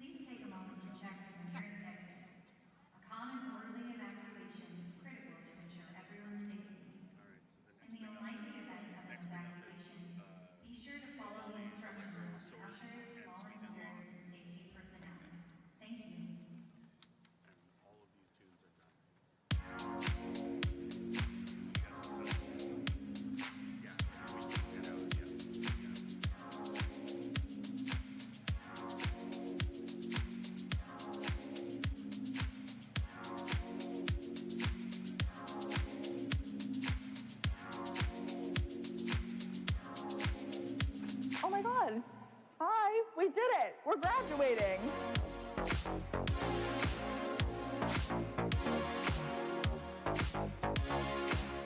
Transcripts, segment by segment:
Please take a moment to check for the nearest exit. A calm and orderly evacuation is critical to ensure everyone's safety. In the unlikely event of an evacuation, be sure to follow the instructions of ushers, volunteers, and safety personnel. Thank you. And all of these tunes are done. Oh my God. Hi, we did it. We're graduating.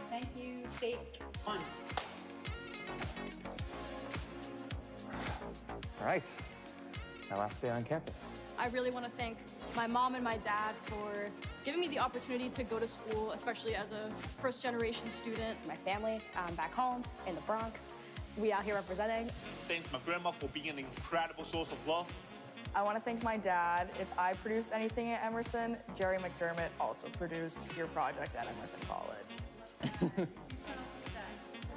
Thank you. Take one. All right, my last day on campus. I really want to thank my mom and my dad for giving me the opportunity to go to school, especially as a first-generation student. My family back home in the Bronx. We out here representing. Thanks my grandma for being an incredible source of love. I want to thank my dad. If I produced anything at Emerson, Jerry McDermott also produced your project at Emerson College.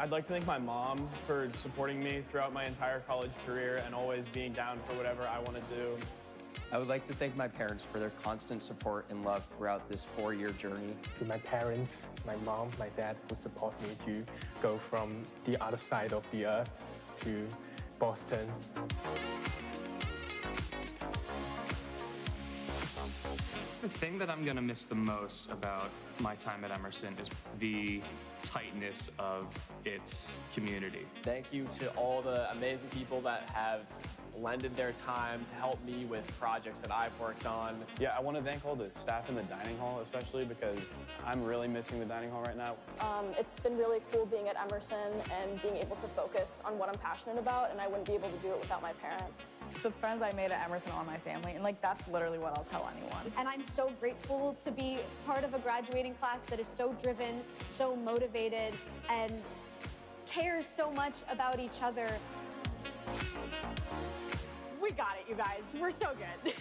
I'd like to thank my mom for supporting me throughout my entire college career and always being down for whatever I want to do. I would like to thank my parents for their constant support and love throughout this 4-year journey. To my parents, my mom, my dad, who support me to go from the other side of the earth to Boston. The thing that I'm going to miss the most about my time at Emerson is the tightness of its community. Thank you to all the amazing people that have lended their time to help me with projects that I've worked on. Yeah, I want to thank all the staff in the dining hall, especially because I'm really missing the dining hall right now. It's been really cool being at Emerson and being able to focus on what I'm passionate about, and I wouldn't be able to do it without my parents. The friends I made at Emerson are my family, and that's literally what I'll tell anyone. And I'm so grateful to be part of a graduating class that is so driven, so motivated, and cares so much about each other. We got it, you guys. We're so good.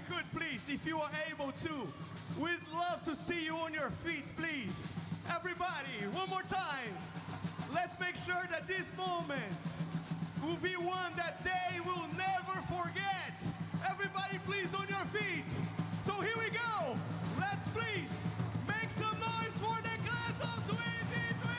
good, please, if you are able to. We'd love to see you on your feet, please. Everybody, one more time. Let's make sure that this moment will be one that they will never forget. Everybody, please, on your feet. So here we go. Let's please make some noise for the class of 2024.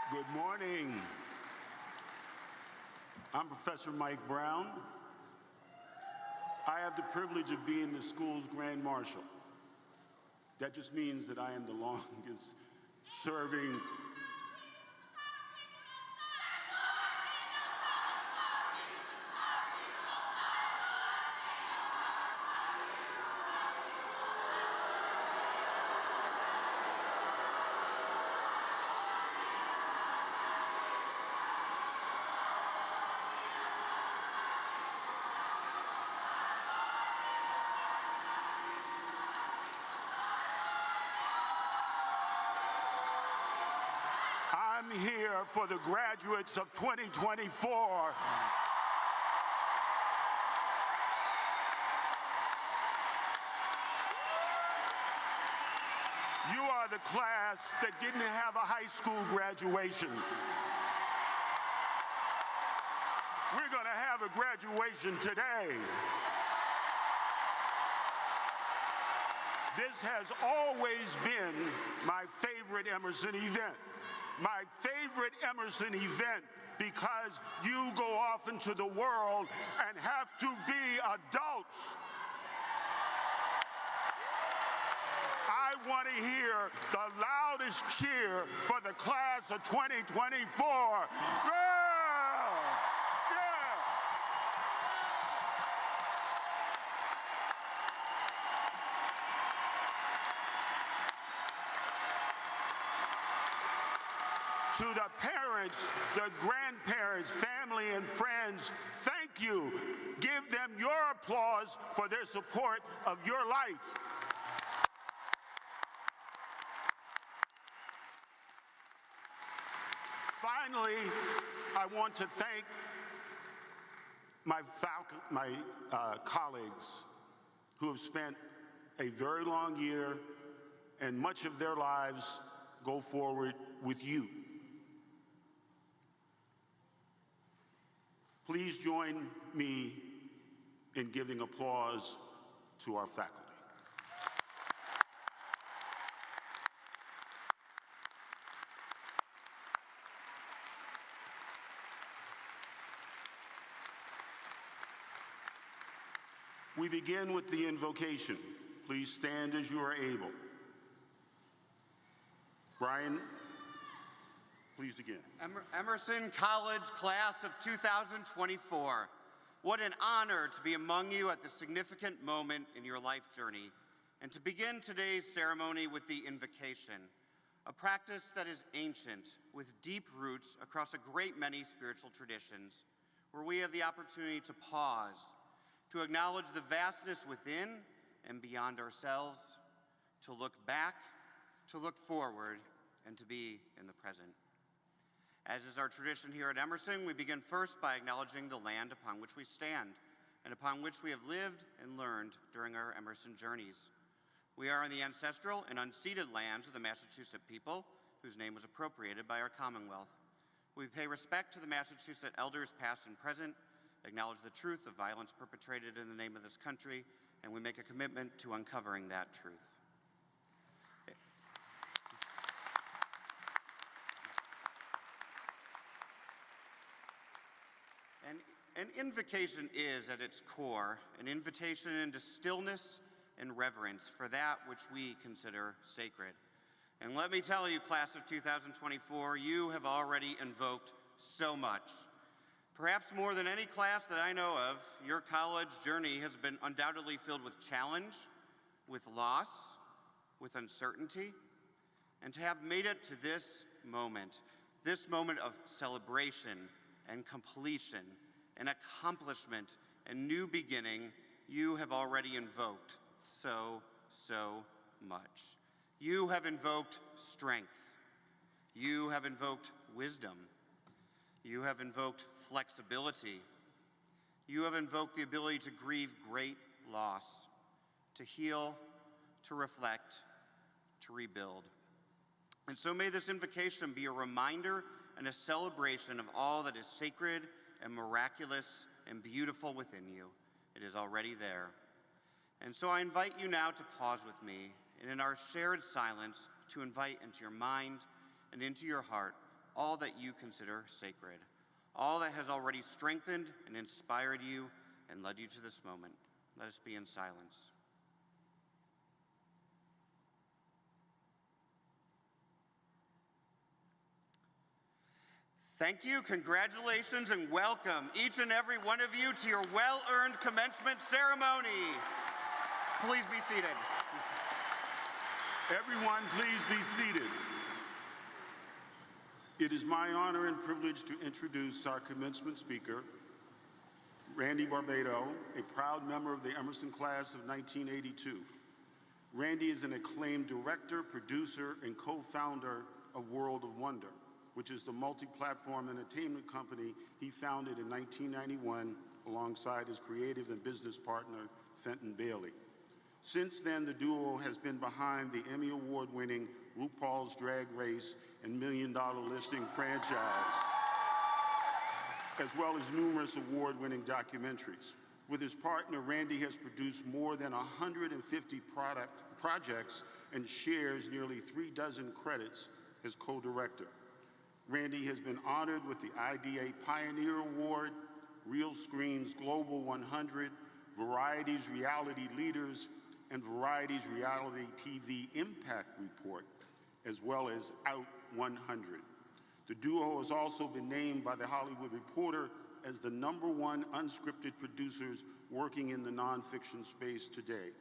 Good morning. I'm Professor Mike Brown. I have the privilege of being the school's Grand Marshal. That just means that I am the longest serving I'm here for the graduates of 2024. You are the class that didn't have a high school graduation. We're going to have a graduation today. This has always been my favorite Emerson event. My favorite Emerson event because you go off into the world and have to be adults. I want to hear the loudest cheer for the class of 2024. Yeah! Yeah! To the parents, the grandparents, family, and friends, thank you. Give them your applause for their support of your life. Finally, I want to thank my colleagues who have spent a very long year and much of their lives go forward with you. Please join me in giving applause to our faculty. We begin with the invocation. Please stand as you are able. Brian, please begin. Emerson College Class of 2024. What an honor to be among you at this significant moment in your life journey, and to begin today's ceremony with the invocation, a practice that is ancient with deep roots across a great many spiritual traditions, where we have the opportunity to pause, to acknowledge the vastness within and beyond ourselves, to look back, to look forward, and to be in the present. As is our tradition here at Emerson, we begin first by acknowledging the land upon which we stand and upon which we have lived and learned during our Emerson journeys. We are in the ancestral and unceded lands of the Massachusetts people, whose name was appropriated by our Commonwealth. We pay respect to the Massachusetts elders past and present, acknowledge the truth of violence perpetrated in the name of this country, and we make a commitment to uncovering that truth. An invocation is, at its core, an invitation into stillness and reverence for that which we consider sacred. And let me tell you, class of 2024, you have already invoked so much. Perhaps more than any class that I know of, your college journey has been undoubtedly filled with challenge, with loss, with uncertainty, and to have made it to this moment of celebration and completion, an accomplishment and new beginning, you have already invoked so much. You have invoked strength. You have invoked wisdom. You have invoked flexibility. You have invoked the ability to grieve great loss, to heal, to reflect, to rebuild. And so may this invocation be a reminder and a celebration of all that is sacred and miraculous and beautiful within you. It is already there. And so I invite you now to pause with me, and in our shared silence, to invite into your mind and into your heart all that you consider sacred, all that has already strengthened and inspired you and led you to this moment. Let us be in silence. Thank you, congratulations, and welcome each and every one of you to your well-earned commencement ceremony. Please be seated. Everyone, please be seated. It is my honor and privilege to introduce our commencement speaker, Randy Barbo, a proud member of the Emerson class of 1982. Randy is an acclaimed director, producer, and co-founder of World of Wonder, which is the multi-platform entertainment company he founded in 1991 alongside his creative and business partner, Fenton Bailey. Since then, the duo has been behind the Emmy Award-winning RuPaul's Drag Race and $1 Million Listing franchise, as well as numerous award-winning documentaries. With his partner, Randy has produced more than 150 projects and shares nearly 36 credits as co-director. Randy has been honored with the IDA Pioneer Award, Real Screen's Global 100, Variety's Reality Leaders, and Variety's Reality TV Impact Report, as well as Out 100. The duo has also been named by The Hollywood Reporter as the #1 unscripted producers working in the nonfiction space today.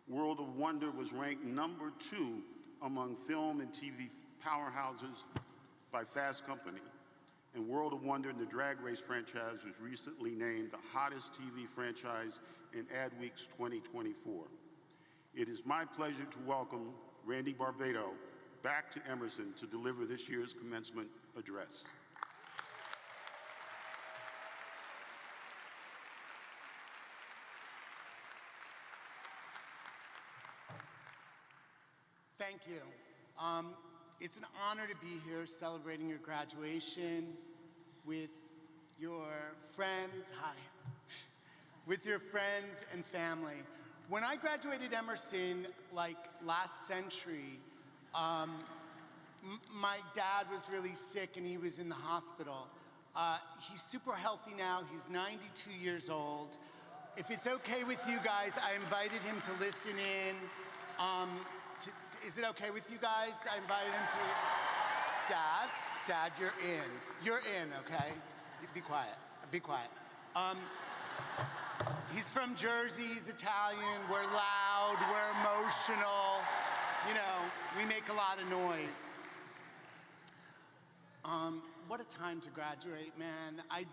World of Wonder was ranked #2 among film and TV powerhouses by Fast Company, and World of Wonder and the Drag Race franchise was recently named the hottest TV franchise in Adweek's 2024. It is my pleasure to welcome Randy Barbo back to Emerson to deliver this year's commencement address. Thank you. It's an honor to be here celebrating your graduation with your friends, with your friends and family. When I graduated Emerson, like last century, my dad was really sick and he was in the hospital. He's super healthy now, he's 92 years old. If it's okay with you guys, I invited him to listen in. Is it okay with you guys? I invited him to, Dad, you're in. You're in, okay? Be quiet, be quiet. He's from Jersey, he's Italian, we're loud, we're emotional. You know, we make a lot of noise. What a time to graduate, man. I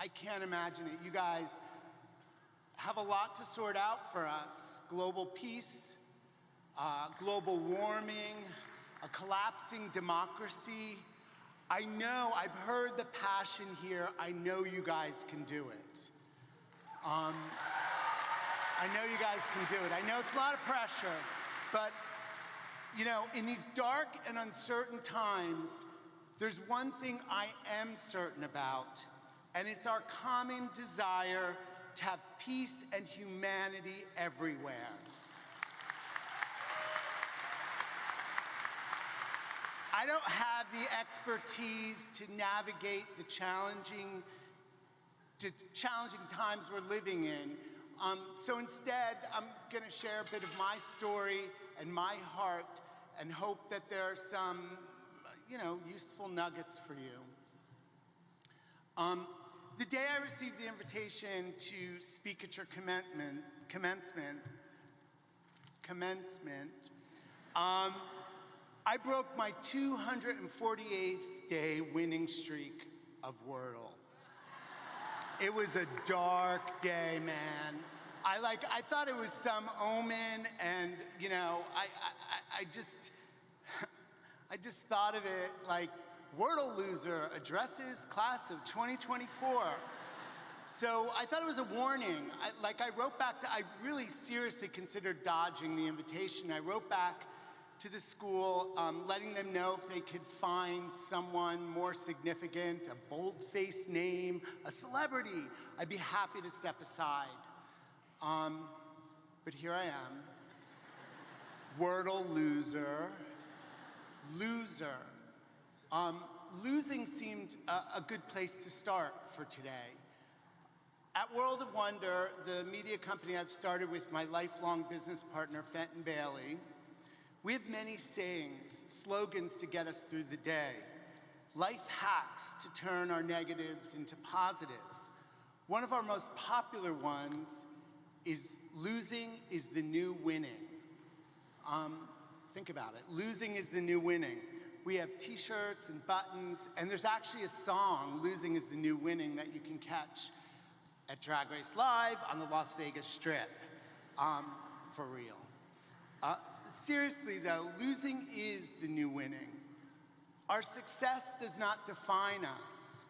can't imagine it. You guys have a lot to sort out for us. Global peace, global warming, a collapsing democracy. I know, I've heard the passion here. I know you guys can do it. I know you guys can do it. I know it's a lot of pressure, but you know, in these dark and uncertain times, there's one thing I am certain about, and it's our common desire to have peace and humanity everywhere. I don't have the expertise to navigate the challenging times we're living in. So instead, I'm gonna share a bit of my story and my heart and hope that there are some, you know, useful nuggets for you. The day I received the invitation to speak at your commencement, I broke my 248th day winning streak of Wordle. It was a dark day, man. I thought it was some omen, and you know, I just thought of it like, Wordle loser addresses class of 2024. So I thought it was a warning. I wrote back I really seriously considered dodging the invitation. I wrote back to the school, letting them know if they could find someone more significant, a bold-faced name, a celebrity. I'd be happy to step aside. But here I am, Wordle loser, loser. Losing seemed a good place to start for today. At World of Wonder, the media company I've started with my lifelong business partner, Fenton Bailey, we have many sayings, slogans to get us through the day, life hacks to turn our negatives into positives. One of our most popular ones is losing is the new winning. Think about it, losing is the new winning. We have t-shirts and buttons, and there's actually a song, Losing is the New Winning, that you can catch at Drag Race Live on the Las Vegas Strip, for real. Seriously though, losing is the new winning. Our success does not define us.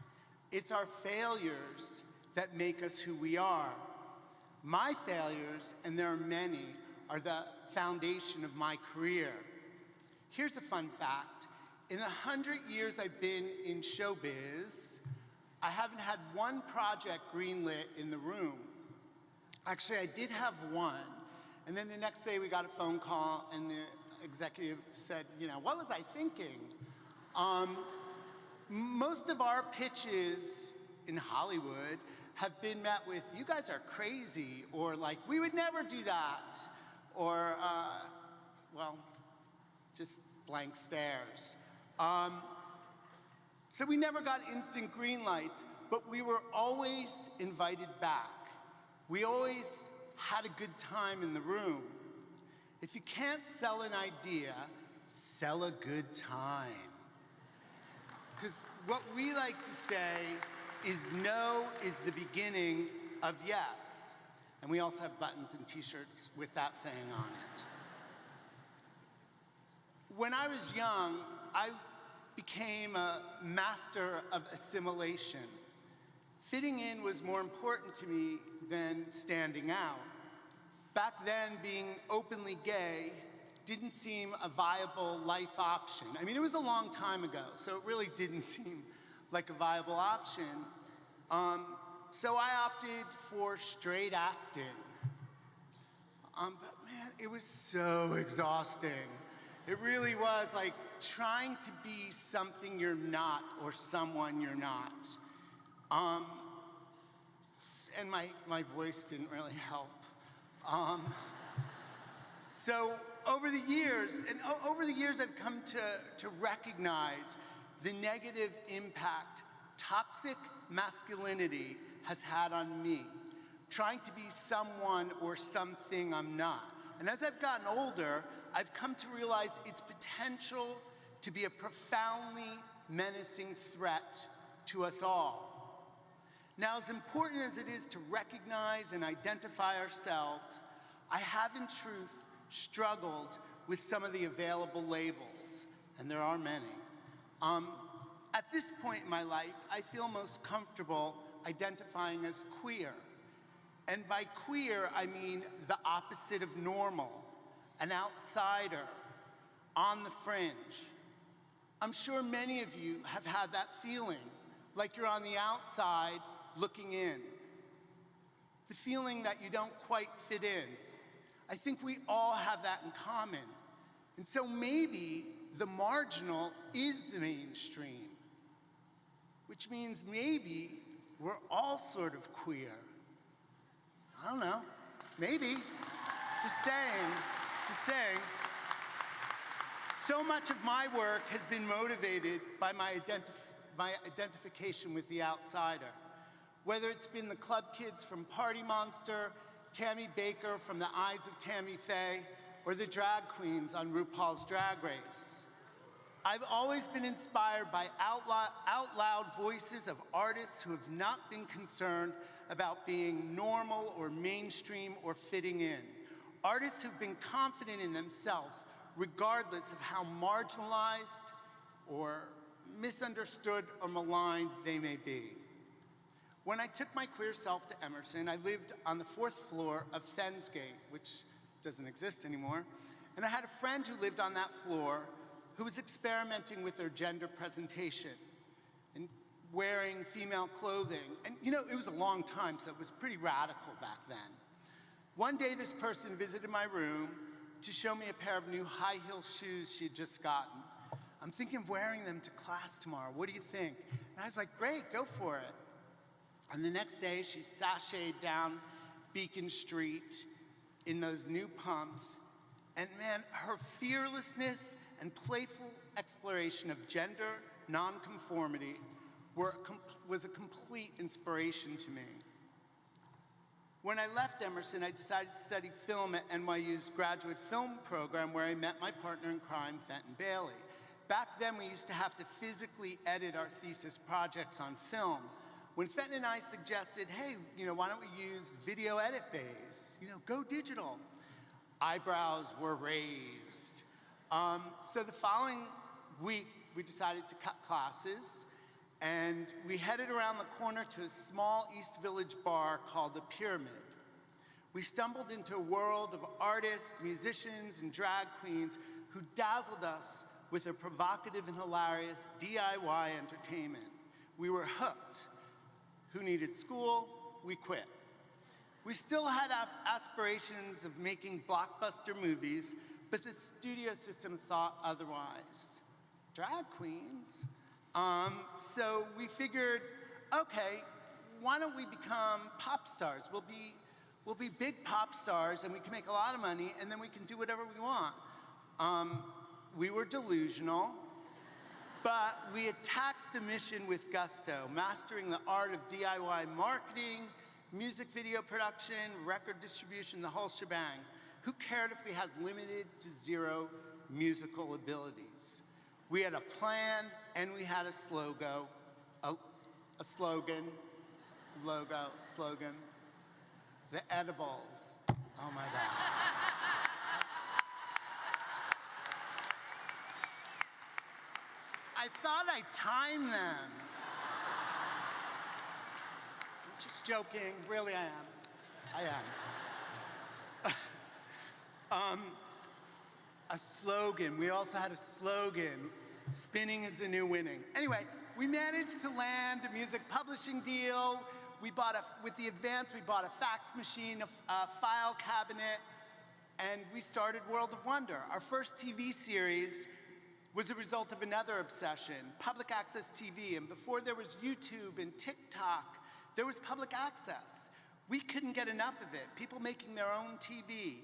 It's our failures that make us who we are. My failures, and there are many, are the foundation of my career. Here's a fun fact. In the 100 years I've been in showbiz, I haven't had one project greenlit in the room. Actually, I did have one, and then the next day we got a phone call and the executive said, you know, what was I thinking? Most of our pitches in Hollywood have been met with, you guys are crazy, or like, we would never do that, or, well, just blank stares. So we never got instant green lights, but we were always invited back. We always had a good time in the room. If you can't sell an idea, sell a good time. Because what we like to say is no is the beginning of yes. And we also have buttons and t-shirts with that saying on it. When I was young, I became a master of assimilation. Fitting in was more important to me than standing out. Back then, being openly gay didn't seem a viable life option. I mean, it was a long time ago, so it really didn't seem like a viable option. So I opted for straight acting. But man, it was so exhausting. It really was like trying to be something you're not or someone you're not. And my voice didn't really help. So over the years I've come to recognize the negative impact toxic masculinity has had on me, trying to be someone or something I'm not. And as I've gotten older, I've come to realize its potential to be a profoundly menacing threat to us all. Now, as important as it is to recognize and identify ourselves, I have in truth struggled with some of the available labels, and there are many. At this point in my life, I feel most comfortable identifying as queer. And by queer, I mean the opposite of normal, an outsider, on the fringe. I'm sure many of you have had that feeling, like you're on the outside looking in. The feeling that you don't quite fit in. I think we all have that in common. And so maybe the marginal is the mainstream, which means maybe we're all sort of queer. I don't know, maybe. Just saying. So much of my work has been motivated by my identification with the outsider. Whether it's been the club kids from Party Monster, Tammy Baker from The Eyes of Tammy Faye, or the drag queens on RuPaul's Drag Race. I've always been inspired by out loud voices of artists who have not been concerned about being normal or mainstream or fitting in. Artists who've been confident in themselves, regardless of how marginalized or misunderstood or maligned they may be. When I took my queer self to Emerson, I lived on the 4th floor of Fensgate, which doesn't exist anymore, and I had a friend who lived on that floor who was experimenting with their gender presentation and wearing female clothing. And you know, it was a long time, so it was pretty radical back then. One day, this person visited my room to show me a pair of new high heel shoes she had just gotten. I'm thinking of wearing them to class tomorrow. What do you think? And I was like, great, go for it. And the next day, she sashayed down Beacon Street in those new pumps. And man, her fearlessness and playful exploration of gender nonconformity was a complete inspiration to me. When I left Emerson, I decided to study film at NYU's graduate film program, where I met my partner in crime, Fenton Bailey. Back then, we used to have to physically edit our thesis projects on film. When Fenton and I suggested, hey, why don't we use video edit bays? Go digital. Eyebrows were raised. So the following week, we decided to cut classes, and we headed around the corner to a small East Village bar called The Pyramid. We stumbled into a world of artists, musicians, and drag queens who dazzled us with their provocative and hilarious DIY entertainment. We were hooked. Who needed school? We quit. We still had aspirations of making blockbuster movies, but the studio system thought otherwise. Drag queens? So we figured, okay, why don't we become pop stars? We'll be big pop stars, and we can make a lot of money, and then we can do whatever we want. We were delusional, but we attacked the mission with gusto, mastering the art of DIY marketing, music video production, record distribution, the whole shebang. Who cared if we had limited to zero musical abilities? We had a plan, and we had a slogan. The edibles. Oh my God. I thought I timed them. I'm just joking. Really, I am. A slogan. We also had a slogan. Spinning is the new winning. Anyway, we managed to land a music publishing deal. With the advance, we bought a fax machine, a file cabinet, and we started World of Wonder. Our first TV series was a result of another obsession, public access TV. And before there was YouTube and TikTok, there was public access. We couldn't get enough of it. People making their own TV.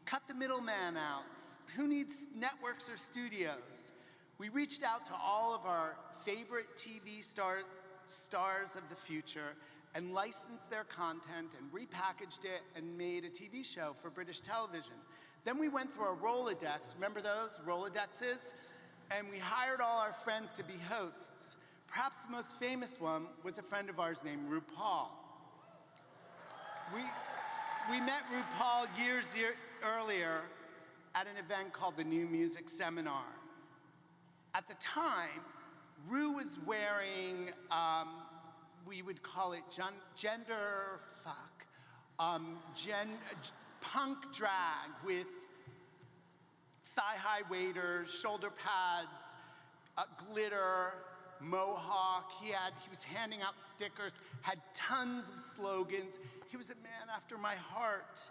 Cut the middleman out. Who needs networks or studios? We reached out to all of our favorite TV stars of the future and licensed their content and repackaged it and made a TV show for British television. Then we went through our Rolodex. Remember those Rolodexes? And we hired all our friends to be hosts. Perhaps the most famous one was a friend of ours named RuPaul. We met RuPaul years earlier at an event called the New Music Seminar. At the time, Ru was wearing, we would call it punk drag with thigh-high waders, shoulder pads, glitter, mohawk. He was handing out stickers, had tons of slogans. He was a man after my heart.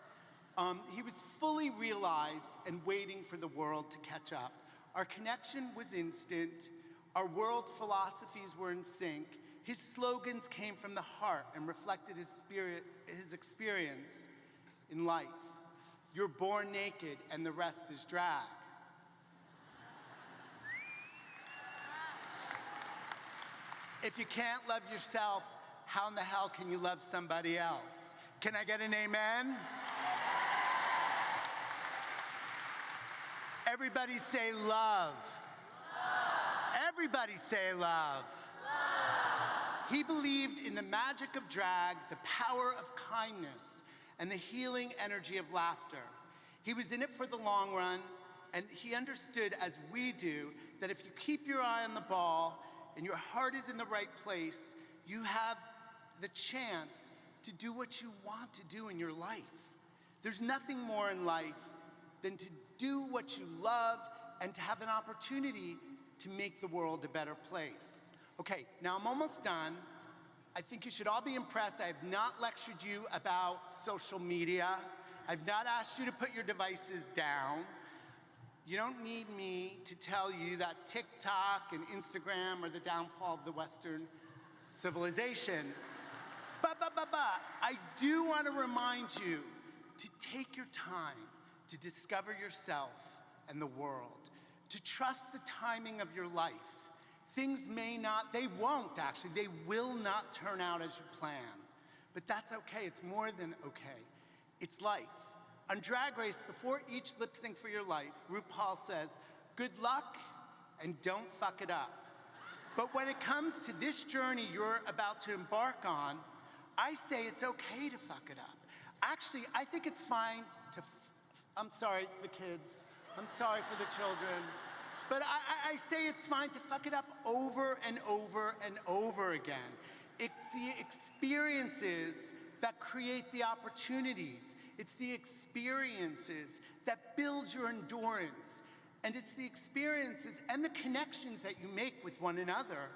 He was fully realized and waiting for the world to catch up. Our connection was instant. Our world philosophies were in sync. His slogans came from the heart and reflected his experience in life. You're born naked and the rest is drag. If you can't love yourself, how in the hell can you love somebody else? Can I get an amen? Everybody say love. Everybody say love. He believed in the magic of drag, the power of kindness, and the healing energy of laughter. He was in it for the long run, and he understood, as we do, that if you keep your eye on the ball and your heart is in the right place, you have the chance to do what you want to do in your life. There's nothing more in life than to do what you love and to have an opportunity to make the world a better place. Okay, now I'm almost done. I think you should all be impressed. I have not lectured you about social media. I've not asked you to put your devices down. You don't need me to tell you that TikTok and Instagram are the downfall of the Western civilization. But, I do want to remind you to take your time to discover yourself and the world, to trust the timing of your life. Things may not, they won't actually, they will not turn out as you plan. But that's okay, it's more than okay. It's life. On Drag Race, before each lip sync for your life, RuPaul says, good luck and don't fuck it up. But when it comes to this journey you're about to embark on, I say it's okay to fuck it up. Actually, I think it's fine to, I'm sorry for the kids, I'm sorry for the children, but I say it's fine to fuck it up over and over and over again. It's the experiences that create the opportunities. It's the experiences that build your endurance. And it's the experiences and the connections that you make with one another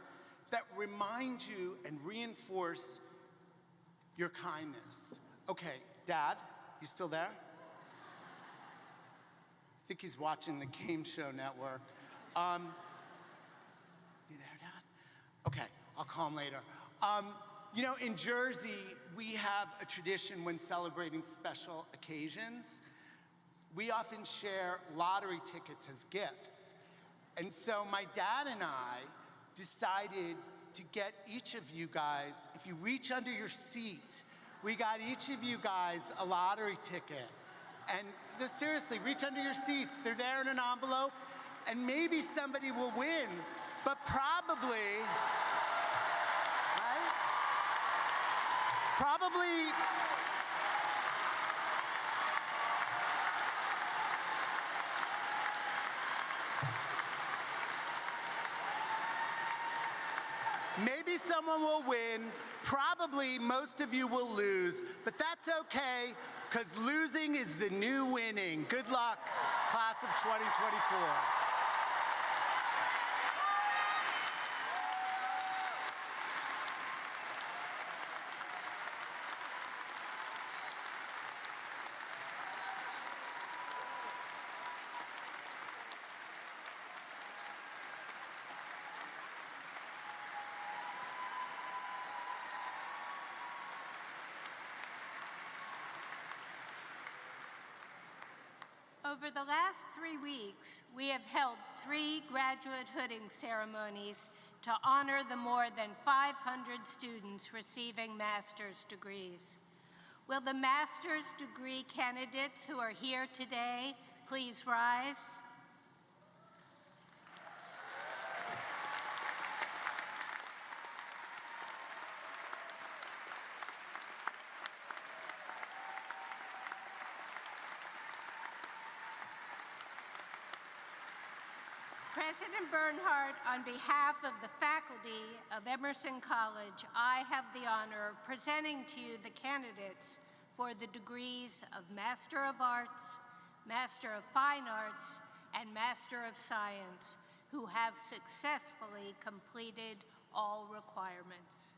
that remind you and reinforce your kindness. Okay, Dad, you still there? I think he's watching the Game Show Network. You there, Dad? Okay, I'll call him later. You know, in Jersey, we have a tradition when celebrating special occasions. We often share lottery tickets as gifts. And so my dad and I decided to get each of you guys, if you reach under your seat, we got each of you guys a lottery ticket. And just seriously, reach under your seats. They're there in an envelope, and maybe somebody will win, but probably, right? Maybe someone will win, probably most of you will lose, but that's okay, because losing is the new winning. Good luck, class of 2024. Over the last 3 weeks, we have held 3 graduate hooding ceremonies to honor the more than 500 students receiving master's degrees. Will the master's degree candidates who are here today please rise? President Bernhardt, on behalf of the faculty of Emerson College, I have the honor of presenting to you the candidates for the degrees of Master of Arts, Master of Fine Arts, and Master of Science, who have successfully completed all requirements.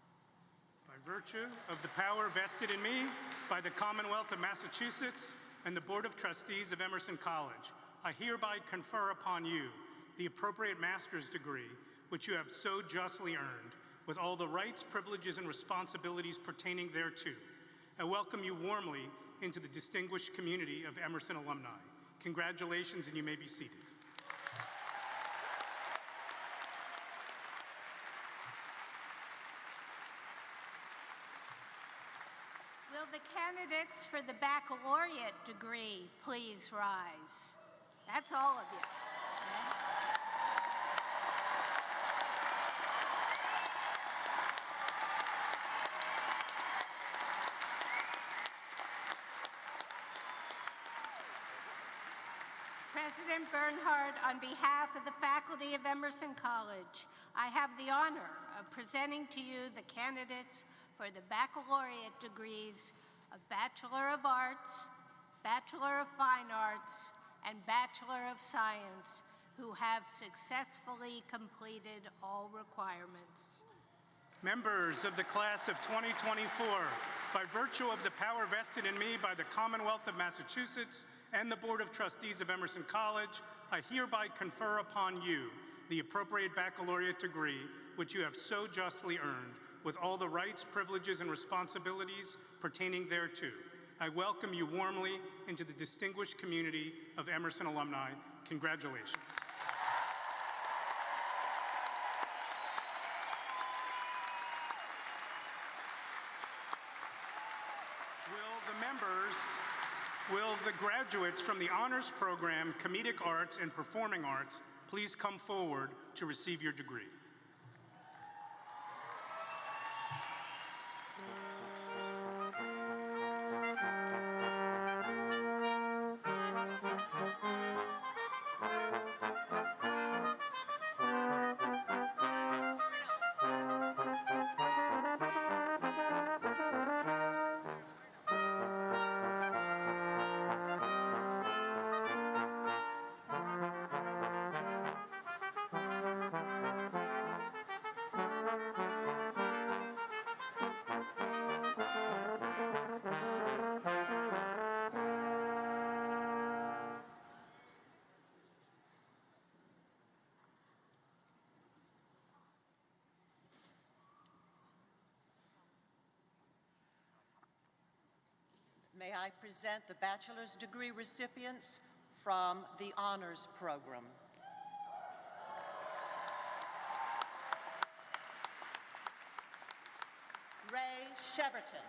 By virtue of the power vested in me by the Commonwealth of Massachusetts and the Board of Trustees of Emerson College, I hereby confer upon you the appropriate master's degree, which you have so justly earned, with all the rights, privileges, and responsibilities pertaining thereto. I welcome you warmly into the distinguished community of Emerson alumni. Congratulations, and you may be seated. Will the candidates for the baccalaureate degree please rise? That's all of you. Okay? President Bernhardt, on behalf of the faculty of Emerson College, I have the honor of presenting to you the candidates for the baccalaureate degrees of Bachelor of Arts, Bachelor of Fine Arts, and Bachelor of Science, who have successfully completed all requirements. Members of the class of 2024, by virtue of the power vested in me by the Commonwealth of Massachusetts and the Board of Trustees of Emerson College, I hereby confer upon you the appropriate baccalaureate degree which you have so justly earned, with all the rights, privileges, and responsibilities pertaining thereto. I welcome you warmly into the distinguished community of Emerson alumni. Congratulations. Will the graduates from the honors program, Comedic Arts and Performing Arts, please come forward to receive your degree? May I present the bachelor's degree recipients from the honors program. Ray Sheverton.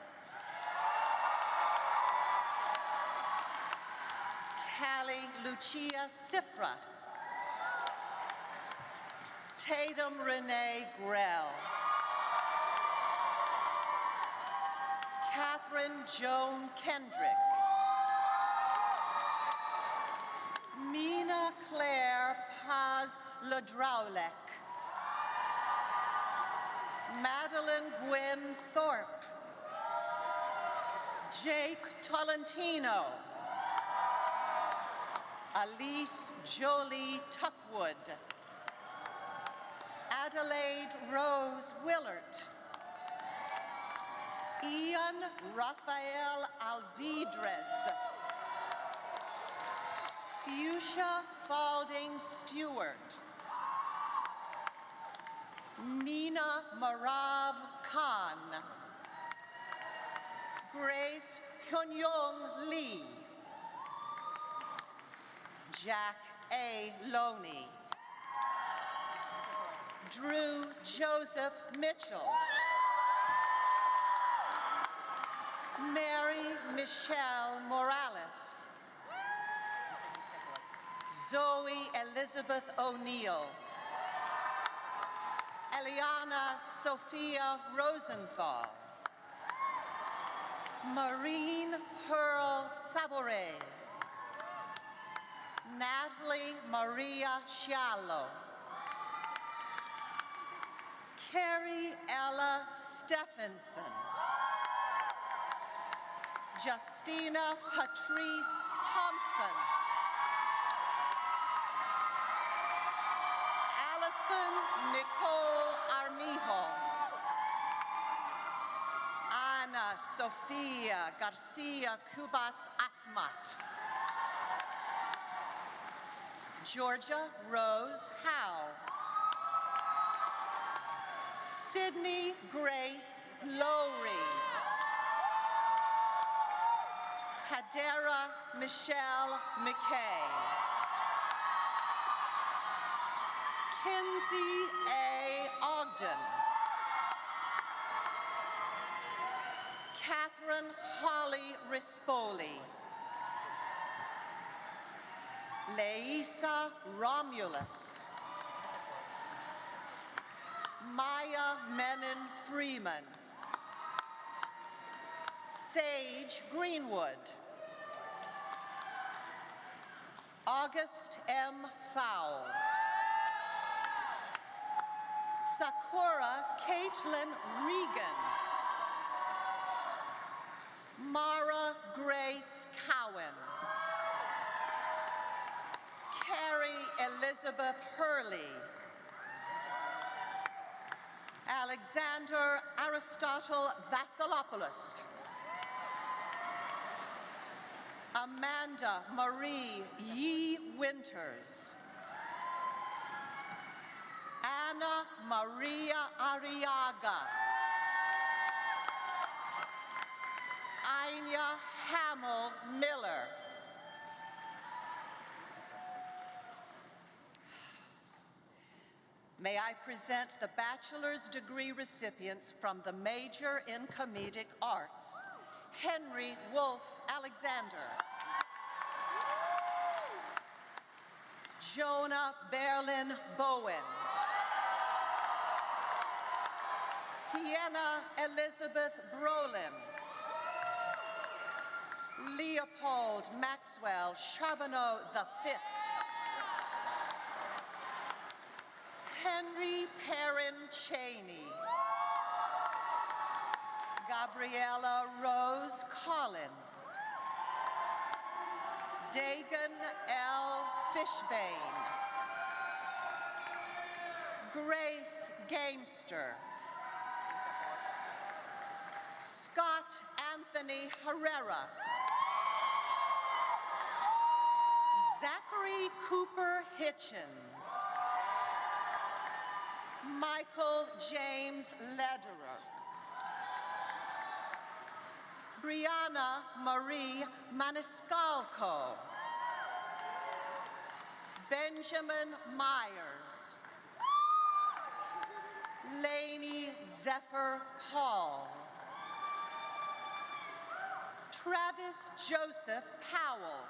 Callie Lucia Sifra. Tatum Renee Grell. Catherine Joan Kendrick. Mina Claire Paz Ladraulek. Madeline Gwen Thorpe. Jake Tolentino. Elise Jolie Tuckwood. Adelaide Rose Willert. Ian Raphael Alvidrez. Fuchsia Falding Stewart. Mina Marav Khan. Grace Pyongyong Lee. Jack A. Loney. Drew Joseph Mitchell. Mary Michelle Morales. Zoe Elizabeth O'Neill. Eliana Sophia Rosenthal. Maureen Pearl Savoray. Natalie Maria Sciallo. Carrie Ella Stephenson. Justina Patrice Thompson. Allison Nicole Armijo. Ana Sofia Garcia Cubas Asmat. Georgia Rose Howe. Sydney Grace Lowry. Hadera Michelle McKay. Kinsey A. Ogden. Catherine Holly Rispoli. Leisa Romulus. Maya Menon Freeman. Sage Greenwood. August M. Fowle. Sakura Caitlin Regan. Mara Grace Cowan. Carrie Elizabeth Hurley. Alexander Aristotle Vasilopoulos. Amanda Marie Yee Winters. Anna Maria Arriaga. Anya Hamill Miller. May I present the bachelor's degree recipients from the major in comedic arts. Henry Wolf Alexander. Jonah Berlin Bowen. Sienna Elizabeth Brolin. Leopold Maxwell Charbonneau V. Henry Perrin Cheney. Gabriella Rose Collin. Dagan L. Fishbane. Grace Gamester. Scott Anthony Herrera. Zachary Cooper Hitchens. Michael James Lederer. Brianna Marie Maniscalco. Benjamin Myers. Laney Zephyr Paul. Travis Joseph Powell.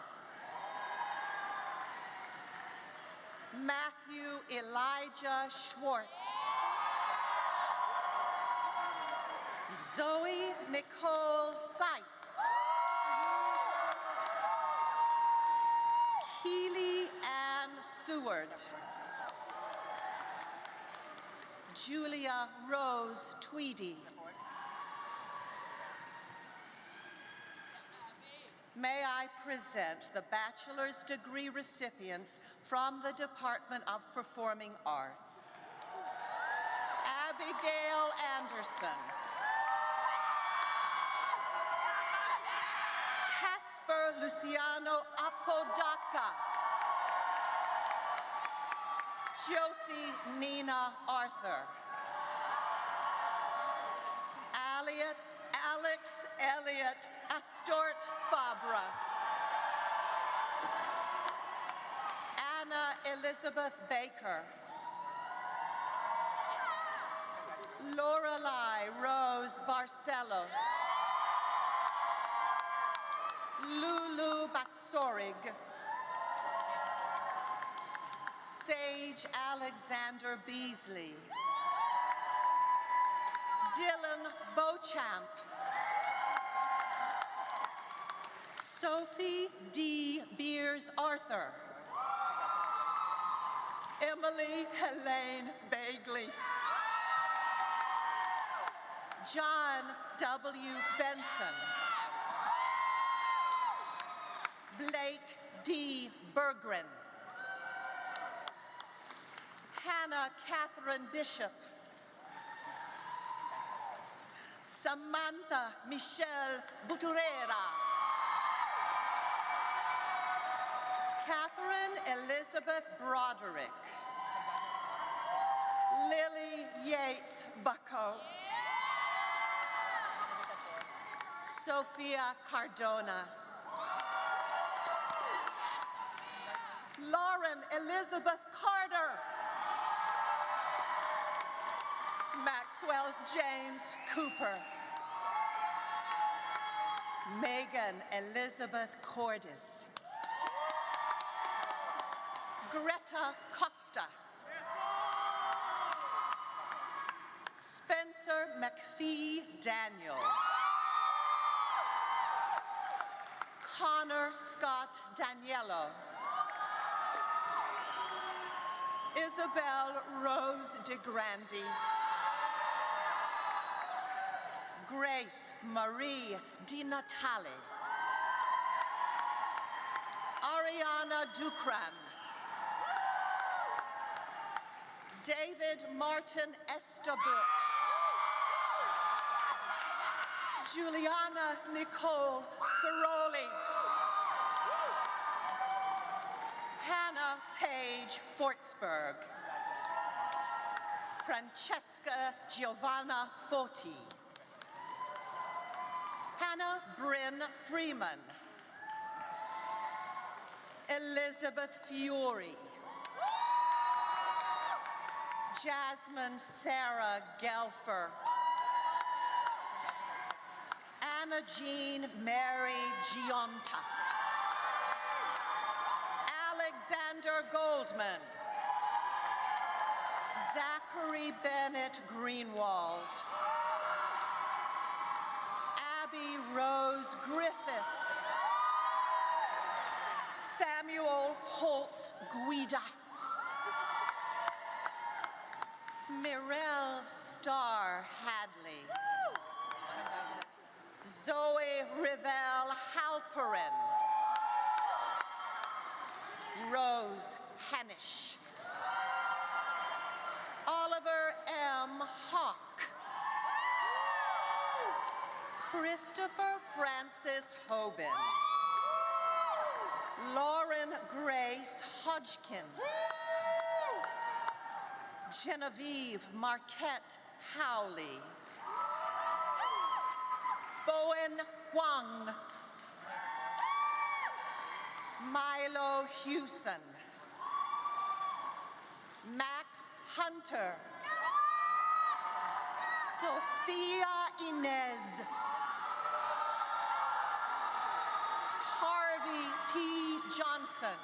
Matthew Elijah Schwartz. Zoe Nicole Seitz. Keely Ann Seward. Julia Rose Tweedy. May I present the bachelor's degree recipients from the Department of Performing Arts. Abigail Anderson. Casper Luciano Apodaca. Josie Nina Arthur. Alex Elliott Astort Fabra. Anna Elizabeth Baker. Lorelei Rose Barcelos. Lulu Batsorig. Sage Alexander Beasley. Dylan Beauchamp. Sophie D. Beers Arthur. Emily Helene Bagley. John W. Benson. Blake D. Berggren. Hannah Catherine Bishop. Samantha Michelle Buturera. Catherine Elizabeth Broderick. Lily Yates Bucko. Sophia Cardona. Lauren Elizabeth Carter. Maxwell James Cooper. Megan Elizabeth Cordis. Greta Costa. Spencer McPhee Daniel. Connor Scott Daniello. Isabel Rose DeGrande. Grace Marie Di Natale. Ariana Dukran. David Martin Estabrooks. Juliana Nicole Ferroli. Paige Fortsberg. Francesca Giovanna Foti. Hannah Bryn Freeman. Elizabeth Fiore. Jasmine Sarah Gelfer. Anna Jean Mary Gionta. Alexander Goldman. Zachary Bennett Greenwald. Abby Rose Griffith. Samuel Holtz Guida. Mirelle Starr Hadley. Zoe Rivell Halperin. Rose Hanish. Oliver M. Hawk. Christopher Francis Hoban. Lauren Grace Hodgkins. Genevieve Marquette Howley. Bowen Wang. Milo Hewson. Max Hunter. Sophia Inez. Harvey P. Johnson.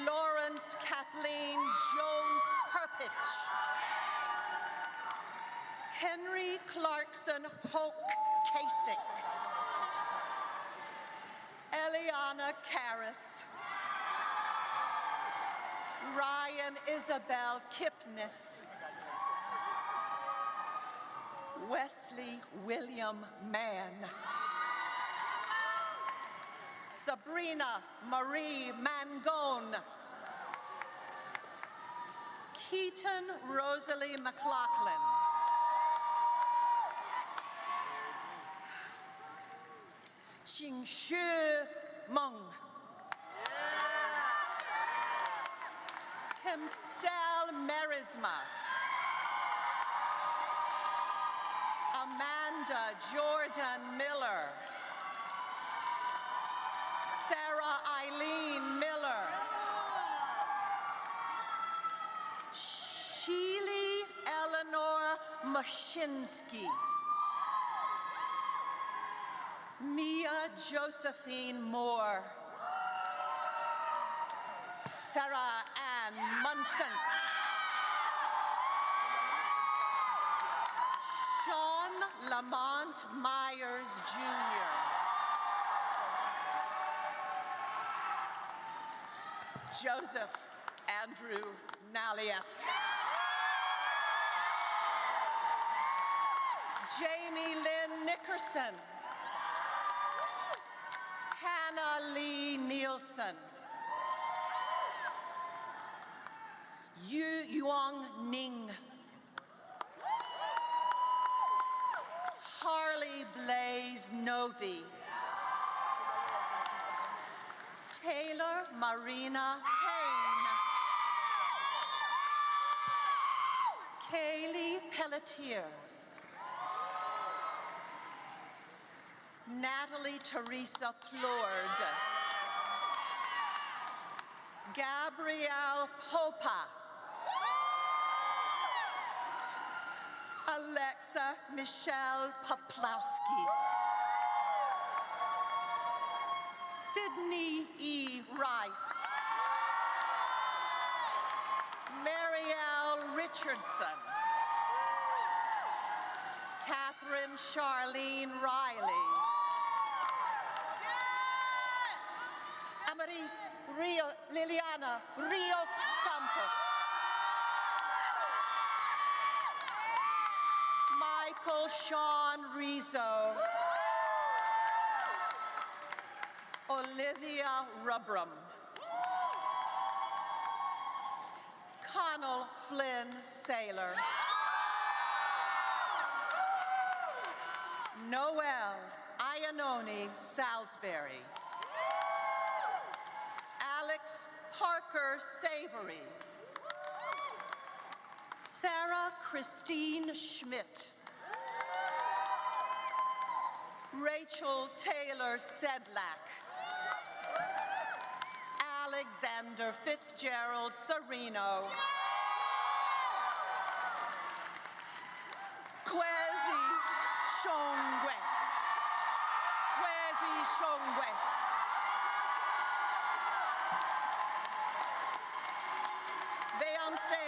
Lawrence Kathleen Jones Perpich. Henry Clarkson Hoke Kasich. Eliana Karras. Ryan Isabel Kipnis. Wesley William Mann. Sabrina Marie Mangone. Keaton Rosalie McLaughlin. Jingshu Meng. Kimstel Merisma. Amanda Jordan Miller. Sarah Eileen Miller. Sheely Eleanor Mashinsky. Mia Josephine Moore. Sarah Ann Munson. Sean Lamont Myers Jr. Joseph Andrew Nalieth. Jamie Lynn Nickerson. Hannah Lee Nielsen. Yu Yuang Ning. Harley Blaze Novi. Taylor Marina Hain. Kaylee Pelletier. Natalie Teresa Plord. Gabrielle Popa. Alexa Michelle Poplowski. Sydney E. Rice. Marielle Richardson. Catherine Charlene Riley. Amaris Liliana Rios Campos. Michael Sean Rizzo. Olivia Rubram. Connell Flynn Saylor. Noel Iannone Salisbury. Parker Savory. Sarah Christine Schmidt. Rachel Taylor Sedlak. Alexander Fitzgerald Sereno. Kwesi Shongwe. Kwesi Shongwe. Beyonce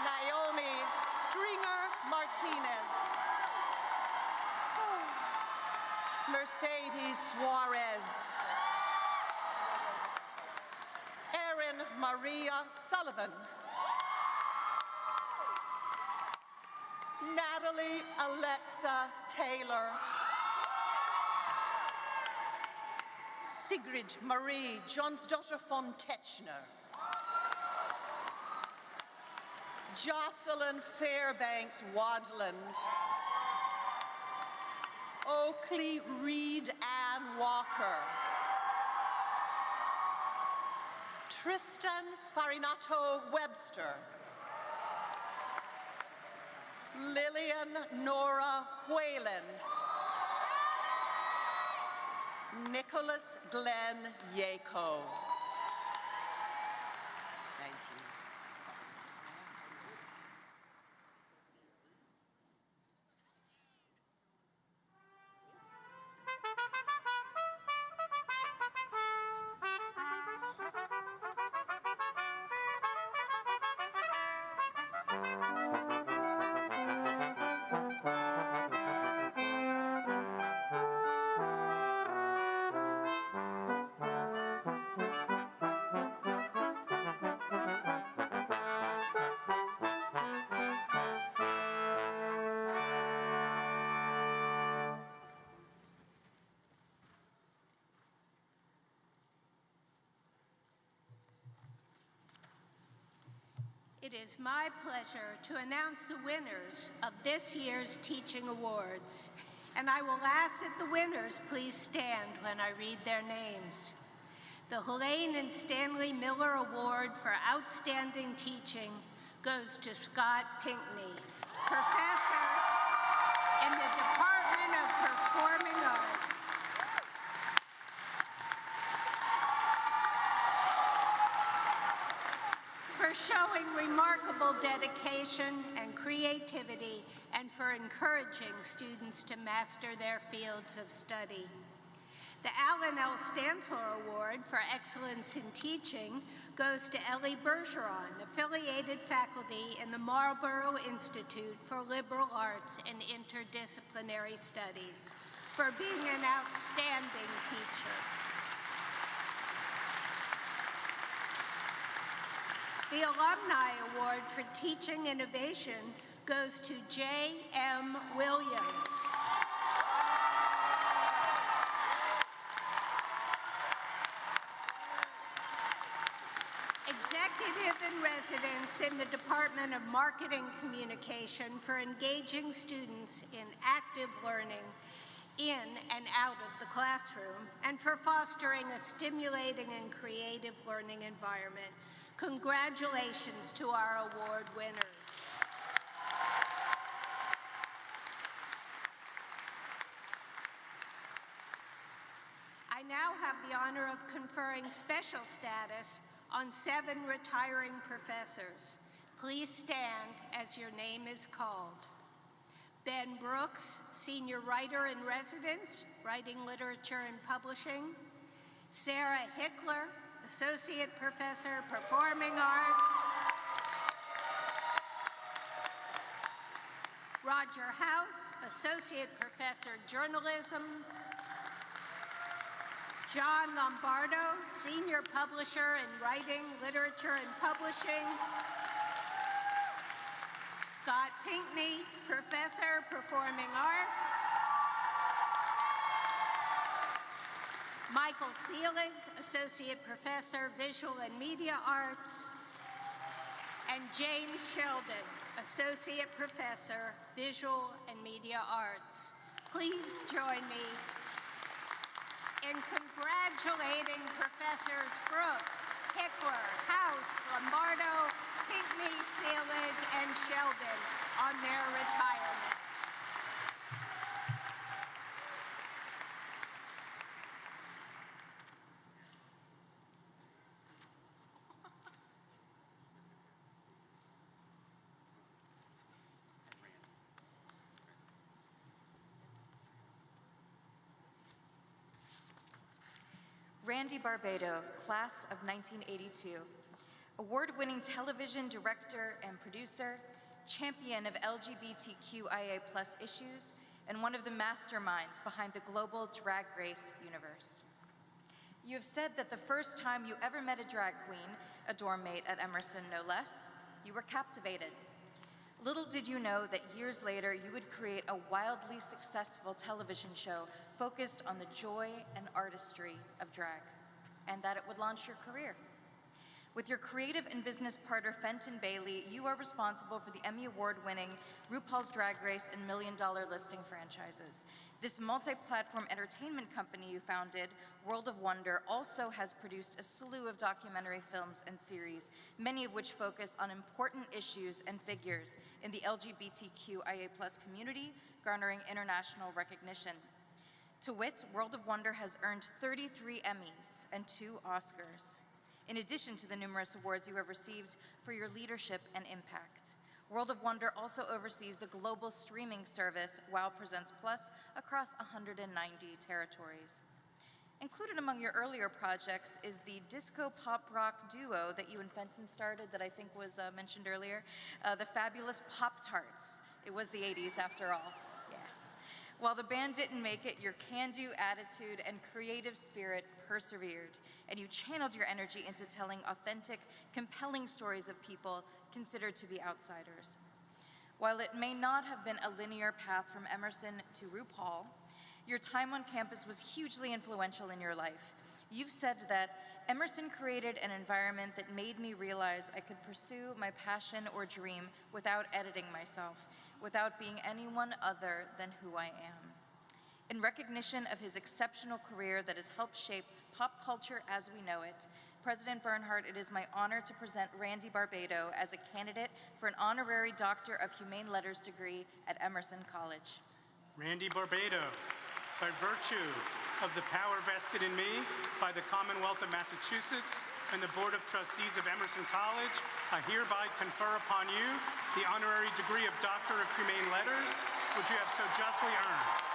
Naomi Stringer Martinez. Mercedes Suarez. Erin Maria Sullivan. Natalie Alexa Taylor. Sigrid Marie Jonsdotter von Techner. Jocelyn Fairbanks Wadland. Oakley Reed Ann Walker. Tristan Farinato Webster. Lillian Nora Whalen. Nicholas Glenn Yako. Thank you. It is my pleasure to announce the winners of this year's Teaching Awards, and I will ask that the winners please stand when I read their names. The Helene and Stanley Miller Award for Outstanding Teaching goes to Scott Pinkney, professor in the Department of Performing Arts. For showing remarkable dedication and creativity, and for encouraging students to master their fields of study. The Alan L. Stantor Award for Excellence in Teaching goes to Ellie Bergeron, affiliated faculty in the Marlborough Institute for Liberal Arts and Interdisciplinary Studies, for being an outstanding teacher. The Alumni Award for Teaching Innovation goes to J.M. Williams. Executive in Residence in the Department of Marketing Communication for engaging students in active learning in and out of the classroom, and for fostering a stimulating and creative learning environment. Congratulations to our award winners. I now have the honor of conferring special status on 7 retiring professors. Please stand as your name is called. Ben Brooks, Senior Writer in Residence, Writing Literature and Publishing. Sarah Hickler, Associate Professor, Performing Arts. Roger House, Associate Professor, Journalism. John Lombardo, Senior Publisher in Writing, Literature and Publishing. Scott Pinkney, Professor, Performing Arts. Michael Seelig, Associate Professor, Visual and Media Arts. And James Sheldon, Associate Professor, Visual and Media Arts. Please join me in congratulating Professors Brooks, Hickler, House, Lombardo, Pinckney, Seelig, and Sheldon on their retirements. Randy Barbo, class of 1982. Award-winning television director and producer, champion of LGBTQIA+ issues, and one of the masterminds behind the global drag race universe. You have said that the first time you ever met a drag queen, a dorm mate at Emerson no less, you were captivated. Little did you know that years later you would create a wildly successful television show focused on the joy and artistry of drag, and that it would launch your career. With your creative and business partner Fenton Bailey, you are responsible for the Emmy Award-winning RuPaul's Drag Race and $1 Million Listing franchises. This multi-platform entertainment company you founded, World of Wonder, also has produced a slew of documentary films and series, many of which focus on important issues and figures in the LGBTQIA+ community, garnering international recognition. To wit, World of Wonder has earned 33 Emmys and 2 Oscars, in addition to the numerous awards you have received for your leadership and impact. World of Wonder also oversees the global streaming service WOW Presents Plus across 190 territories. Included among your earlier projects is the disco pop rock duo that you and Fenton started that I think was mentioned earlier, the fabulous Pop-Tarts. It was the 80s after all. While the band didn't make it, your can-do attitude and creative spirit persevered, and you channeled your energy into telling authentic, compelling stories of people considered to be outsiders. While it may not have been a linear path from Emerson to RuPaul, your time on campus was hugely influential in your life. You've said that Emerson created an environment that made me realize I could pursue my passion or dream without editing myself, without being anyone other than who I am. In recognition of his exceptional career that has helped shape pop culture as we know it, President Bernhardt, it is my honor to present Randy Barbo as a candidate for an honorary Doctor of Humane Letters degree at Emerson College. Randy Barbo, by virtue of the power vested in me by the Commonwealth of Massachusetts and the Board of Trustees of Emerson College, I hereby confer upon you the honorary degree of Doctor of Humane Letters, which you have so justly earned.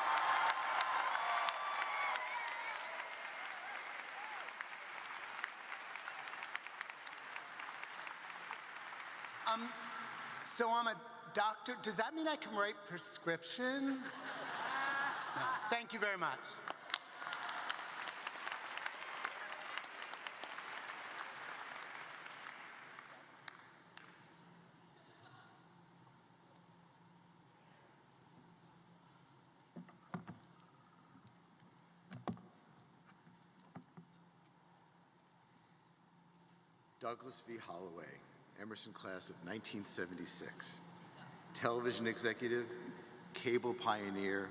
So I'm a doctor. Does that mean I can write prescriptions? No. Thank you very much. Douglas V. Holloway, Emerson class of 1976. Television executive, cable pioneer,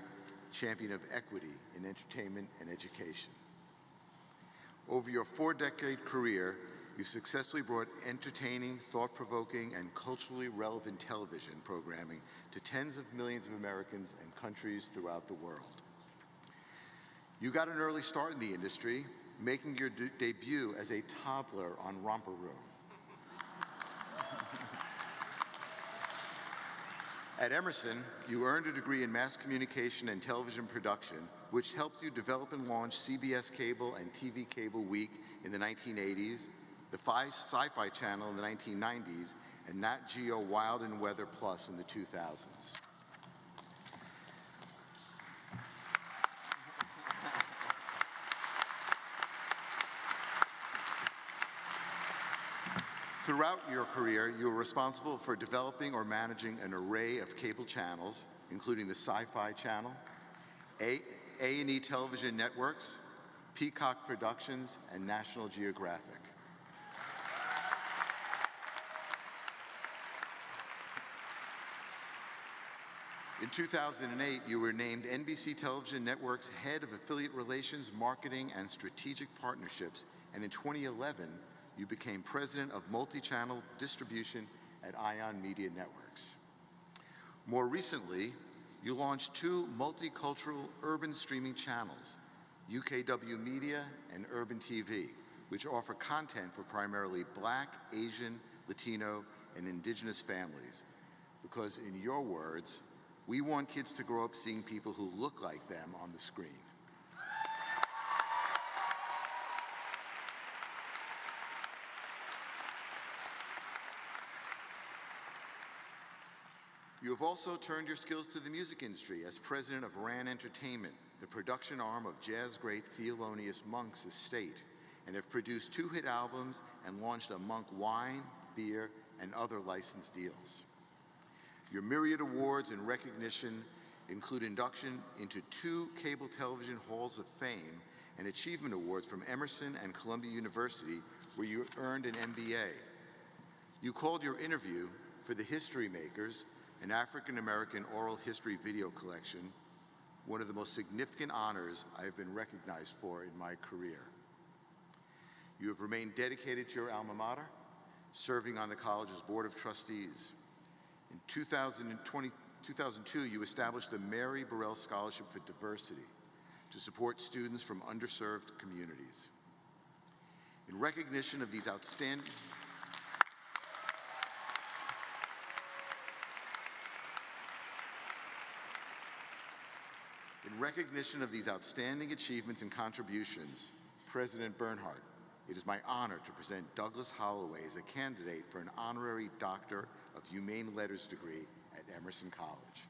champion of equity in entertainment and education. Over your 4-decade career, you successfully brought entertaining, thought-provoking, and culturally relevant television programming to tens of millions of Americans and countries throughout the world. You got an early start in the industry, making your debut as a toddler on Romper Room. At Emerson, you earned a degree in mass communication and television production, which helped you develop and launch CBS Cable and TV Cable Week in the 1980s, the Sci-Fi Channel in the 1990s, and Nat Geo Wild and Weather Plus in the 2000s. Throughout your career, you were responsible for developing or managing an array of cable channels, including the Sci-Fi Channel, A&E Television Networks, Peacock Productions, and National Geographic. In 2008, you were named NBC Television Network's Head of Affiliate Relations, Marketing, and Strategic Partnerships, and in 2011, you became president of multi-channel distribution at Ion Media Networks. More recently, you launched 2 multicultural urban streaming channels, UKW Media and Urban TV, which offer content for primarily Black, Asian, Latino, and Indigenous families. Because in your words, we want kids to grow up seeing people who look like them on the screen. You have also turned your skills to the music industry as president of RAN Entertainment, the production arm of jazz great Thelonious Monk's estate, and have produced 2 hit albums and launched a Monk wine, beer, and other licensed deals. Your myriad awards and recognition include induction into 2 cable television halls of fame and achievement awards from Emerson and Columbia University, where you earned an MBA. You called your interview for The History Makers, an African-American oral history video collection, one of the most significant honors I have been recognized for in my career. You have remained dedicated to your alma mater, serving on the college's Board of Trustees. In 2002, you established the Mary Burrell Scholarship for Diversity to support students from underserved communities. In recognition of these outstanding achievements and contributions, President Bernhardt, it is my honor to present Douglas Holloway as a candidate for an honorary Doctor of Humane Letters degree at Emerson College.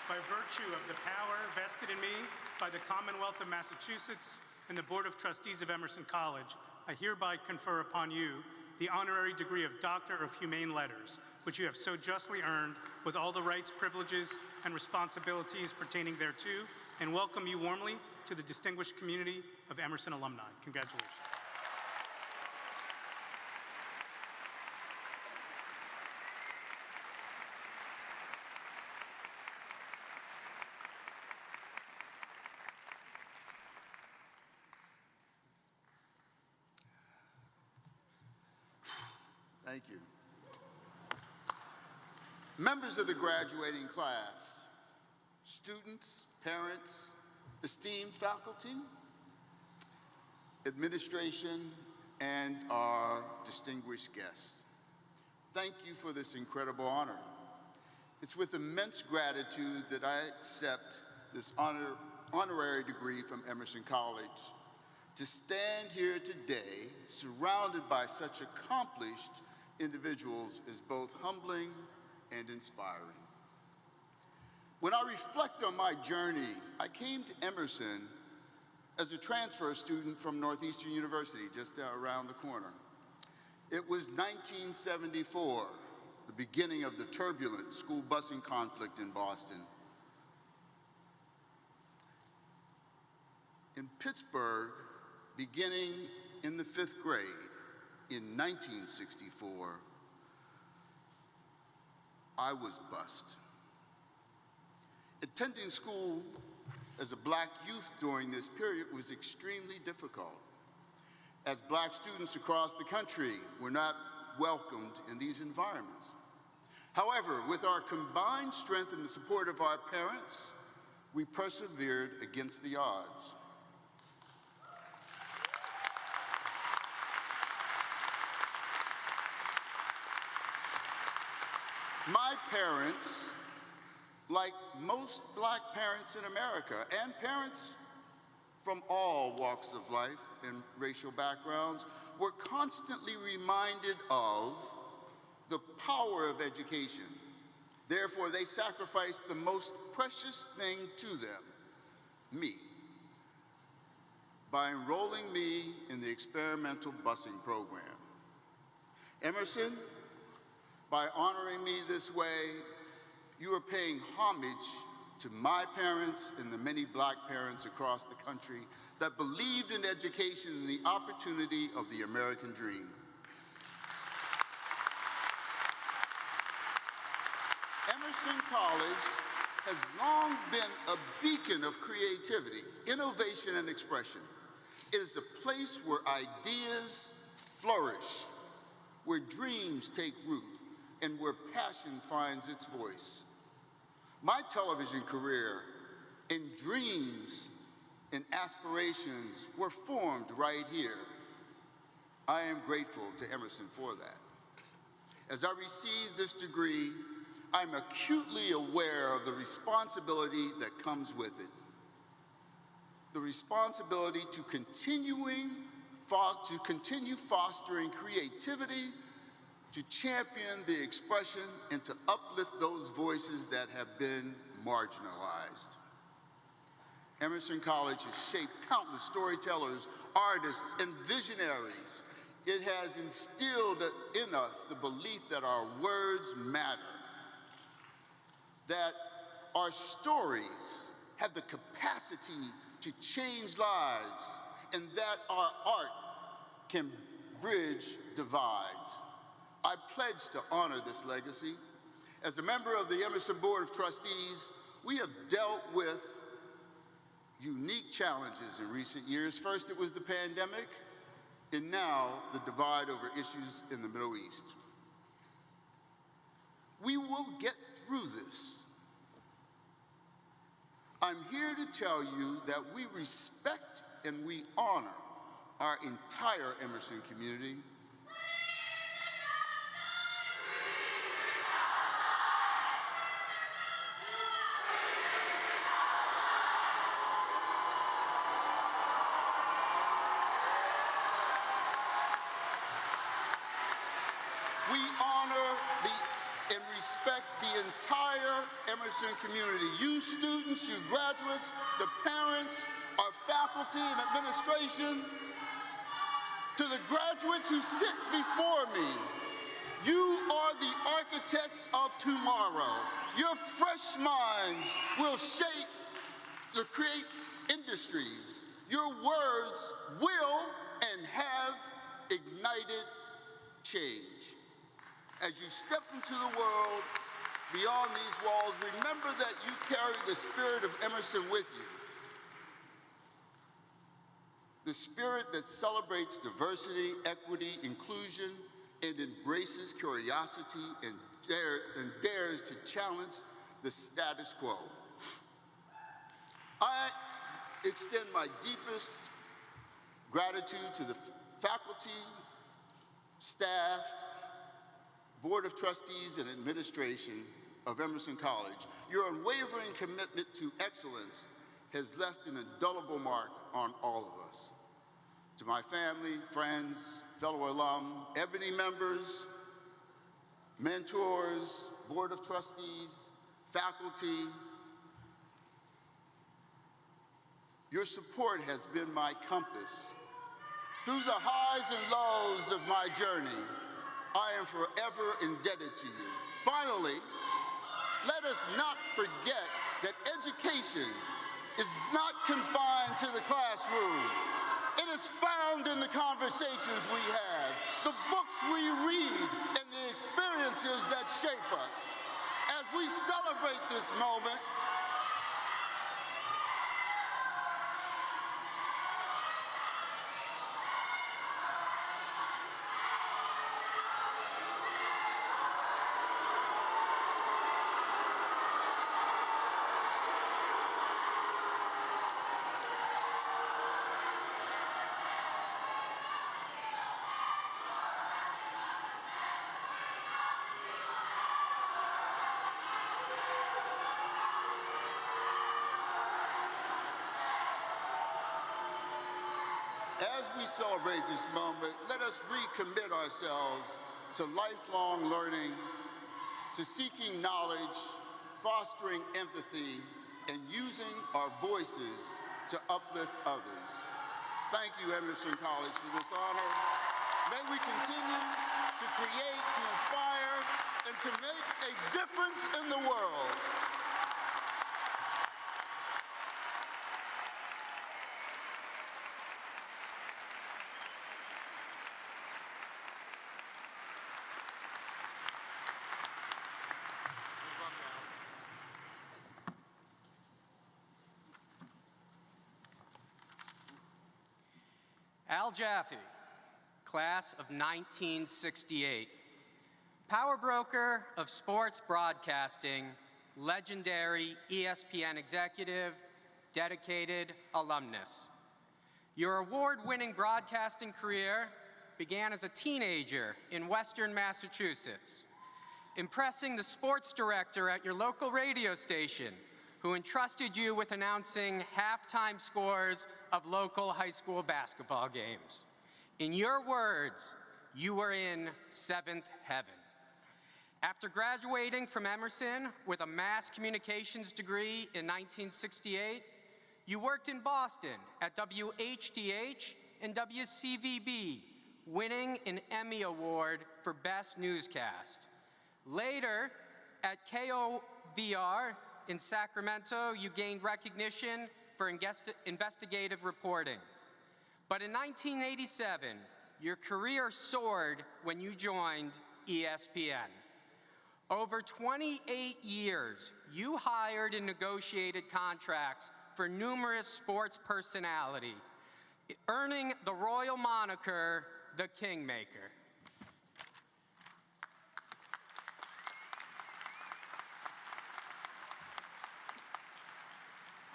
By virtue of the power vested in me by the Commonwealth of Massachusetts and the Board of Trustees of Emerson College, I hereby confer upon you the honorary degree of Doctor of Humane Letters, which you have so justly earned with all the rights, privileges, and responsibilities pertaining thereto, and welcome you warmly to the distinguished community of Emerson alumni. Congratulations. Thank you. Members of the graduating class, students, parents, esteemed faculty, administration, and our distinguished guests, thank you for this incredible honor. It's with immense gratitude that I accept this honorary degree from Emerson College. To stand here today, surrounded by such accomplished individuals, is both humbling and inspiring. When I reflect on my journey, I came to Emerson as a transfer student from Northeastern University, just around the corner. It was 1974, the beginning of the turbulent school busing conflict in Boston. In Pittsburgh, beginning in the 5th grade in 1964, I was bused. Attending school as a Black youth during this period was extremely difficult, as Black students across the country were not welcomed in these environments. However, with our combined strength and the support of our parents, we persevered against the odds. My parents, like most Black parents in America, and parents from all walks of life and racial backgrounds, were constantly reminded of the power of education. Therefore, they sacrificed the most precious thing to them, me, by enrolling me in the experimental busing program. Emerson, by honoring me this way, you are paying homage to my parents and the many Black parents across the country that believed in education and the opportunity of the American dream. Emerson College has long been a beacon of creativity, innovation, and expression. It is a place where ideas flourish, where dreams take root, and where passion finds its voice. My television career and dreams and aspirations were formed right here. I am grateful to Emerson for that. As I receive this degree, I'm acutely aware of the responsibility that comes with it. The responsibility to continue fostering creativity, to champion the expression, and to uplift those voices that have been marginalized. Emerson College has shaped countless storytellers, artists, and visionaries. It has instilled in us the belief that our words matter, that our stories have the capacity to change lives, and that our art can bridge divides. I pledge to honor this legacy. As a member of the Emerson Board of Trustees, we have dealt with unique challenges in recent years. First, it was the pandemic, and now the divide over issues in the Middle East. We will get through this. I'm here to tell you that we respect and we honor our entire Emerson community. We honor and respect the entire Emerson community. You students, you graduates, the parents, our faculty and administration, to the graduates who sit before me, you are the architects of tomorrow. Your fresh minds will shape the create industries. Your words will and have ignited change. As you step into the world beyond these walls, remember that you carry the spirit of Emerson with you. The spirit that celebrates diversity, equity, inclusion, and embraces curiosity and dares to challenge the status quo. I extend my deepest gratitude to the faculty, staff, Board of Trustees, and administration of Emerson College. Your unwavering commitment to excellence has left an indelible mark on all of us. To my family, friends, fellow alum, Ebony members, mentors, Board of Trustees, faculty, your support has been my compass. Through the highs and lows of my journey, I am forever indebted to you. Finally, let us not forget that education is not confined to the classroom. It is found in the conversations we have, the books we read, and the experiences that shape us. As we celebrate this moment, as we celebrate this moment, let us recommit ourselves to lifelong learning, to seeking knowledge, fostering empathy, and using our voices to uplift others. Thank you, Emerson College, for this honor. May we continue to create, to inspire, and to make a difference in the world. Al Jaffy, class of 1968. Power broker of sports broadcasting, legendary ESPN executive, dedicated alumnus. Your award-winning broadcasting career began as a teenager in Western Massachusetts, impressing the sports director at your local radio station, who entrusted you with announcing halftime scores of local high school basketball games. In your words, you were in seventh heaven. After graduating from Emerson with a mass communications degree in 1968, you worked in Boston at WHDH and WCVB, winning an Emmy Award for Best Newscast. Later, at KOVR in Sacramento, you gained recognition for investigative reporting. But in 1987, your career soared when you joined ESPN. Over 28 years, you hired and negotiated contracts for numerous sports personalities, earning the royal moniker, the Kingmaker.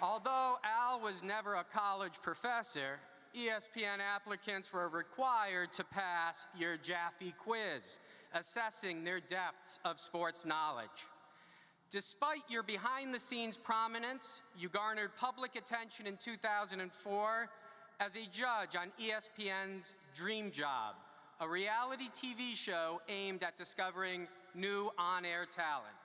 Although Al was never a college professor, ESPN applicants were required to pass your Jaffy quiz, assessing their depths of sports knowledge. Despite your behind-the-scenes prominence, you garnered public attention in 2004 as a judge on ESPN's Dream Job, a reality TV show aimed at discovering new on-air talent.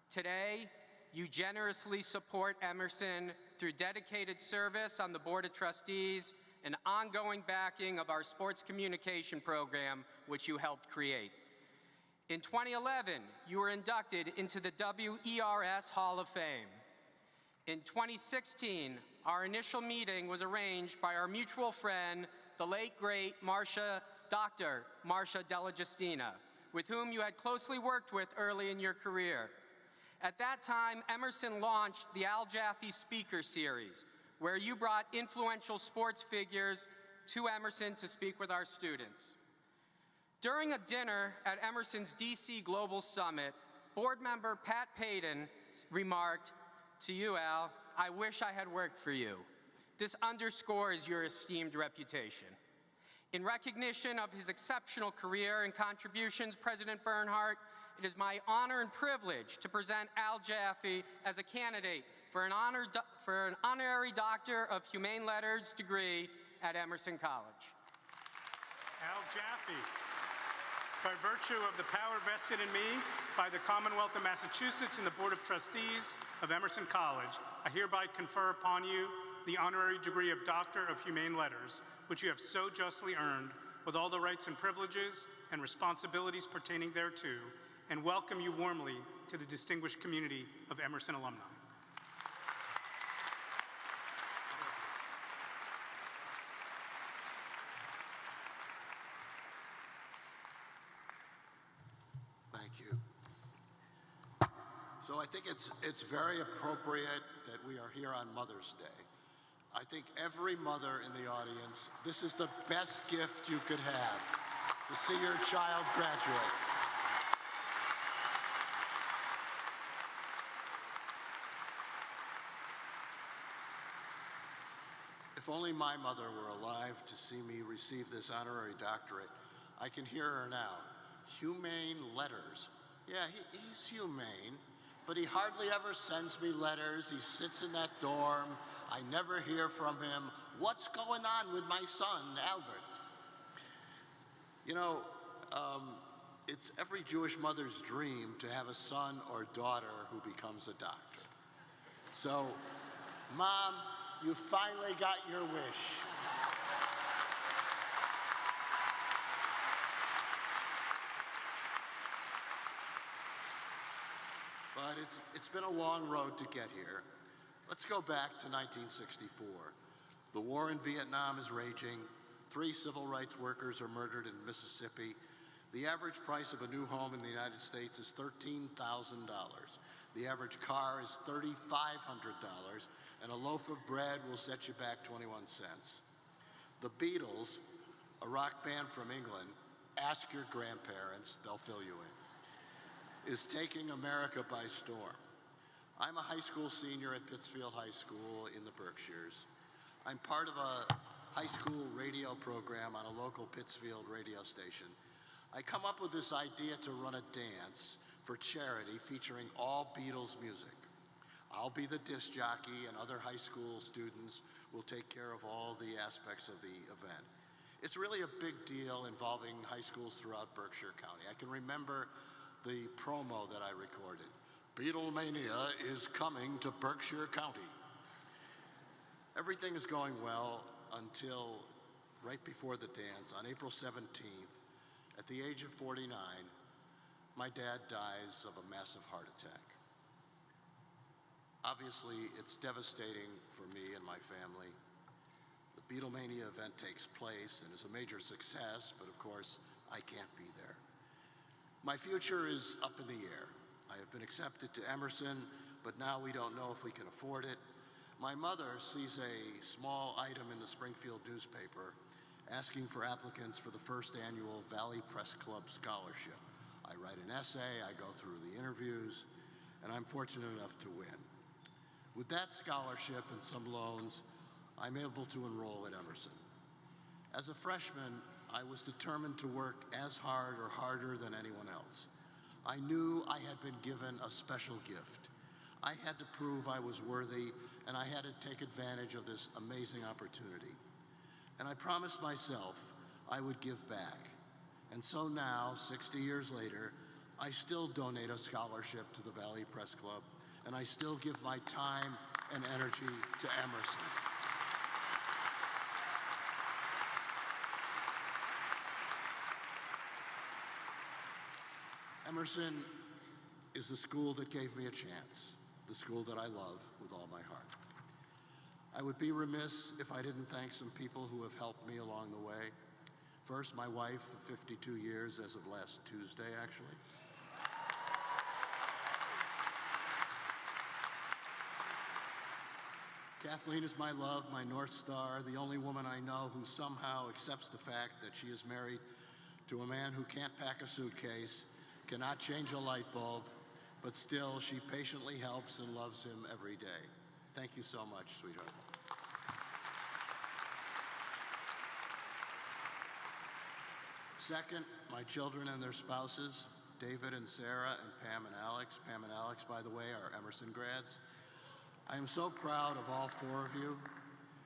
Today, you generously support Emerson through dedicated service on the Board of Trustees and ongoing backing of our sports communication program, which you helped create. In 2011, you were inducted into the WERS Hall of Fame. In 2016, our initial meeting was arranged by our mutual friend, the late, great Dr. Marcia Della Justina, with whom you had closely worked with early in your career. At that time, Emerson launched the Al Jaffy Speaker Series, where you brought influential sports figures to Emerson to speak with our students. During a dinner at Emerson's DC Global Summit, board member Pat Payton remarked, "To you, Al, I wish I had worked for you. This underscores your esteemed reputation." In recognition of his exceptional career and contributions, President Bernhardt, it is my honor and privilege to present Al Jaffy as a candidate for an Honorary Doctor of Humane Letters degree at Emerson College. Al Jaffy, by virtue of the power vested in me by the Commonwealth of Massachusetts and the Board of Trustees of Emerson College, I hereby confer upon you the honorary degree of Doctor of Humane Letters, which you have so justly earned, with all the rights and privileges and responsibilities pertaining thereto, and welcome you warmly to the distinguished community of Emerson alumni. Thank you. So I think it's very appropriate that we are here on Mother's Day. I think every mother in the audience, this is the best gift you could have, to see your child graduate. If only my mother were alive to see me receive this honorary doctorate. I can hear her now. Humane letters. Yeah, he's humane, but he hardly ever sends me letters. He sits in that dorm. I never hear from him. What's going on with my son, Albert? You know, it's every Jewish mother's dream to have a son or daughter who becomes a doctor. So, Mom, you finally got your wish. But it's been a long road to get here. Let's go back to 1964. The war in Vietnam is raging. 3 civil rights workers are murdered in Mississippi. The average price of a new home in the United States is $13,000. The average car is $3,500, and a loaf of bread will set you back 21 cents. The Beatles, a rock band from England, ask your grandparents, they'll fill you in, is taking America by storm. I'm a high school senior at Pittsfield High School in the Berkshires. I'm part of a high school radio program on a local Pittsfield radio station. I come up with this idea to run a dance for charity featuring all Beatles music. I'll be the disc jockey, and other high school students will take care of all the aspects of the event. It's really a big deal involving high schools throughout Berkshire County. I can remember the promo that I recorded. Beatlemania is coming to Berkshire County. Everything is going well until right before the dance, on April 17th, at the age of 49, my dad dies of a massive heart attack. Obviously, it's devastating for me and my family. The Beatlemania event takes place and is a major success, but of course, I can't be there. My future is up in the air. I have been accepted to Emerson, but now we don't know if we can afford it. My mother sees a small item in the Springfield newspaper asking for applicants for the first annual Valley Press Club Scholarship. I write an essay, I go through the interviews, and I'm fortunate enough to win. With that scholarship and some loans, I'm able to enroll at Emerson. As a freshman, I was determined to work as hard or harder than anyone else. I knew I had been given a special gift. I had to prove I was worthy, and I had to take advantage of this amazing opportunity. And I promised myself I would give back. And so now, 60 years later, I still donate a scholarship to the Valley Press Club, and I still give my time and energy to Emerson. Emerson is the school that gave me a chance, the school that I love with all my heart. I would be remiss if I didn't thank some people who have helped me along the way. First, my wife of 52 years, as of last Tuesday, actually. Kathleen is my love, my North Star, the only woman I know who somehow accepts the fact that she is married to a man who can't pack a suitcase, cannot change a light bulb, but still she patiently helps and loves him every day. Thank you so much, sweetheart. Second, my children and their spouses, David and Sarah and Pam and Alex. Pam and Alex, by the way, are Emerson grads. I am so proud of all four of you.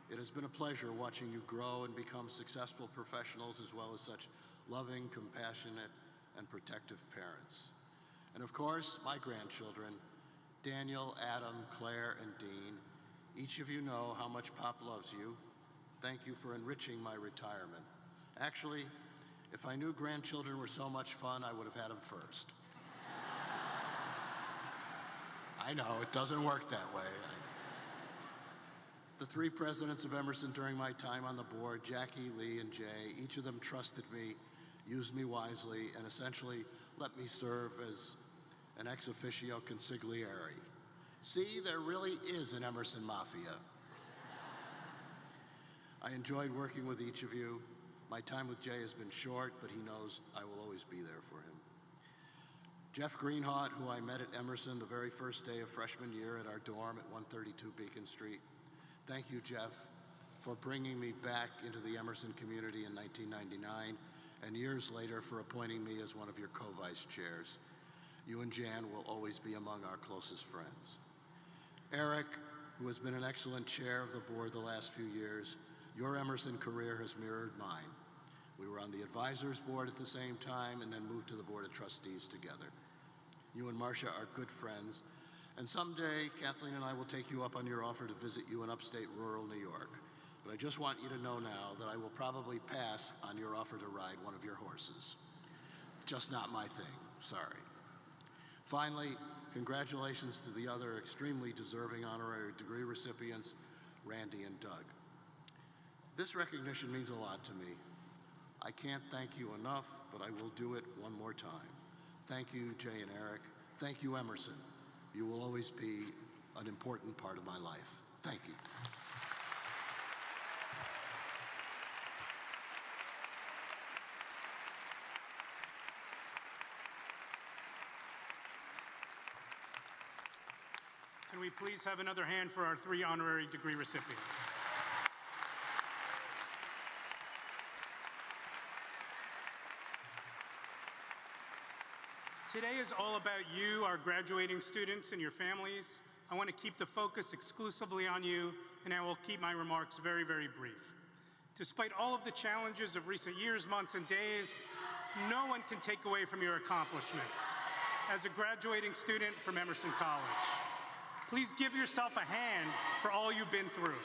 It has been a pleasure watching you grow and become successful professionals, as well as such loving, compassionate, and protective parents. And of course, my grandchildren, Daniel, Adam, Claire, and Dean. Each of you know how much Pop loves you. Thank you for enriching my retirement. Actually, if I knew grandchildren were so much fun, I would have had them first. I know, it doesn't work that way. The three presidents of Emerson during my time on the board, Jackie, Lee, and Jay, each of them trusted me, used me wisely, and essentially let me serve as an ex officio consigliere. See, there really is an Emerson mafia. I enjoyed working with each of you. My time with Jay has been short, but he knows I will always be there for him. Jeff Greenhawt, who I met at Emerson the very first day of freshman year at our dorm at 132 Beacon Street. Thank you, Jeff, for bringing me back into the Emerson community in 1999, and years later for appointing me as one of your co-vice chairs. You and Jan will always be among our closest friends. Eric, who has been an excellent chair of the board the last few years, your Emerson career has mirrored mine. We were on the advisors board at the same time and then moved to the board of trustees together. You and Marcia are good friends, and someday Kathleen and I will take you up on your offer to visit you in upstate rural New York. But I just want you to know now that I will probably pass on your offer to ride one of your horses. Just not my thing, sorry. Finally, congratulations to the other extremely deserving honorary degree recipients, Randy and Doug. This recognition means a lot to me. I can't thank you enough, but I will do it one more time. Thank you, Jay and Eric. Thank you, Emerson. You will always be an important part of my life. Thank you. we please have another hand for our 3 honorary degree recipients? Today is all about you, our graduating students, and your families. I want to keep the focus exclusively on you, and I will keep my remarks very, very brief. Despite all of the challenges of recent years, months, and days, no one can take away from your accomplishments as a graduating student from Emerson College. Please give yourself a hand for all you've been through.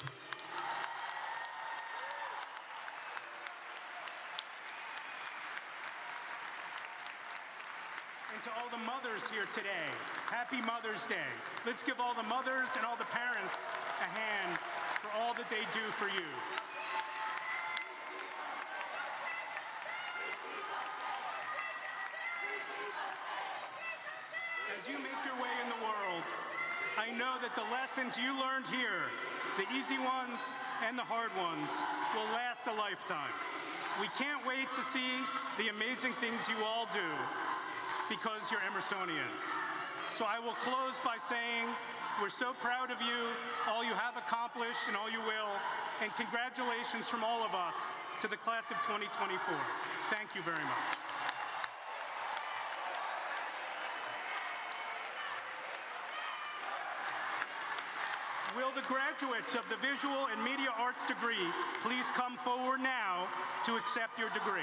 And to all the mothers here today, happy Mother's Day. Let's give all the mothers and all the parents a hand for all that they do for you. As you make your way in the world, I know that the lessons you learned here, the easy ones and the hard ones, will last a lifetime. We can't wait to see the amazing things you all do because you're Emersonians. So I will close by saying we're so proud of you, all you have accomplished and all you will, and congratulations from all of us to the class of 2024. Thank you very much. Will the graduates of the Visual and Media Arts degree please come forward now to accept your degree?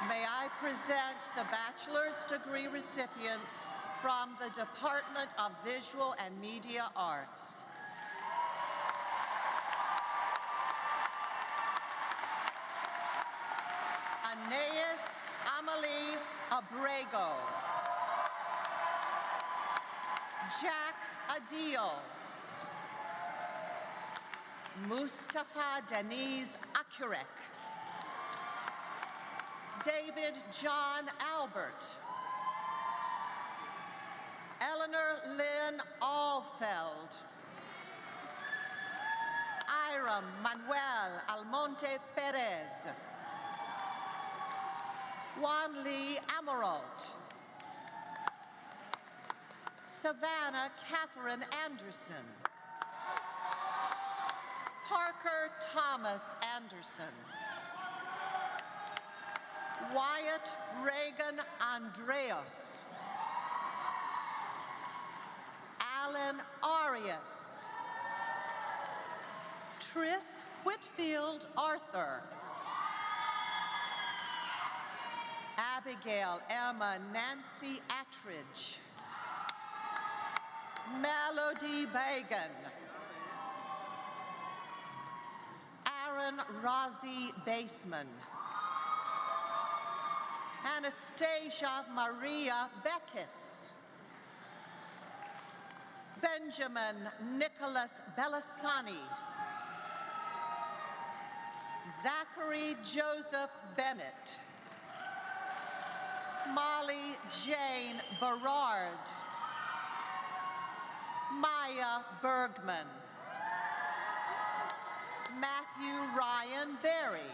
May I present the bachelor's degree recipients from the Department of Visual and Media Arts. Anais Amelie Abrego. Jack Adil. Mustafa Deniz Akurek. David John Albert. Eleanor Lynn Allfeld. Ira Manuel Almonte Perez. Juan Lee Amaralt. Savannah Catherine Anderson. Parker Thomas Anderson. Wyatt Reagan Andreas. Alan Arias. Tris Whitfield Arthur. Abigail Emma Nancy Attridge. Melody Bagan. Aaron Razi Baseman. Anastasia Maria Beckis. Benjamin Nicholas Bellassani. Zachary Joseph Bennett. Molly Jane Berard. Maya Bergman. Matthew Ryan Berry.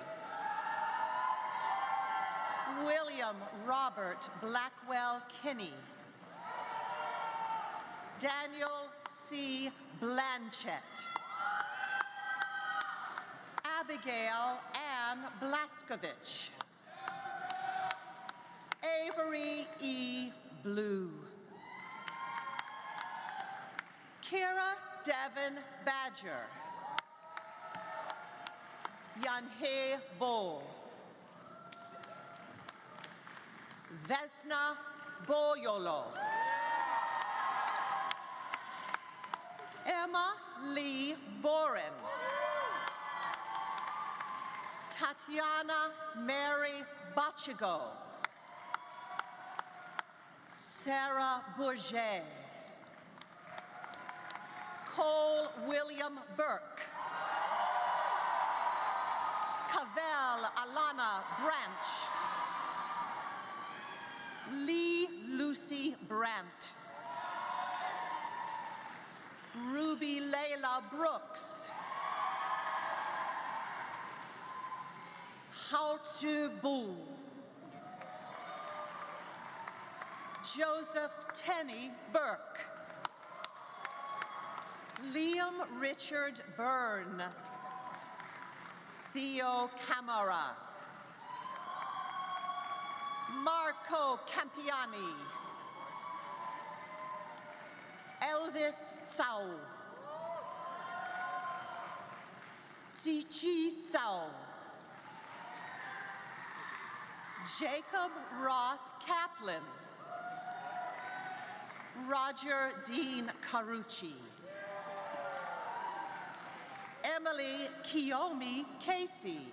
William Robert Blackwell Kinney. Daniel C. Blanchett. Abigail Ann Blaskovich. Avery E. Blue. Kira Devon Badger. Yanhee Bo. Vesna Boyolo. Emma Lee Boren. Tatiana Mary Bachigo. Sarah Bourget. Cole William Burke. Cavell Alana Branch. Lee Lucy Brandt. Ruby Layla Brooks. Hautu Bu. Joseph Tenney Burke. Liam Richard Byrne. Theo Camara. Marco Campiani. Elvis Tsao. Zichi Tsao. Jacob Roth Kaplan. Roger Dean Carucci. Emily Kiyomi Casey.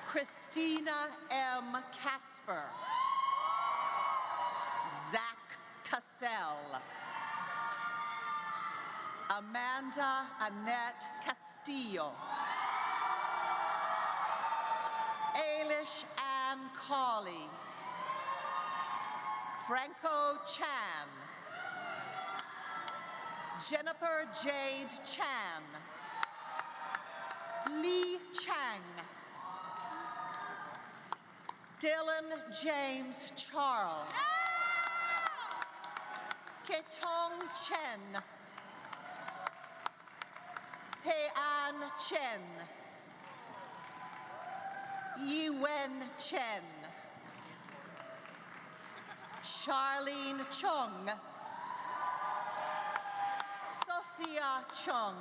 Christina M. Casper. Zach Cassell. Amanda Annette Castillo. Ailish Ann Cawley. Franco Chan. Jennifer Jade Chan. Lee Chang. Dylan James Charles. Ketong Chen. Hei-An Chen. Yi-Wen Chen. Charlene Chung. Sophia Chung.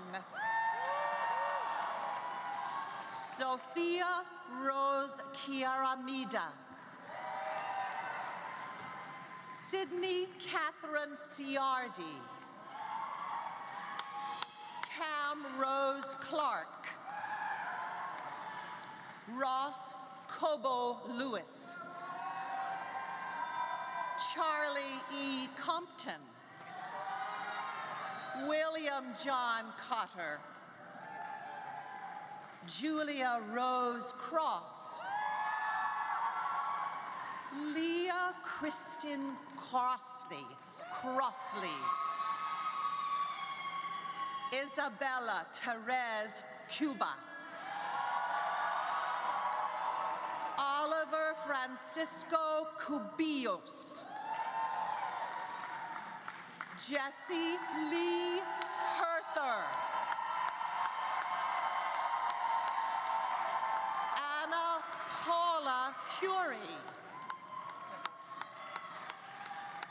Sophia Rose Kiaramida. Sydney Catherine Ciardi. Cam Rose Clark. Ross Cobo Lewis. Charlie E. Compton. William John Cotter. Julia Rose Cross. Leah Kristen Crossley. Isabella Therese Cuba. Oliver Francisco Cubillos. Jesse Lee Herther. Anna Paula Curie.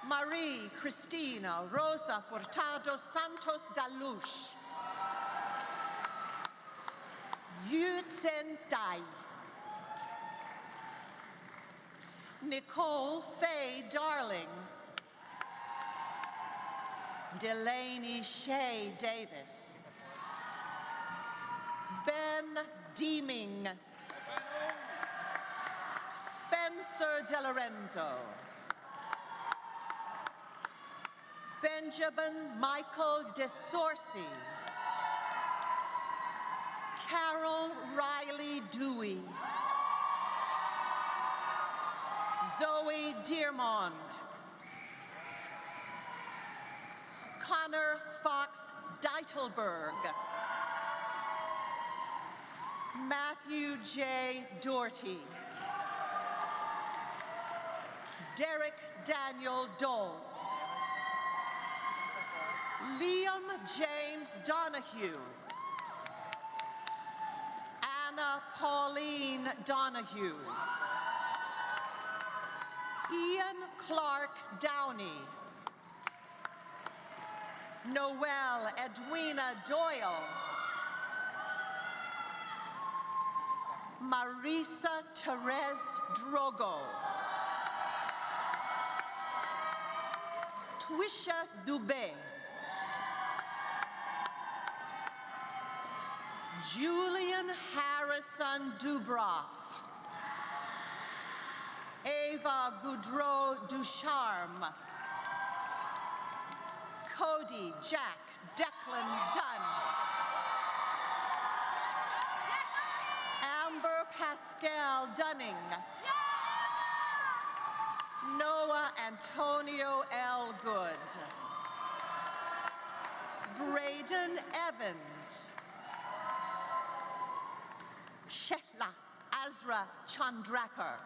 Marie Cristina Rosa Furtado Santos Dalush. Yutsen Dai. Nicole Faye Darling. Delaney Shea Davis. Ben Deeming. Spencer De Lorenzo. Benjamin Michael DeSorsi. Carol Riley Dewey. Zoe Dearmond. Connor Fox Deitelberg. Matthew J. Doherty. Derek Daniel Doltz. Liam James Donahue. Anna Pauline Donahue. Ian Clark Downey. Noelle Edwina Doyle. Marisa Therese Drogo. Twisha Dubé. Julian Harrison Dubroff. Ava Goudreau Ducharme. Cody Jack Declan Dunn. Amber Pascal Dunning. Noah Antonio L. Good. Braden Evans. Shehla Azra Chandrakar.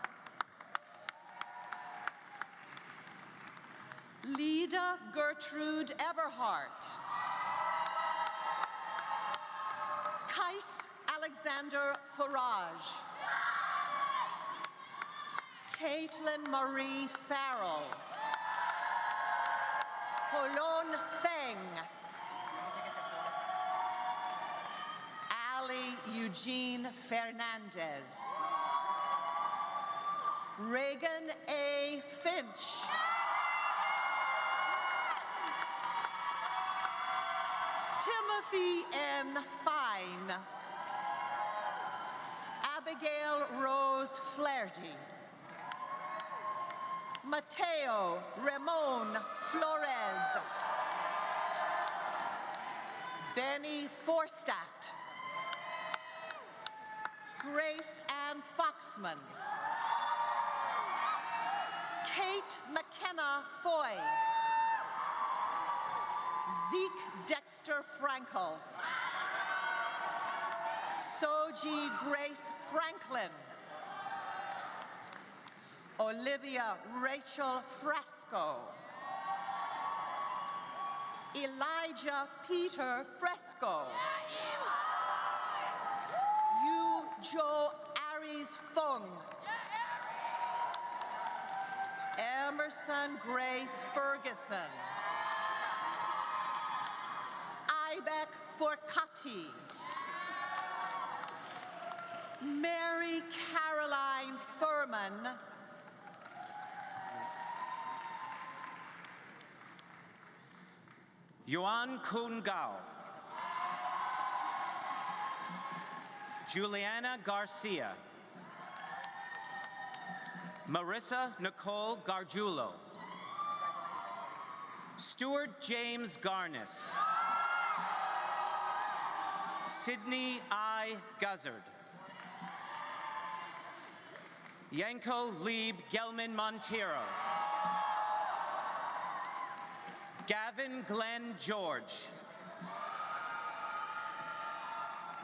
Lida Gertrude Everhart. Kais Alexander Farage. Caitlin Marie Farrell. Holon Feng. Ali Eugene Fernandez. Reagan A. Finch. Timothy N. Fine. Abigail Rose Flaherty. Mateo Ramon Flores. Benny Forstadt. Grace Ann Foxman. Kate McKenna Foy. Zeke Dexter Frankel. Soji Grace Franklin. Olivia Rachel Fresco. Elijah Peter Fresco. Yu Jo Aries Fung. Emerson Grace Ferguson. Ibec Forcati. Mary Caroline Furman. Yuan Kun Gao. Juliana Garcia. Marissa Nicole Gargiulo. Stuart James Garnis. Sydney I. Guzzard. Yanko Lieb Gelman Montero. Gavin Glenn George.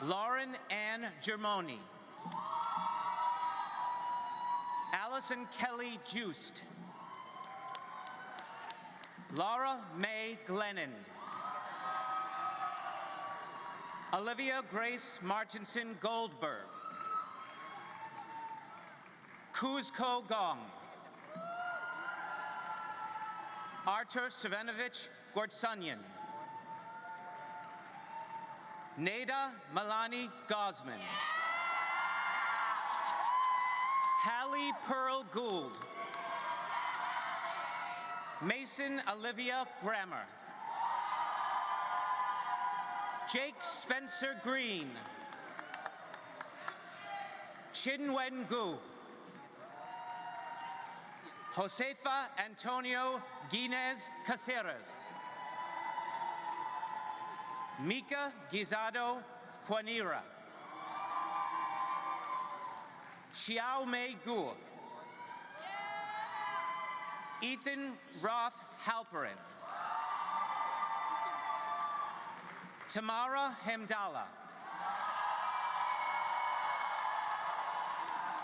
Lauren Ann Germoni. Allison Kelly Joost. Laura Mae Glennon. Olivia Grace Martinson Goldberg. Kuzko Gong. Artur Savenovich Gortsunyan. Neda Malani Gosman. Hallie Pearl Gould. Mason Olivia Grammer. Jake Spencer Green. Chinwen Gu. Josefa Antonio Guinez Caceres. Mika Guisado Quanira. Xiao Mei Gu. Ethan Roth Halperin. Tamara Hamdallah.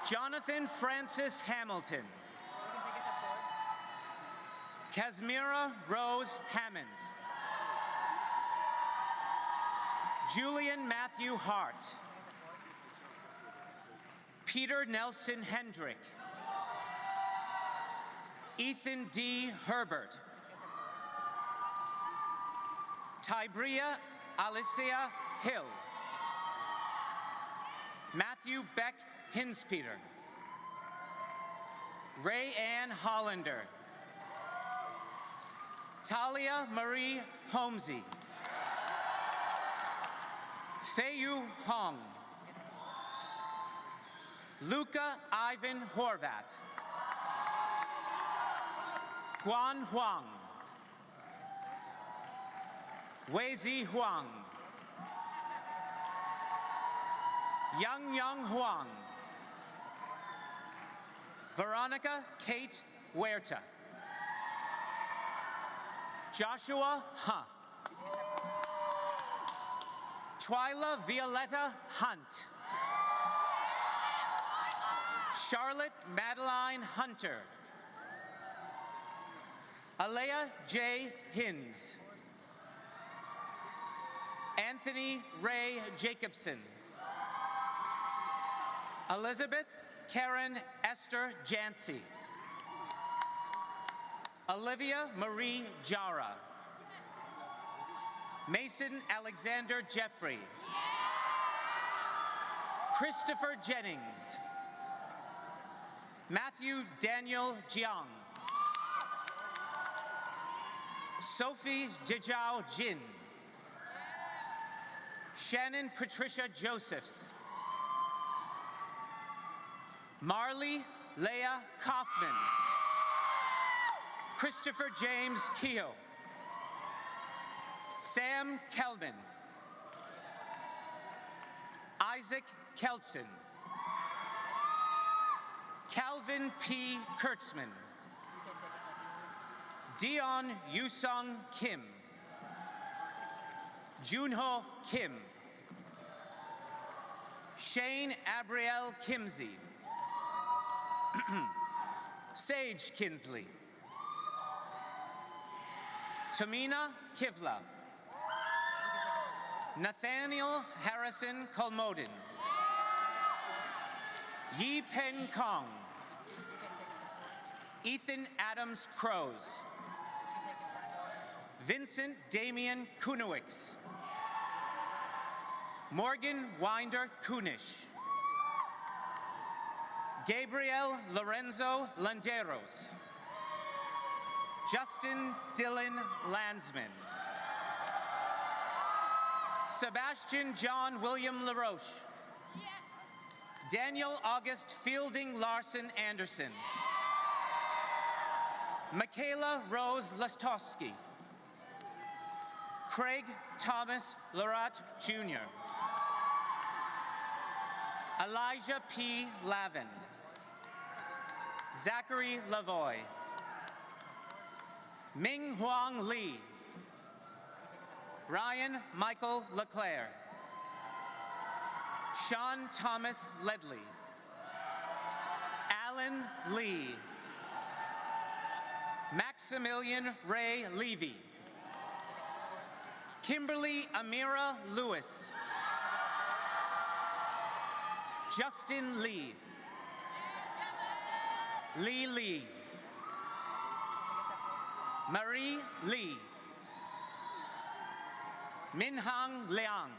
Jonathan Francis Hamilton. Kasmira Rose Hammond. Julian Matthew Hart. Peter Nelson Hendrick. Ethan D. Herbert. Tybria Alicia Hill. Matthew Beck Hinspeter. Ray Ann Hollander. Talia Marie Holmesy. Feiyu Hong. Luca Ivan Horvat. Guan Huang. Weizi Huang. Yang Huang. Veronica Kate Huerta. Joshua Ha. Twyla Violetta Hunt. Charlotte Madeline Hunter. Alea J. Hins. Anthony Ray Jacobson. Elizabeth Karen Esther Jancy. Olivia Marie Jara. Mason Alexander Jeffrey. Christopher Jennings. Matthew Daniel Jiang. Sophie Dejao Jin. Shannon Patricia Josephs. Marley Leah Kaufman. Christopher James Keogh. Sam Kelman. Isaac Kelson. Calvin P. Kurtzman. Dion Yusung Kim. Junho Kim. Shane Abrielle Kimsey. Sage Kinsley. Tamina Kivla. Nathaniel Harrison Kolmodin. Yi Pen Kong. Ethan Adams Crows. Vincent Damian Kunowicz. Morgan Winder Kunish. Gabriel Lorenzo Landeros. Justin Dylan Landsman. Sebastian John William LaRoche. Daniel August Fielding Larson Anderson. Michaela Rose Lastowski. Craig Thomas Larat Jr. Elijah P. Lavin. Zachary Lavoie. Ming Huang Lee. Ryan Michael LeClaire. Sean Thomas Ledley. Alan Lee. Maximilian Ray Levy. Kimberly Amira Lewis. Justin Lee. Lee Lee. Marie Lee. Minhang Liang.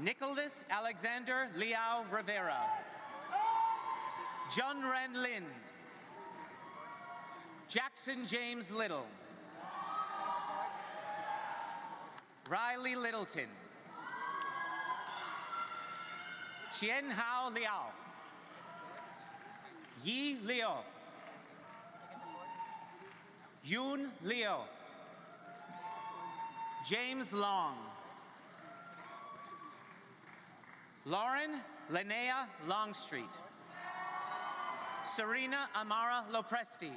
Nicholas Alexander Liao Rivera. John Ren Lin. Jackson James Little. Riley Littleton. Chien Hao Liao. Yi Liu. Yoon Liu. James Long. Lauren Linnea Longstreet. Serena Amara Lopresti.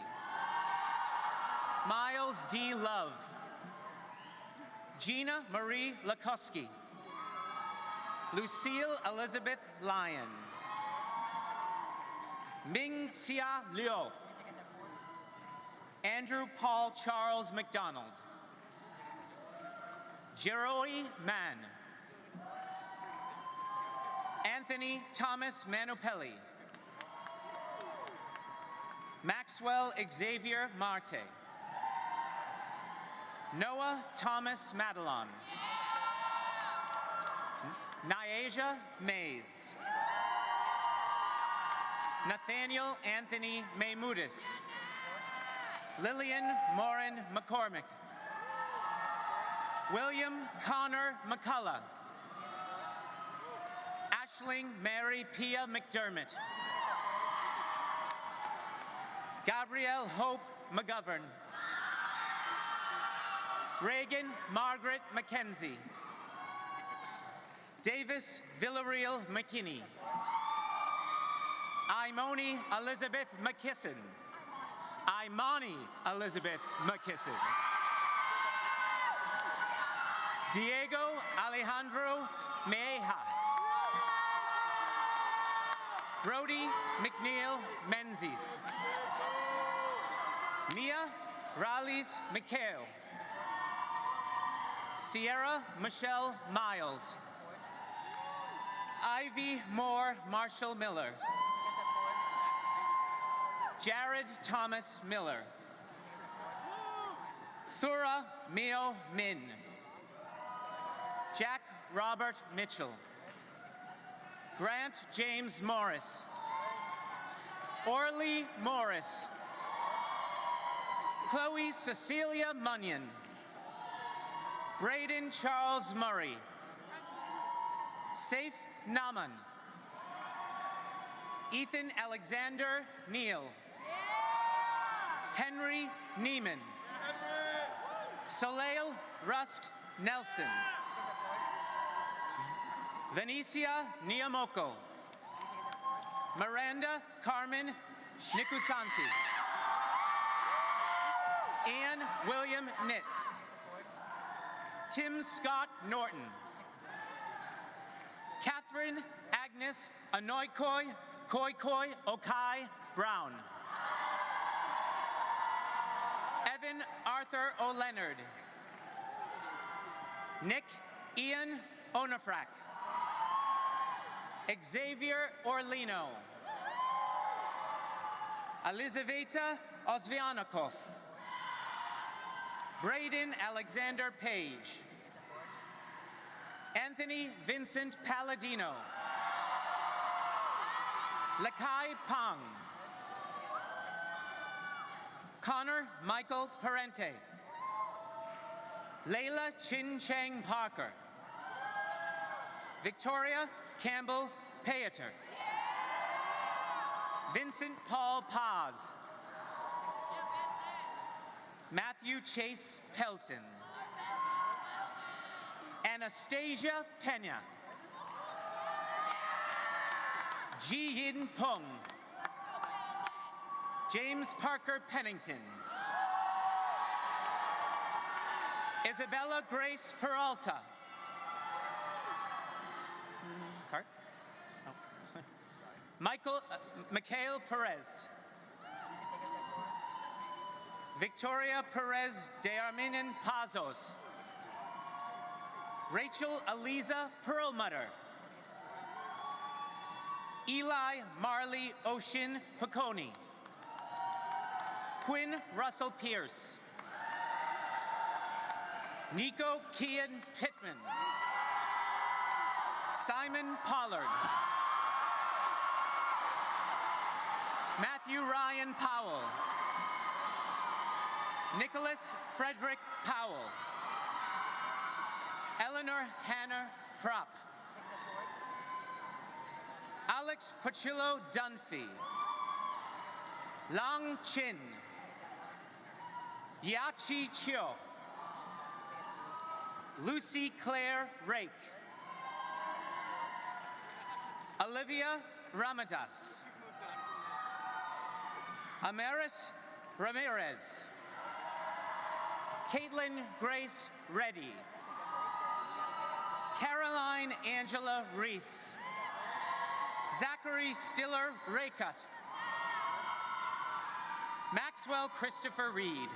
Miles D. Love. Gina Marie Lakoski. Lucille Elizabeth Lyon. Ming Xia Liu. Andrew Paul Charles McDonald. Jeroi Mann. Anthony Thomas Manupelli. Maxwell Xavier Marte. Noah Thomas Madelon. Nyasia Mays. Nathaniel Anthony Maymudis. Lillian Morin McCormick. William Connor McCullough. Ashling Mary Pia McDermott. Gabrielle Hope McGovern. Reagan Margaret McKenzie. Davis Villarreal McKinney. Imoni Elizabeth McKisson. Imani Elizabeth McKisson. Diego Alejandro Meja. Brody McNeil Menzies. Mia Rallies McHale. Sierra Michelle Miles. Ivy Moore Marshall Miller. Jared Thomas Miller. Thura Mio Min. Jack Robert Mitchell. Grant James Morris. Orly Morris. Chloe Cecilia Munyon. Braden Charles Murray. Saif Naman. Ethan Alexander Neal. Henry Neiman. Soleil Rust Nelson. Venetia Niamoko. Miranda Carmen Nikusanti. Anne William Nitz. Tim Scott Norton. Catherine Agnes Anoikoi Koikoi Okai Brown. Evan Arthur O'Leonard. Nick Ian Onafrak. Xavier Orlino. Elizaveta Osvianakov. Braden Alexander Page. Anthony Vincent Palladino. Lakai Pang. Connor Michael Parente. Layla Chin Chang Parker. Victoria Campbell Payeter. Vincent Paul Paz. Matthew Chase Pelton. Anastasia Pena. Ji Yin Peng. James Parker Pennington. Isabella Grace Peralta. Cart? Oh. Mikhail Perez. Victoria Perez de Arminin Pazos. Rachel Eliza Perlmutter. Eli Marley Ocean Picconi. Quinn Russell Pierce. Nico Kian Pittman. Simon Pollard. Matthew Ryan Powell. Nicholas Frederick Powell. Eleanor Hannah Propp. Alex Pachillo Dunphy. Lang Chin. Yachi Chio. Lucy Claire Rake. Olivia Ramadas. Amaris Ramirez. Caitlin Grace Reddy. Caroline Angela Reese. Zachary Stiller Raycutt. Maxwell Christopher Reed.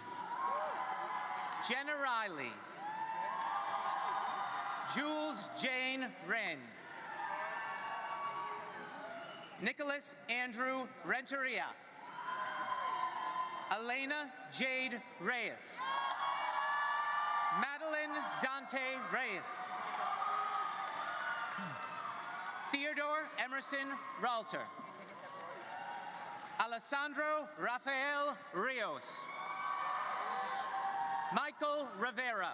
Jenna Riley. Jules Jane Wren. Nicholas Andrew Renteria. Elena Jade Reyes. Madeline Dante Reyes. Theodore Emerson Ralter. Alessandro Rafael Rios. Michael Rivera.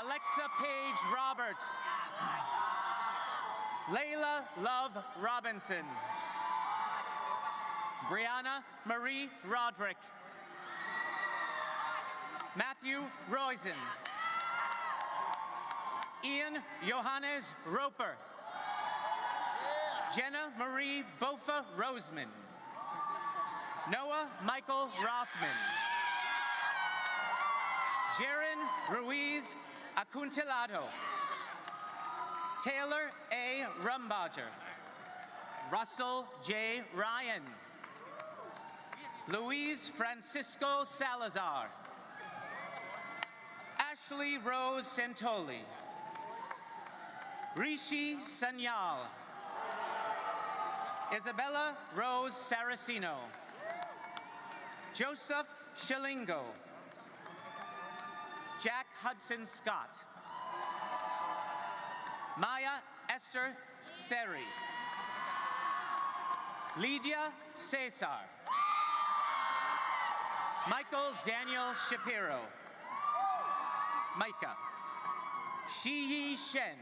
Alexa Paige Roberts. Layla Love Robinson. Brianna Marie Roderick. Matthew Roizen. Ian Johannes Roper. Jenna Marie Bofa Roseman. Noah Michael Rothman. Jaren Ruiz Acuntillado. Taylor A. Rumbacher. Russell J. Ryan. Luis Francisco Salazar. Ashley Rose Santoli. Rishi Sanyal. Isabella Rose Saraceno. Joseph Shilingo. Jack Hudson Scott. Maya Esther Seri. Lydia Cesar. Michael Daniel Shapiro. Micah. Shi Yi Shen.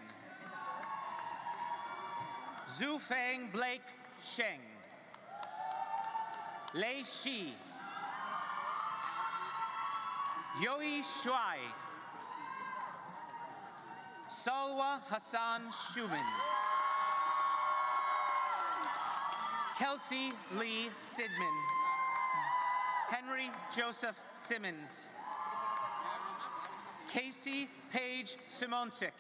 Zhu Feng Blake Sheng. Lei Shi. Yoi Shuai. Salwa Hassan Schumann. Kelsey Lee Sidman. Henry Joseph Simmons. Casey Paige Simonsik.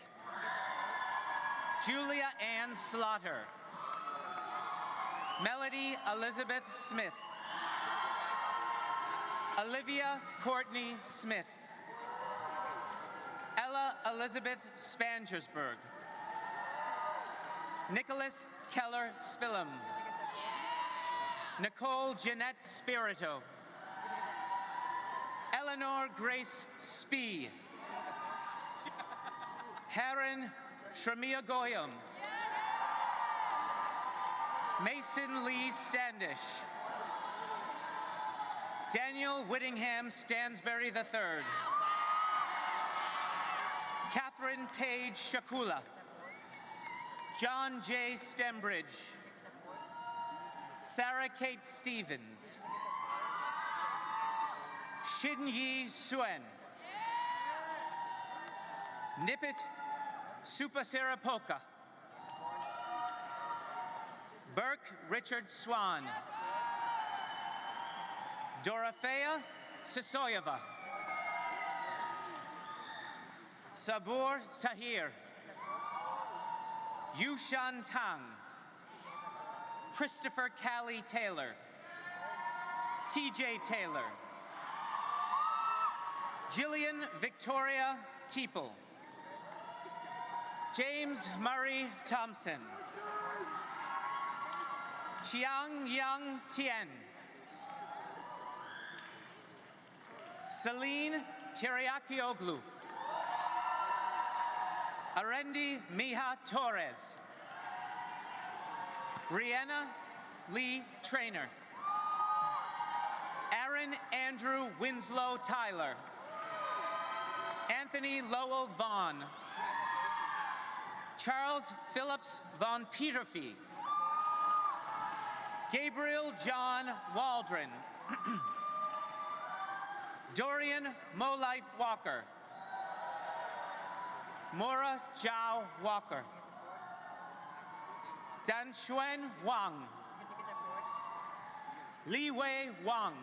Julia Ann Slaughter. Melody Elizabeth Smith. Olivia Courtney Smith. Ella Elizabeth Spangersberg. Nicholas Keller Spillum. Nicole Jeanette Spirito. Eleanor Grace Spee. Heron Shramia Goyam. Mason Lee Standish. Daniel Whittingham Stansberry III. Catherine Page Shakula. John J. Stembridge. Sarah Kate Stevens. Shin Yi Suen. Nipit Supasarapoka. Burke Richard Swan. Dorothea Sisoyeva. Sabur Tahir. Yushan Tang. Christopher Callie Taylor. TJ Taylor. Jillian Victoria Teeple. James Murray Thompson. Chiang Yang Tien. Celine Tiriakioglu. Arendi Miha Torres. Brianna Lee Trainer. Aaron Andrew Winslow Tyler. Anthony Lowell Vaughn. Charles Phillips Von Peterfee. Gabriel John Waldron. Dorian Molife Walker. Maura Zhao Walker. Dan Xuan Wang. Li Wei Wang.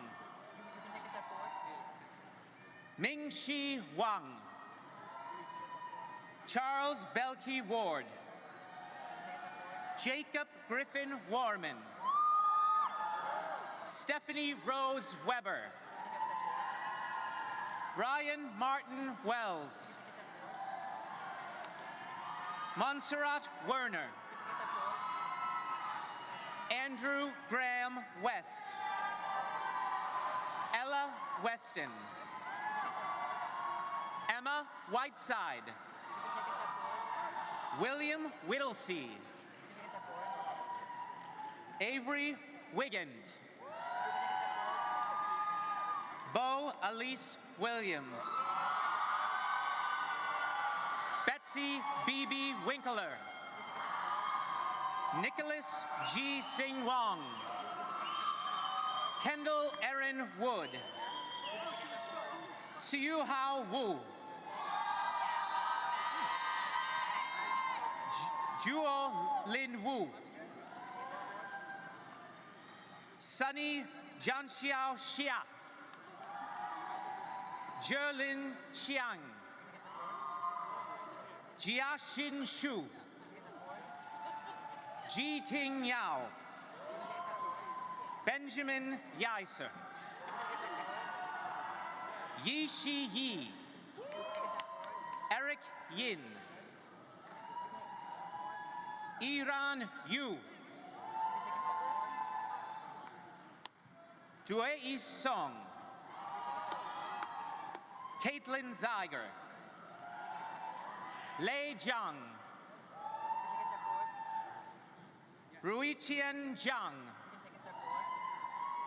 Ming Shi Wang. Charles Belkey Ward. Jacob Griffin Warman. Stephanie Rose Weber. Ryan Martin Wells. Montserrat Werner. Andrew Graham West. Ella Weston. Emma Whiteside. William Whittlesey. Avery Wigand. Bo Elise Williams. Betsy B.B. Winkler. Nicholas G. Sing Wong. Kendall Erin Wood. Siu Hao Wu. Juo Lin Wu. Sunny Jianxiao Xia. Zhelin Xiang. Jiaxin Shu. Jiting Yao. Benjamin Yeiser. Yi Shi Yi. Eric Yin. Iran Yu. Due Song. Caitlin Zeiger. Lei Jiang. Ruiqian Jiang.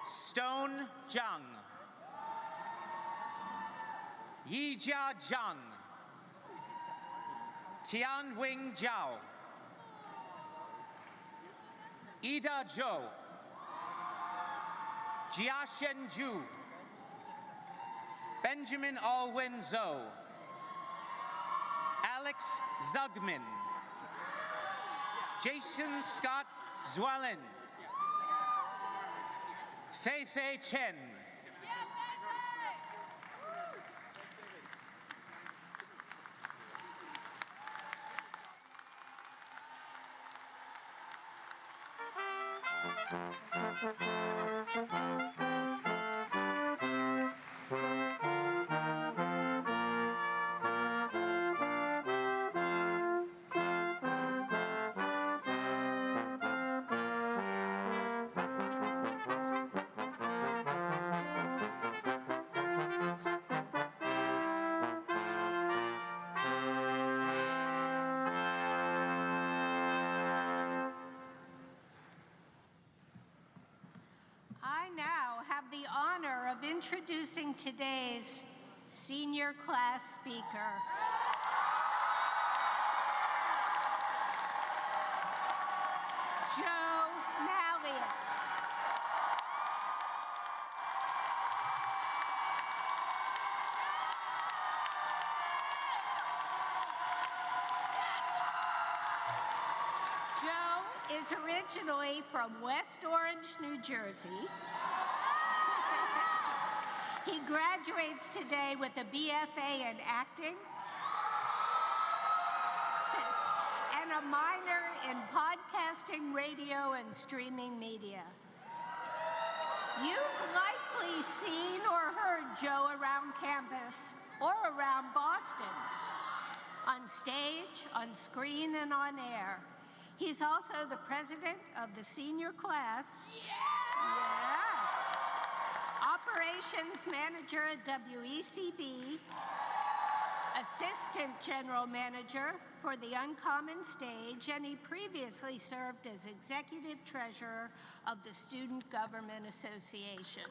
Stone Jiang. Yijia Jiang. Tianwing Jiao. Ida Zhou. Jiashen Zhu. Benjamin Alwyn Zhou. Alex Zugman. Jason Scott Zwellen. Fei Fei Chen. I now have the honor of introducing today's senior class speaker. Joe Malliot. Joe is originally from West Orange, New Jersey. He graduates today with a BFA in acting and a minor in podcasting, radio, and streaming media. You've likely seen or heard Joe around campus or around Boston, on stage, on screen, and on air. He's also the president of the senior class. Operations manager at WECB, assistant general manager for the Uncommon Stage, and he previously served as executive treasurer of the Student Government Association.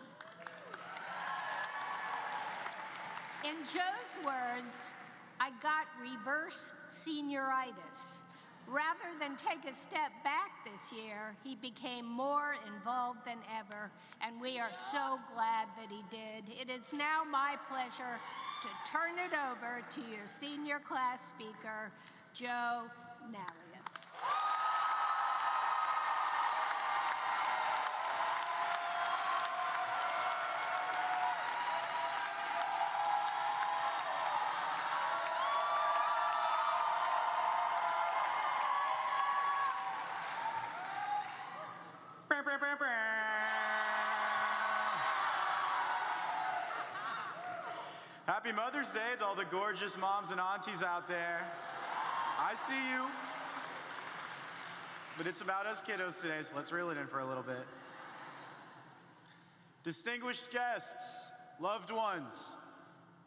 In Joe's words, I got reverse senioritis. Rather than take a step back this year, he became more involved than ever, and we are so glad that he did. It is now my pleasure to turn it over to your senior class speaker, Joe Malliot. Happy Mother's Day to all the gorgeous moms and aunties out there. I see you. But it's about us kiddos today, so let's reel it in for a little bit. Distinguished guests, loved ones,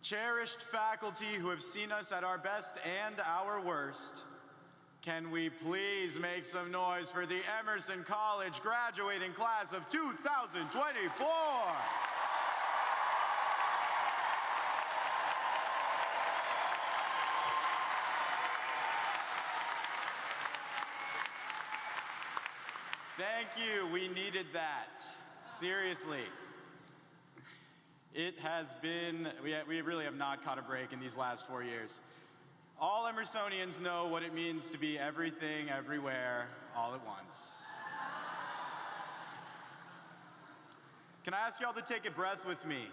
cherished faculty who have seen us at our best and our worst, can we please make some noise for the Emerson College graduating class of 2024? Thank you. We needed that. Seriously. It has been, we really have not caught a break in these last 4 years. All Emersonians know what it means to be everything, everywhere, all at once. Can I ask y'all to take a breath with me?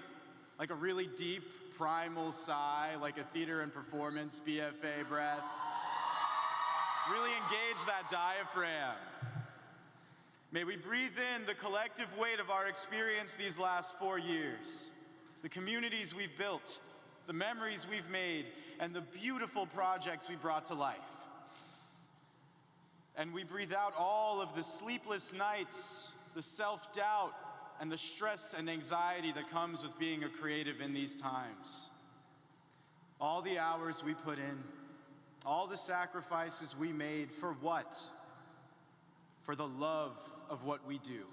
Like a really deep, primal sigh, like a theater and performance BFA breath. Really engage that diaphragm. May we breathe in the collective weight of our experience these last 4 years, the communities we've built, the memories we've made, and the beautiful projects we brought to life. And we breathe out all of the sleepless nights, the self-doubt, and the stress and anxiety that comes with being a creative in these times. All the hours we put in, all the sacrifices we made, for what? For the love of what we do.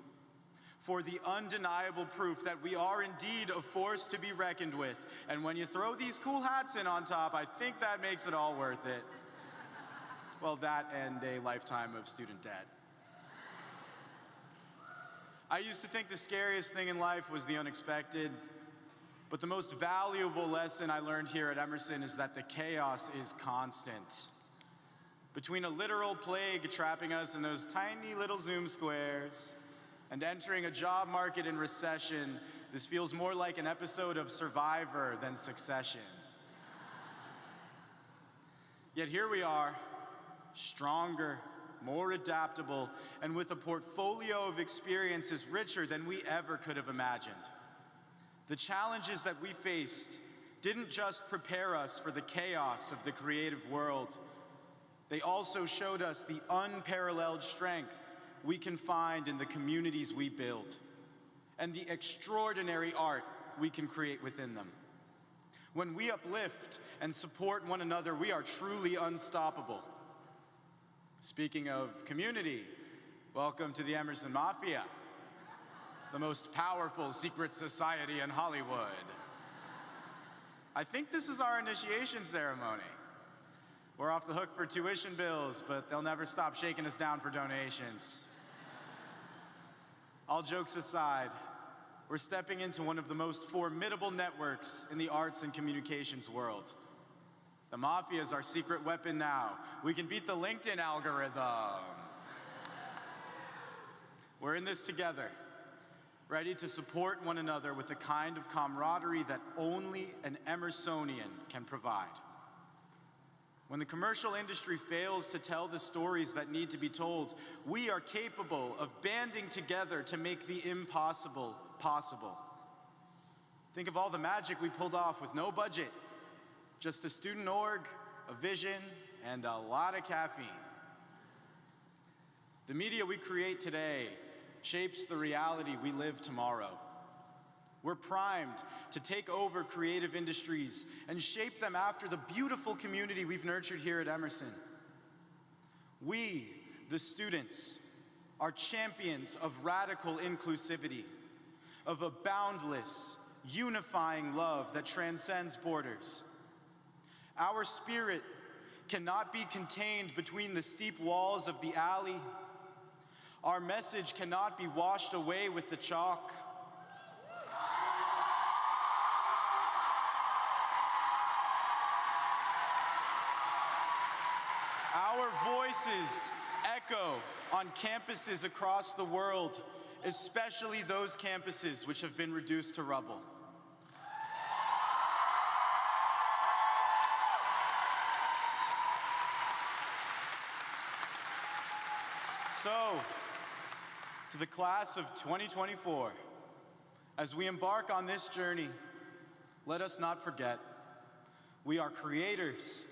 For the undeniable proof that we are indeed a force to be reckoned with. And when you throw these cool hats in on top, I think that makes it all worth it. Well, that and a lifetime of student debt. I used to think the scariest thing in life was the unexpected, but the most valuable lesson I learned here at Emerson is that the chaos is constant. Between a literal plague trapping us in those tiny little Zoom squares and entering a job market in recession, this feels more like an episode of Survivor than Succession. Yet here we are, stronger, more adaptable, and with a portfolio of experiences richer than we ever could have imagined. The challenges that we faced didn't just prepare us for the chaos of the creative world. They also showed us the unparalleled strength we can find in the communities we build, and the extraordinary art we can create within them. When we uplift and support one another, we are truly unstoppable. Speaking of community, welcome to the Emerson Mafia, the most powerful secret society in Hollywood. I think this is our initiation ceremony. We're off the hook for tuition bills, but they'll never stop shaking us down for donations. All jokes aside, we're stepping into one of the most formidable networks in the arts and communications world. The Mafia is our secret weapon now. We can beat the LinkedIn algorithm. We're in this together, ready to support one another with the kind of camaraderie that only an Emersonian can provide. When the commercial industry fails to tell the stories that need to be told, we are capable of banding together to make the impossible possible. Think of all the magic we pulled off with no budget, just a student org, a vision, and a lot of caffeine. The media we create today shapes the reality we live tomorrow. We're primed to take over creative industries and shape them after the beautiful community we've nurtured here at Emerson. We, the students, are champions of radical inclusivity, of a boundless, unifying love that transcends borders. Our spirit cannot be contained between the steep walls of the alley. Our message cannot be washed away with the chalk. Our voices echo on campuses across the world, especially those campuses which have been reduced to rubble. So, to the class of 2024, as we embark on this journey, let us not forget, we are creators,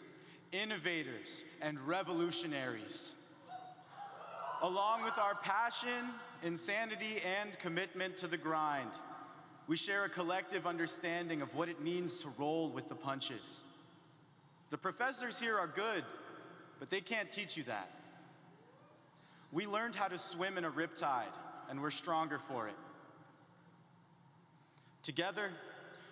innovators, and revolutionaries. Along with our passion, insanity, and commitment to the grind, we share a collective understanding of what it means to roll with the punches. The professors here are good, but they can't teach you that. We learned how to swim in a riptide, and we're stronger for it. Together,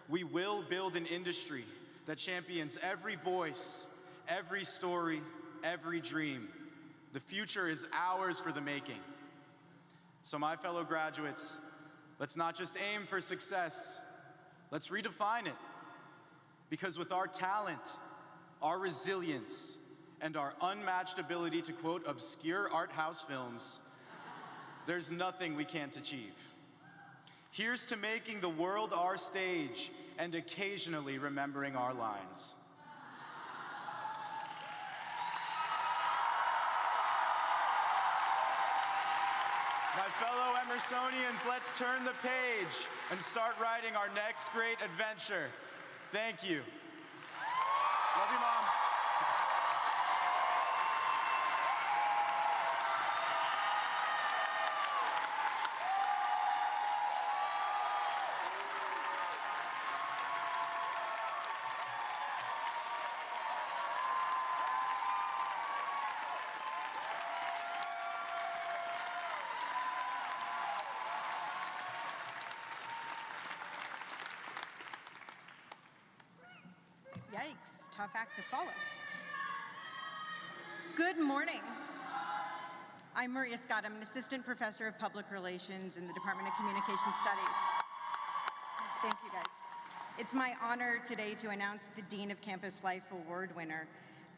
we will build an industry that champions every voice, every story, every dream. The future is ours for the making. So my fellow graduates, let's not just aim for success, let's redefine it. Because with our talent, our resilience, and our unmatched ability to quote obscure art house films, there's nothing we can't achieve. Here's to making the world our stage and occasionally remembering our lines. My fellow Emersonians, let's turn the page and start writing our next great adventure. Thank you. Love you, Mom. Yikes, tough act to follow. Good morning. I'm Maria Scott. I'm an assistant professor of public relations in the Department of Communication Studies. Thank you, guys. It's my honor today to announce the Dean of Campus Life Award winner.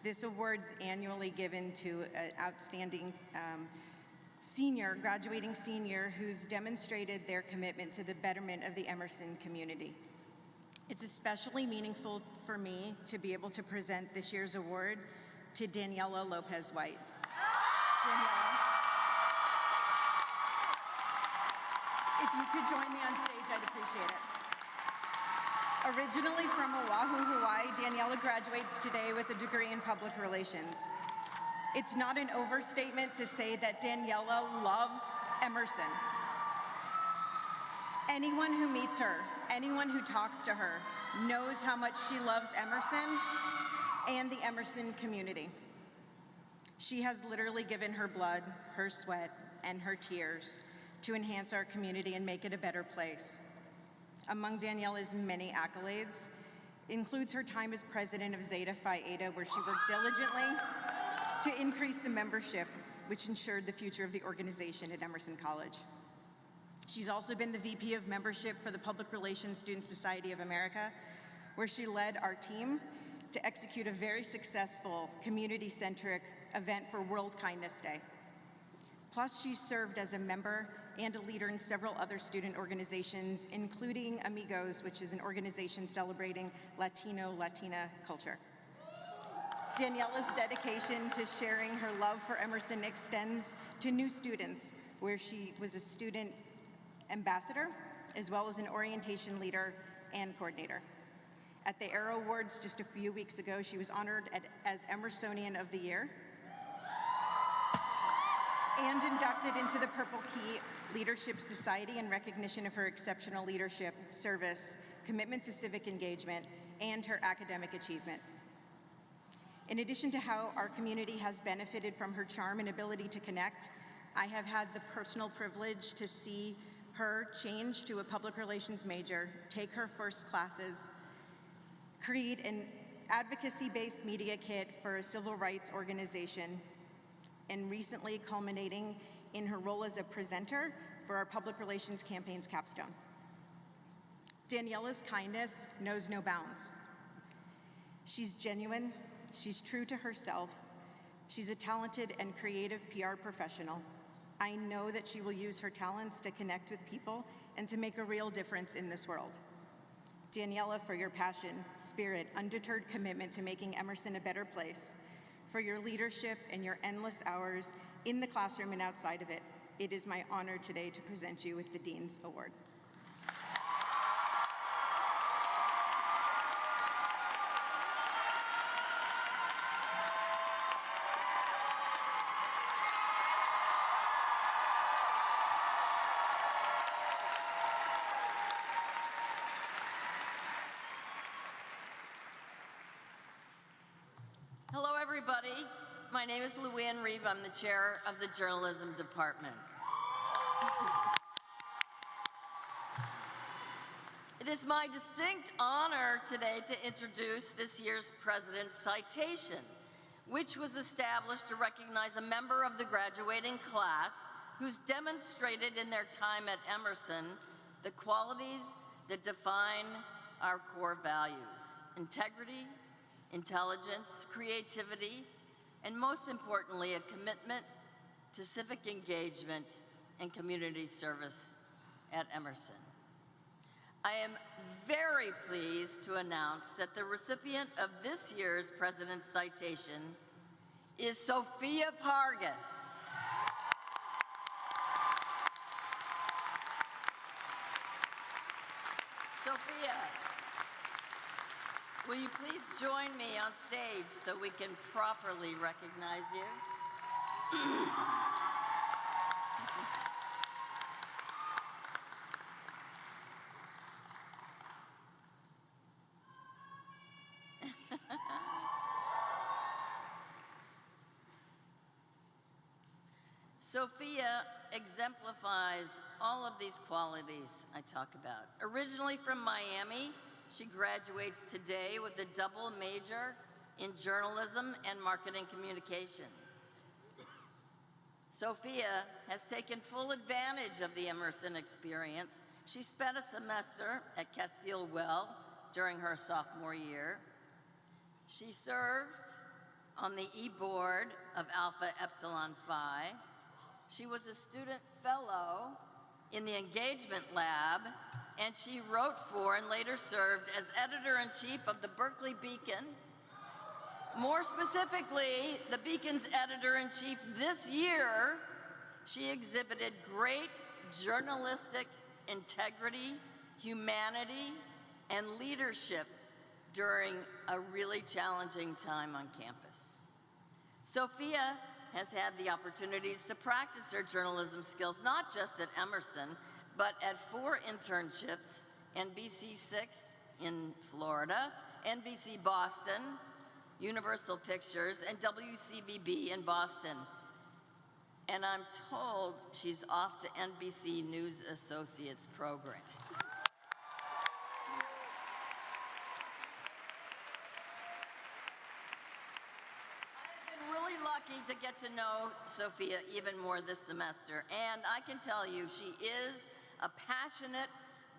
This award's annually given to an outstanding graduating senior who's demonstrated their commitment to the betterment of the Emerson community. It's especially meaningful for me to be able to present this year's award to Daniela Lopez-White. Daniela, if you could join me on stage, I'd appreciate it. Originally from Oahu, Hawaii, Daniela graduates today with a degree in public relations. It's not an overstatement to say that Daniela loves Emerson. Anyone who meets her, anyone who talks to her, knows how much she loves Emerson and the Emerson community. She has literally given her blood, her sweat, and her tears to enhance our community and make it a better place. Among Daniela's many accolades includes her time as president of Zeta Phi Eta, where she worked diligently to increase the membership, which ensured the future of the organization at Emerson College. She's also been the VP of Membership for the Public Relations Student Society of America, where she led our team to execute a very successful community-centric event for World Kindness Day. Plus, she served as a member and a leader in several other student organizations, including Amigos, which is an organization celebrating Latina culture. Daniela's dedication to sharing her love for Emerson extends to new students, where she was a student ambassador, as well as an orientation leader and coordinator. At the Aero Awards just a few weeks ago, she was honored as Emersonian of the Year and inducted into the Purple Key Leadership Society in recognition of her exceptional leadership, service, commitment to civic engagement, and her academic achievement. In addition to how our community has benefited from her charm and ability to connect, I have had the personal privilege to see her change to a public relations major, take her first classes, create an advocacy-based media kit for a civil rights organization, and recently culminating in her role as a presenter for our public relations campaign's capstone. Daniela's kindness knows no bounds. She's genuine, she's true to herself, she's a talented and creative PR professional. I know that she will use her talents to connect with people and to make a real difference in this world. Daniela, for your passion, spirit, undeterred commitment to making Emerson a better place, for your leadership and your endless hours in the classroom and outside of it, it is my honor today to present you with the Dean's Award. Hello, everybody. My name is Luann Reeb. I'm the chair of the journalism department. It is my distinct honor today to introduce this year's President's Citation, which was established to recognize a member of the graduating class who's demonstrated in their time at Emerson the qualities that define our core values: integrity, intelligence, creativity, and most importantly, a commitment to civic engagement and community service at Emerson. I am very pleased to announce that the recipient of this year's President's Citation is Sophia Pargas. Sophia, will you please join me on stage so we can properly recognize you? Sophia exemplifies all of these qualities I talk about. Originally from Miami, she graduates today with a double major in journalism and marketing communication. Sophia has taken full advantage of the Emerson experience. She spent a semester at Castile Well during her sophomore year. She served on the e-board of Alpha Epsilon Phi. She was a student fellow in the Engagement Lab, and she wrote for and later served as editor-in-chief of the Berkeley Beacon. More specifically, the Beacon's editor-in-chief this year, she exhibited great journalistic integrity, humanity, and leadership during a really challenging time on campus. Sophia has had the opportunities to practice her journalism skills, not just at Emerson, but at 4 internships, NBC 6 in Florida, NBC Boston, Universal Pictures, and WCVB in Boston. And I'm told she's off to NBC News Associates program. To get to know Sophia even more this semester, and I can tell you she is a passionate,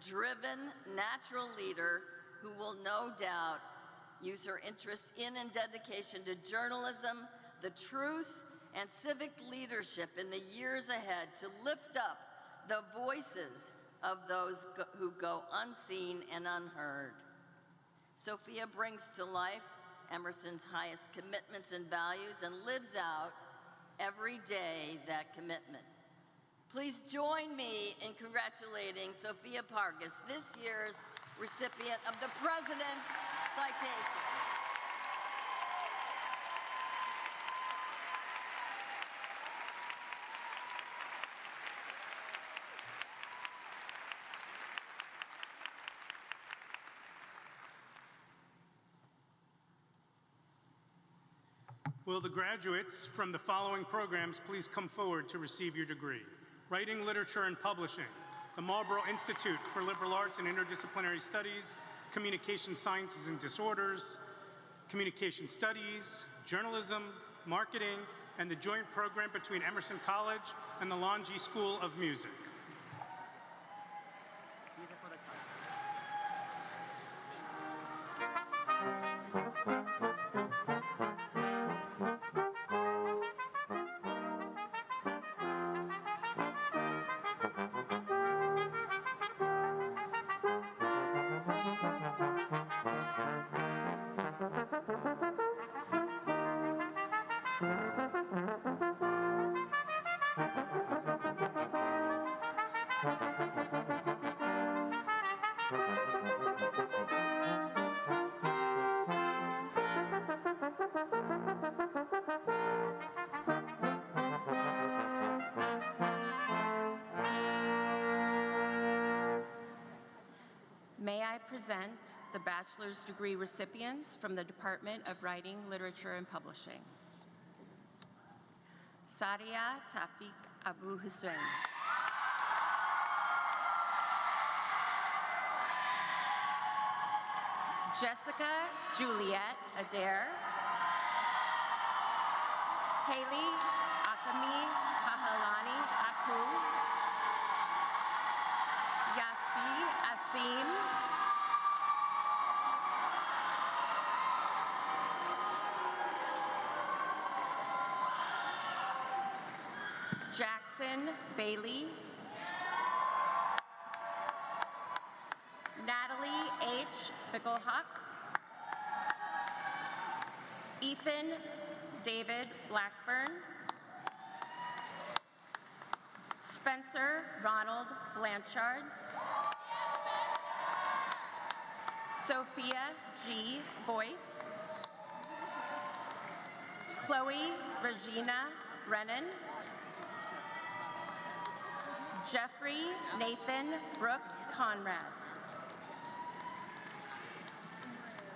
driven, natural leader who will no doubt use her interest in and dedication to journalism, the truth, and civic leadership in the years ahead to lift up the voices of those who go unseen and unheard. Sophia brings to life Emerson's highest commitments and values and lives out every day that commitment. Please join me in congratulating Sophia Pargas, this year's recipient of the President's Citation. Will the graduates from the following programs please come forward to receive your degree? Writing, Literature, and Publishing, the Marlborough Institute for Liberal Arts and Interdisciplinary Studies, Communication Sciences and Disorders, Communication Studies, Journalism, Marketing, and the joint program between Emerson College and the Longy School of Music. May I present the bachelor's degree recipients from the Department of Writing, Literature, and Publishing. Sadia Tafik Abu Hussein. Jessica Juliet Adair. Haley Akami Kahalani Aku, Yassi Asim, Jackson Bailey, Natalie H. Bickelhuck, Ethan David Blackburn, Spencer Ronald Blanchard, Sophia G. Boyce, Chloe Regina Brennan, Jeffrey Nathan Brooks Conrad,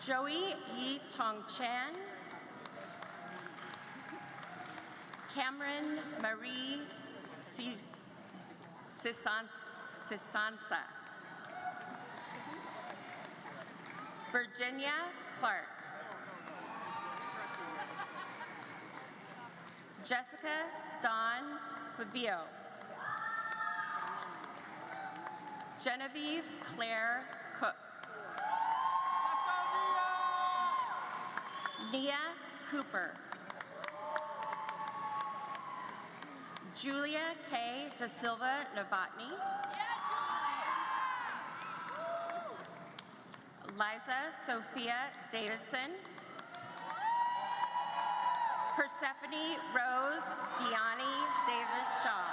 Joey Yi Tong Chan, Cameron Marie Sisansa, Virginia Clark, Jessica Dawn Pavio, Genevieve Claire Cook, Nia Cooper, Julia K. Da Silva Novotny, Liza Sophia Davidson, Persephone Rose Deani Davis Shaw,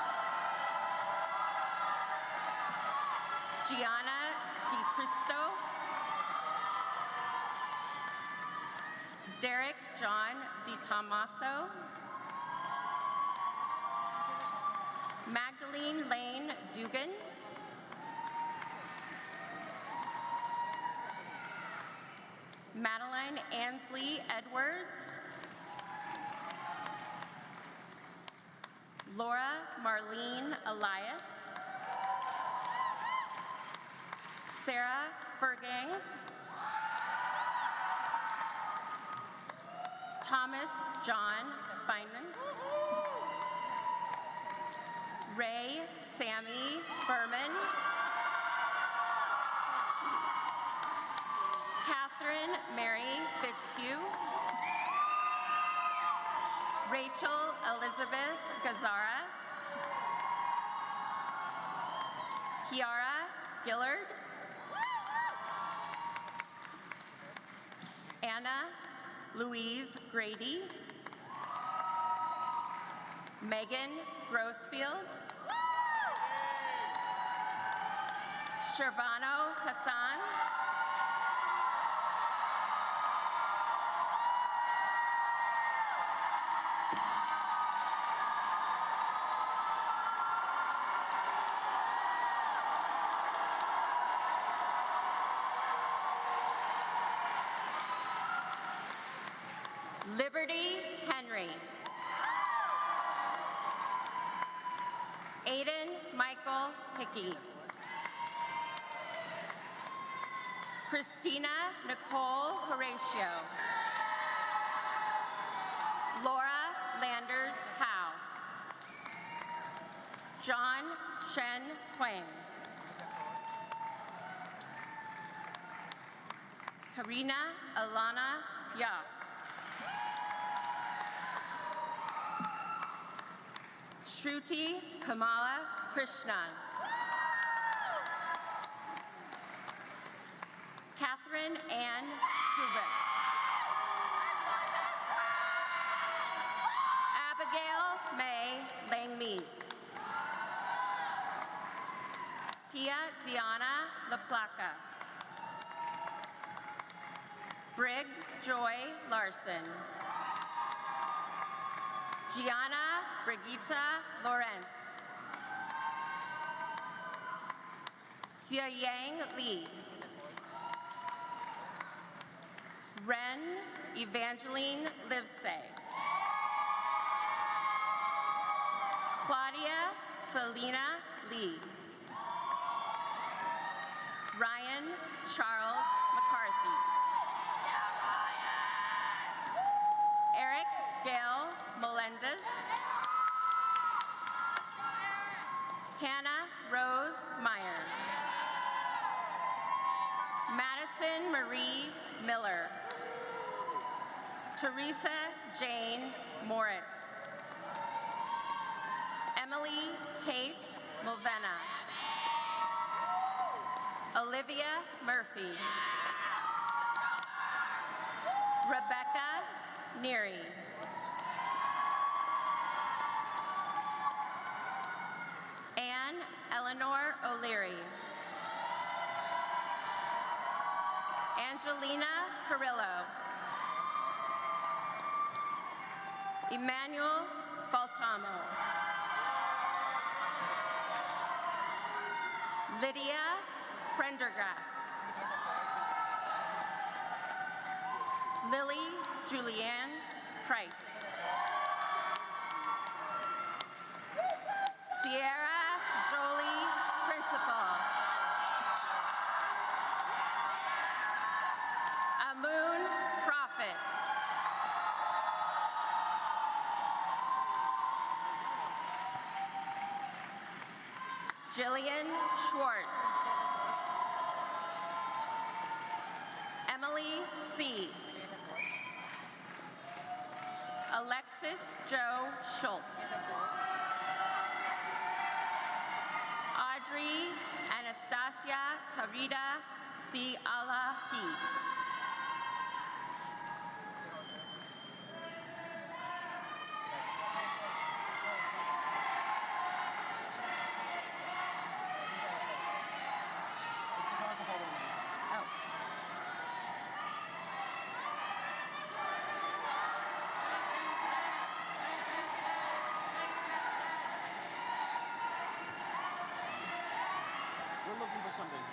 Gianna DiCristo, Derek John DiTomaso, Magdalene Lane Dugan, Madeline Ansley Edwards, Laura Marlene Elias, Sarah Fergang, Thomas John Feynman, Ray Sammy Furman, Catherine Mary Fitzhugh, Rachel Elizabeth Gazzara, Kiara Gillard, Anna Louise Grady, Megan Grossfield, Shervano Hassan, Liberty Henry, Aiden Michael Hickey, Christina Nicole Horatio, Laura Landers Howe, John Shen Huang, Karina Alana Ya, Shruti Kamala Krishnan, Catherine Ann Kubik, Abigail May Langme, Pia Diana LaPlaca, Briggs Joy Larson, Gianna Brigitta Laurent, Xia Yang Li, Ren Evangeline Livesay, Claudia Selena Lee, Ryan Charles McCarthy, Eric Gail Melendez, Hannah Rose Myers. Madison Marie Miller. Teresa Jane Moritz. Emily Kate Mulvena. Olivia Murphy. Rebecca Neary. Anne Eleanor O'Leary. Angelina Perillo. Emmanuel Faltamo. Lydia Prendergast. Lily Julianne Price. Sierra Jolie Principal. Amun Prophet. Jillian Schwartz. Emily C. Alexis Joe Schultz. Audrey Anastasia Tarida C. Alahi. We're looking for something.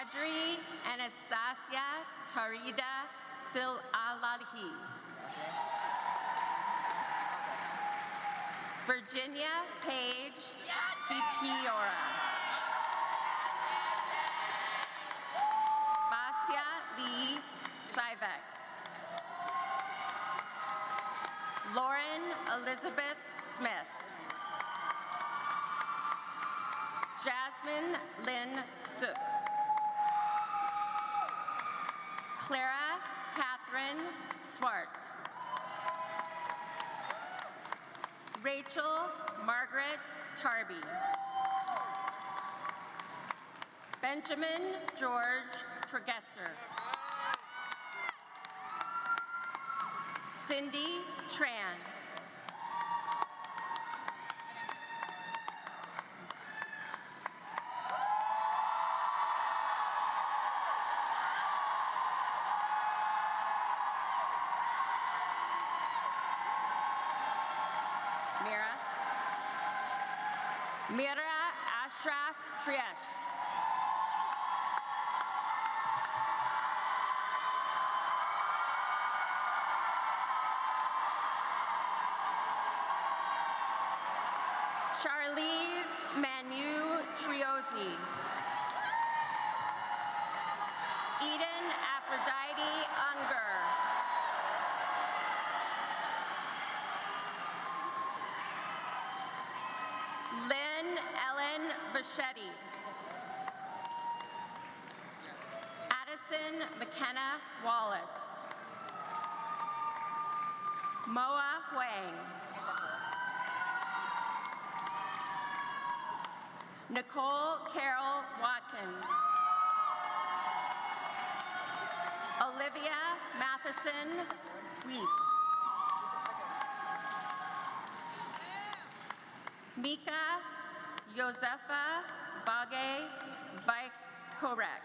Audrey Anastasia Tarida Sil Alahi. Virginia Page Cipiora. Basia Lee Sivek. Lauren Elizabeth Smith. Jasmine Lynn Suk. Clara Catherine Swart. Rachel Margaret Tarby. Benjamin George Tregesser. Cindy Tran. Mira Ashraf Triesh. Charlize Manu Triozzi. Eden Aphrodite Unger. Lynn Ellen Vachetti. Addison McKenna Wallace. Moa Huang. Nicole Carol Watkins. Olivia Matheson Weiss. Mika Josefa Bage Vikorek.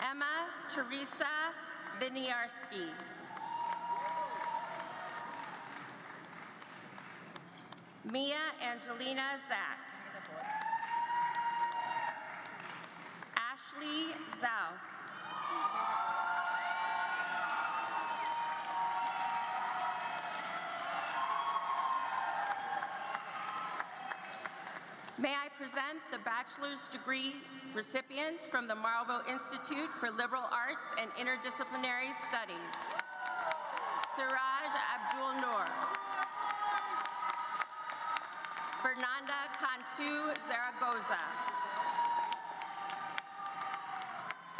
Emma Teresa Winiarski. Mia Angelina Zach. Ashley Zhao. May I present the bachelor's degree recipients from the Barbo Institute for Liberal Arts and Interdisciplinary Studies. Siraj Abdul Noor. Fernanda Cantu Zaragoza.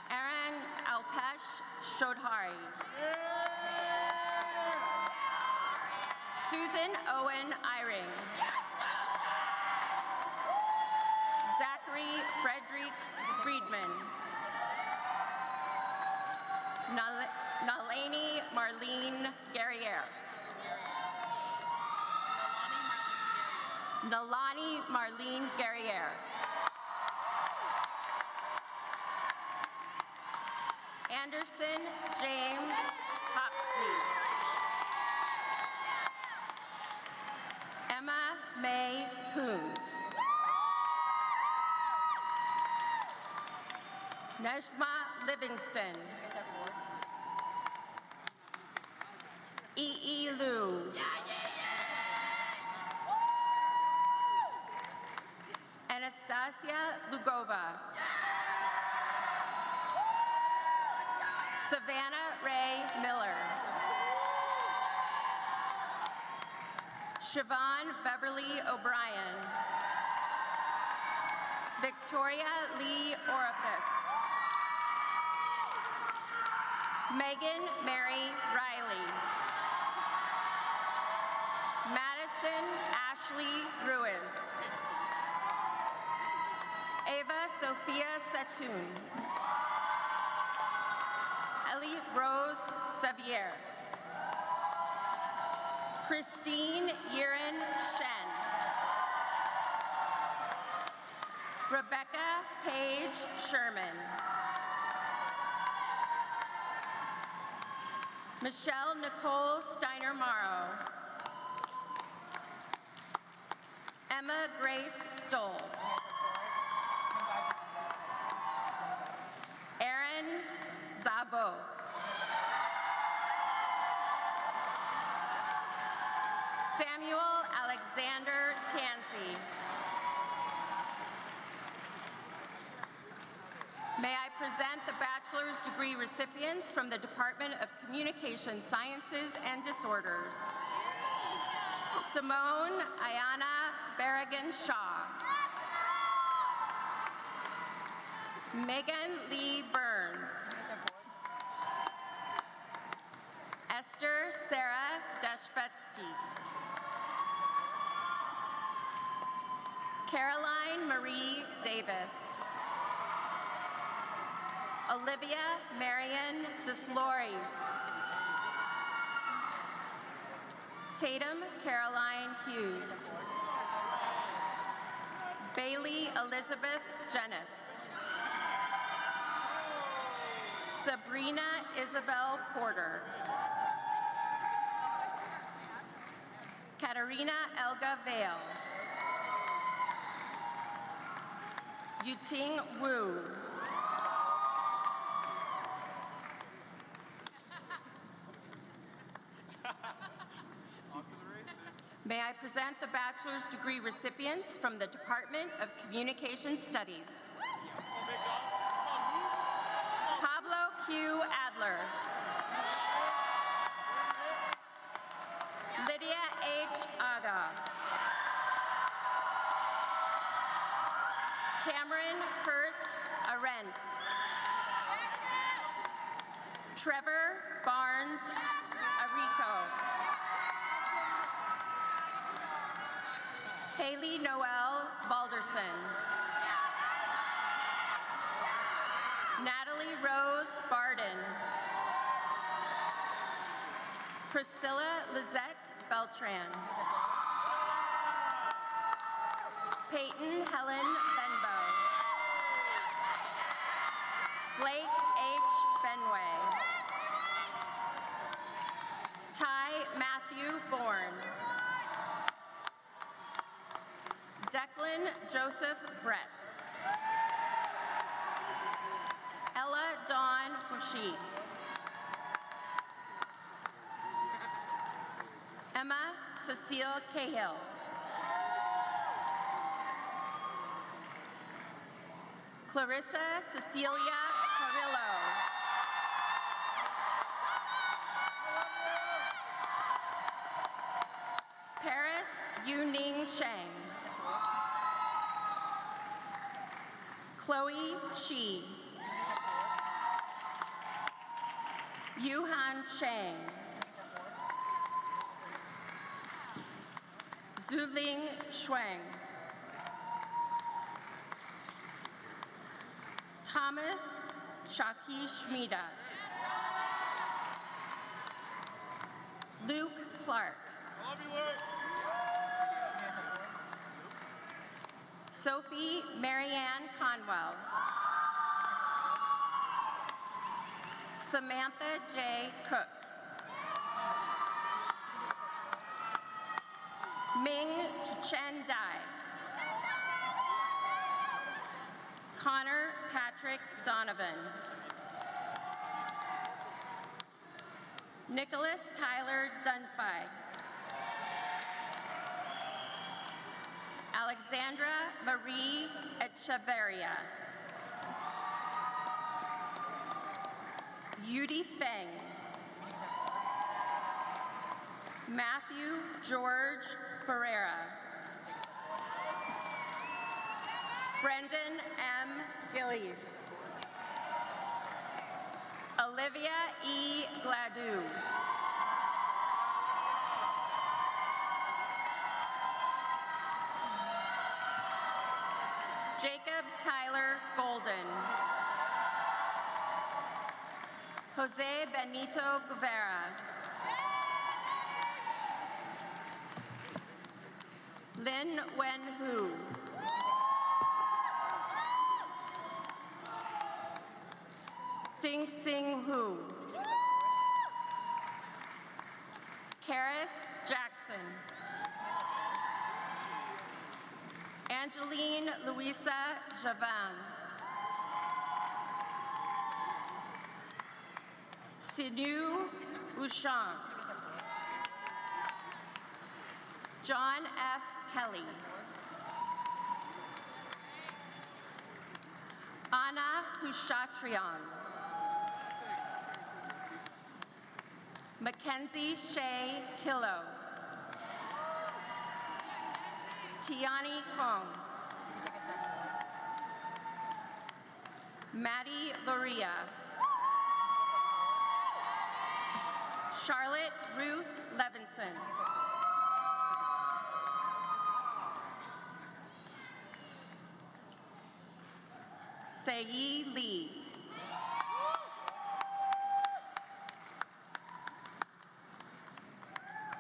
Aaron Alpesh Shodhari. Susan Owen Eyring. Zachary Frederick Friedman. Nalani Marlene Guerriere. Nalani Marlene Guerriere. Anderson James Hopsley. Emma May Coons. Nejma Livingston. E.E. Liu. Anastasia Lugova. Savannah Ray Miller. Siobhan Beverly O'Brien. Victoria Lee Orifice. Megan Mary Riley. Madison Ashley Ruiz. Ava Sophia Satoon. Ellie Rose Sevier. Christine Yiren Shen. Rebecca Paige Sherman. Michelle Nicole Steiner-Morrow. Emma Grace Stoll. Erin Zabo. Samuel Alexander Tansey. May I present the bachelor's degree recipients from the Department of Communication Sciences and Disorders. Simone Ayana Berrigan-Shaw. Megan Lee Burns. Esther Sarah Deshvetsky. Caroline Marie Davis. Olivia Marion Desloris. Tatum Caroline Hughes. Bailey Elizabeth Jennis. Sabrina Isabel Porter. Katarina Elga Vale. Yuting Wu. May I present the bachelor's degree recipients from the Department of Communication Studies. Pablo Q. Adler. Lydia H. Aga. Cameron Kurt Arendt. Trevor Barnes Arico. Haley Noel Balderson. Natalie Rose Barden. Priscilla Lizette Beltran. Peyton Helen Benbow. Blake H. Benway. Ty Matthew Bourne. Declan Joseph Bretz. Ella Dawn Bushi. Emma Cecile Cahill. Clarissa Cecilia Carrillo. Paris Yuning Chang. Chloe Chi. Yuhan Chang. Zuling Shuang. Thomas Shaki Schmida. Luke Clark. Sophie Marianne Conwell. Samantha J. Cook. Ming Chen Dai. Connor Patrick Donovan. Nicholas Tyler Dunphy. Alexandra Marie Echeverria. Yudi Feng. Matthew George Ferreira. Brendan M. Gillies. Olivia E. Gladue. Jacob Tyler Golden. Jose Benito Guevara. Lin Wen Hu. Ting Sing Hu. Karis Jackson. Angeline Louisa Javan. Sinu Ushan. John F. Kelly. Anna Hushatrian. Mackenzie Shea Killo. Tiani Kong. Maddie Loria. Charlotte Ruth Levinson. Sei Lee.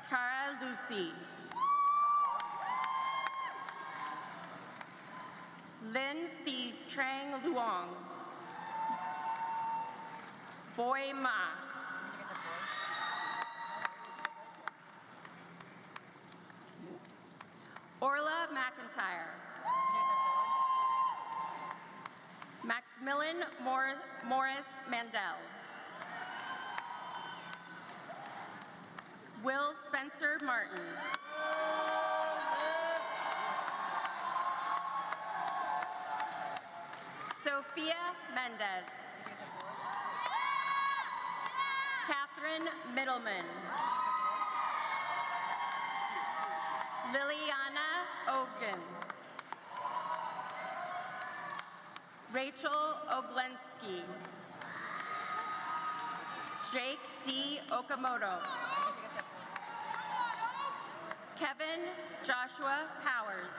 Cara Lucy. Lin Thi Trang Luong. Boy Ma. Orla McIntyre. Maximilian Morris Mandel. Will Spencer Martin. Sophia Mendez. Catherine Middleman. Liliana Ogden. Rachel Oglensky. Jake D. Okamoto. Kevin Joshua Powers.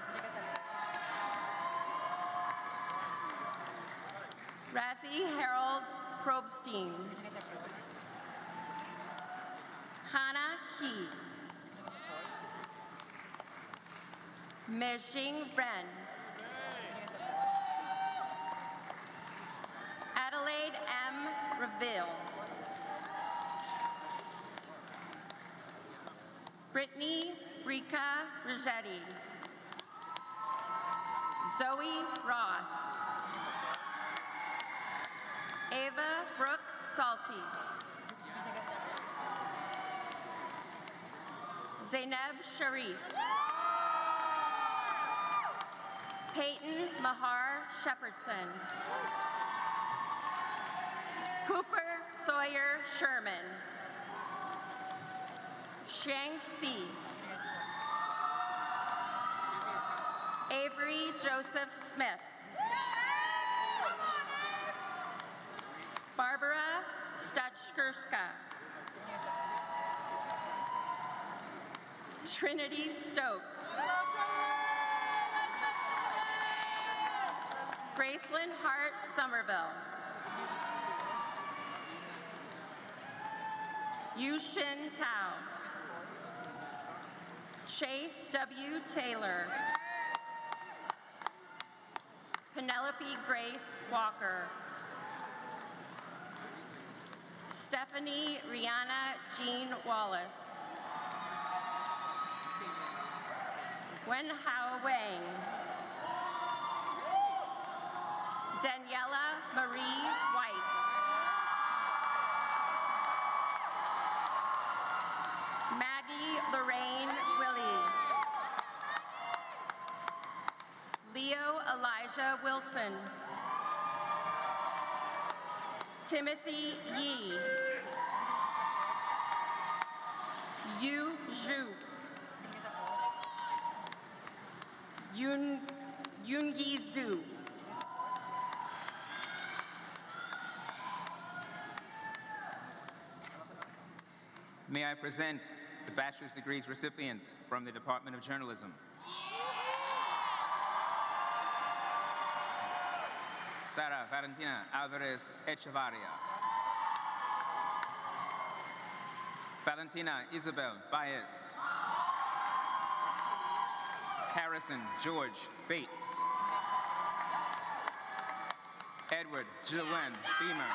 Razzie Harold Probstein. Hannah Key. Mejing Ren. Adelaide M. Reville. Brittany Rika Rigetti. Zoe Ross. Ava Brooke Salty. Zainab Sharif. Peyton Mahar Shepherdson. Cooper Sawyer Sherman. Shang Si. Avery Joseph Smith. Barbara Stachkurska. Trinity Stokes. Gracelyn Hart Somerville. Yushin Tao. Chase W. Taylor. Penelope Grace Walker. Stephanie Rihanna Jean Wallace. Wenhao Wang. Daniela Marie White. Maggie Lorraine Willie. Leo Elijah Wilson. Timothy Yi. Yu Zhu. Yoongi Zhu. May I present the bachelor's degrees recipients from the Department of Journalism. Sara Valentina Alvarez Echevarria. Valentina Isabel Baez. Harrison George Bates. Edward Jilwen Beamer.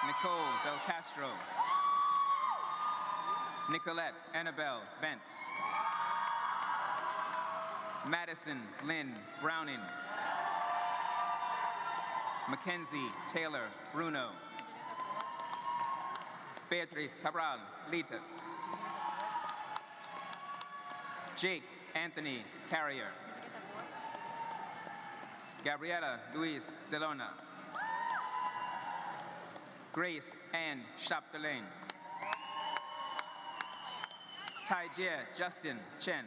Nicole Belcastro. Nicolette Annabelle Bentz. Madison Lynn Browning. Mackenzie Taylor Bruno. Beatriz Cabral Lita. Jake Anthony Carrier. Gabriela Luis Zelona. Grace Ann Chapdelaine. Taijie Justin Chen.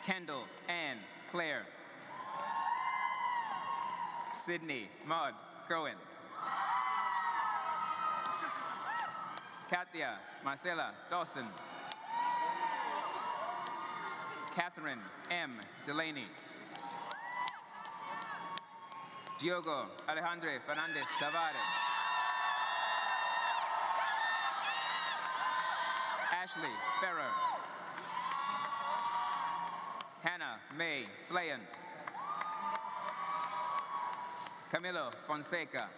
Kendall Ann Claire. Sydney Maud Cohen. Katia Marcela Dawson. Catherine M. Delaney. Diogo Alejandro Fernandez Tavares. Ashley Ferrer. Hannah May Flayan. Camilo Fonseca.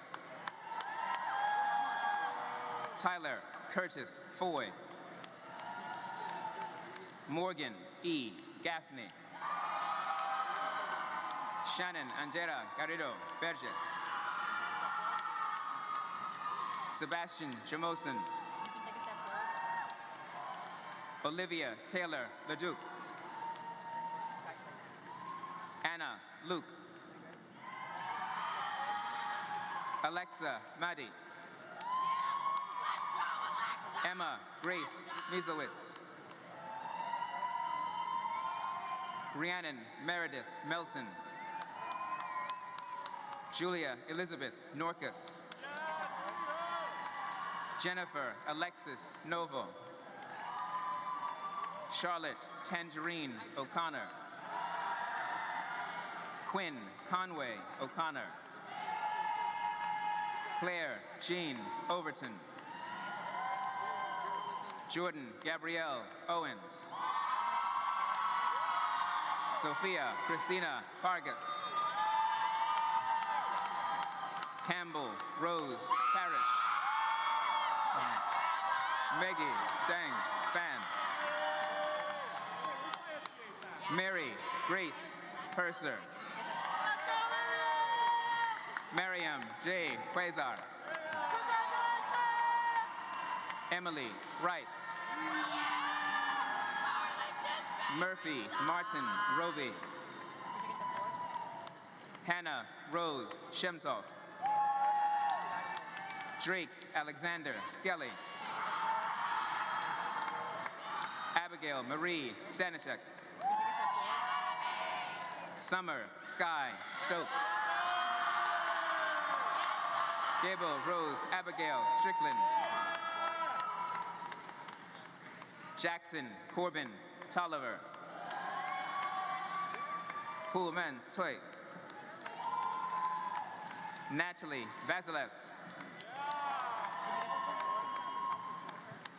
Tyler Curtis Foy. Morgan E. Gaffney. Shannon Andera Garrido Burgess. Sebastian Jamoson. Olivia Taylor Leduc. Anna Luke. Alexa Maddy. Emma Grace Miesowitz. Rhiannon Meredith Melton. Julia Elizabeth Norcus. Jennifer Alexis Novo. Charlotte Tangerine O'Connor. Quinn Conway O'Connor. Claire Jean Overton. Jordan Gabrielle Owens. Sophia Christina Vargas. Campbell Rose Parrish. Maggie Dang Fan. Mary Grace Purser. Miriam J. Quasar. Emily Rice. Murphy Martin Roby. Hannah Rose Shemtoff. Drake Alexander Skelly. Abigail Marie Stanichek. Summer Sky Stokes. Gable Rose Abigail Strickland. Jackson Corbin Tolliver. Pullman Toy. Natalie Vasilev.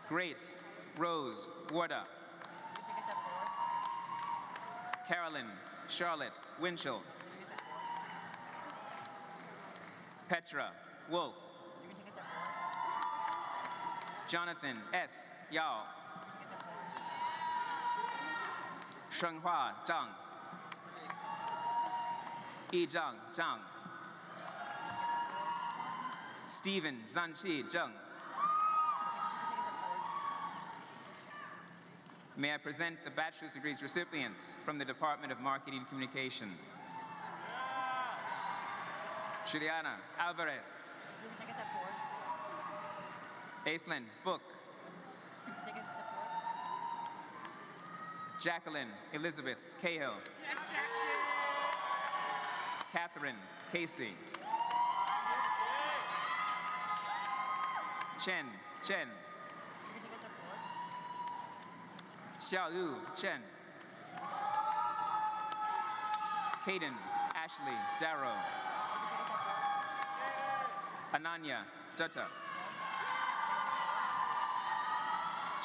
Grace Rose Warda. Carolyn Charlotte Winchell. Petra Wolf. Jonathan S. Yao. Shenghua Zhang. Yizhang Zhang. Stephen Zanqi Zheng. May I present the bachelor's degrees recipients from the Department of Marketing and Communication. Juliana Alvarez. Aislinn Book. Jacqueline Elizabeth Cahill. Catherine Casey. Chen Chen. Xiaoyu Chen. Caden Ashley Darrow. Ananya Dutta.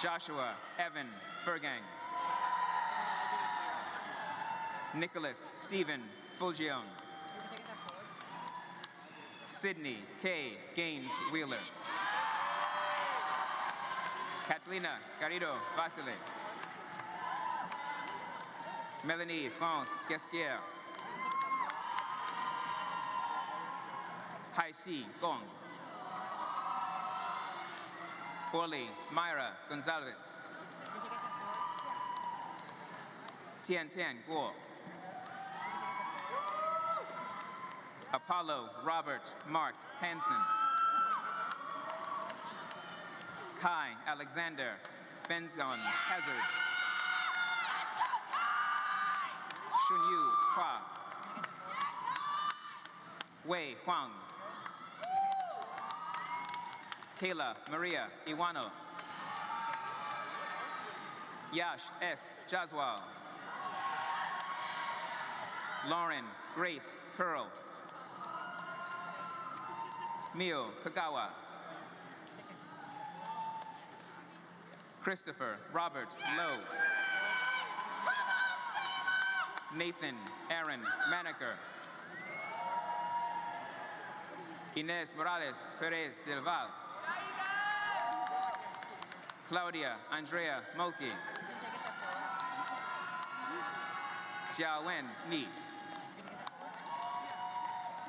Joshua Evan Fergang. Nicholas Stephen Fulgione. Sydney K. Gaines Wheeler. Catalina Garrido Vasile. Melanie France Gasquier. Hai-Xi Gong. Orly Myra Gonzalez. Tian Tian Guo. Apollo Robert Mark Hansen. Kai Alexander Benzon Hazard. Shunyu Hua. Wei Huang. Kayla Maria Iwano. Yash S. Jaswal. Lauren Grace Curl. Mio Kagawa. Christopher Robert Lowe. Nathan Aaron Maneker. Inez Morales Perez del Val. Claudia Andrea Mulkey. Jiawen Ni.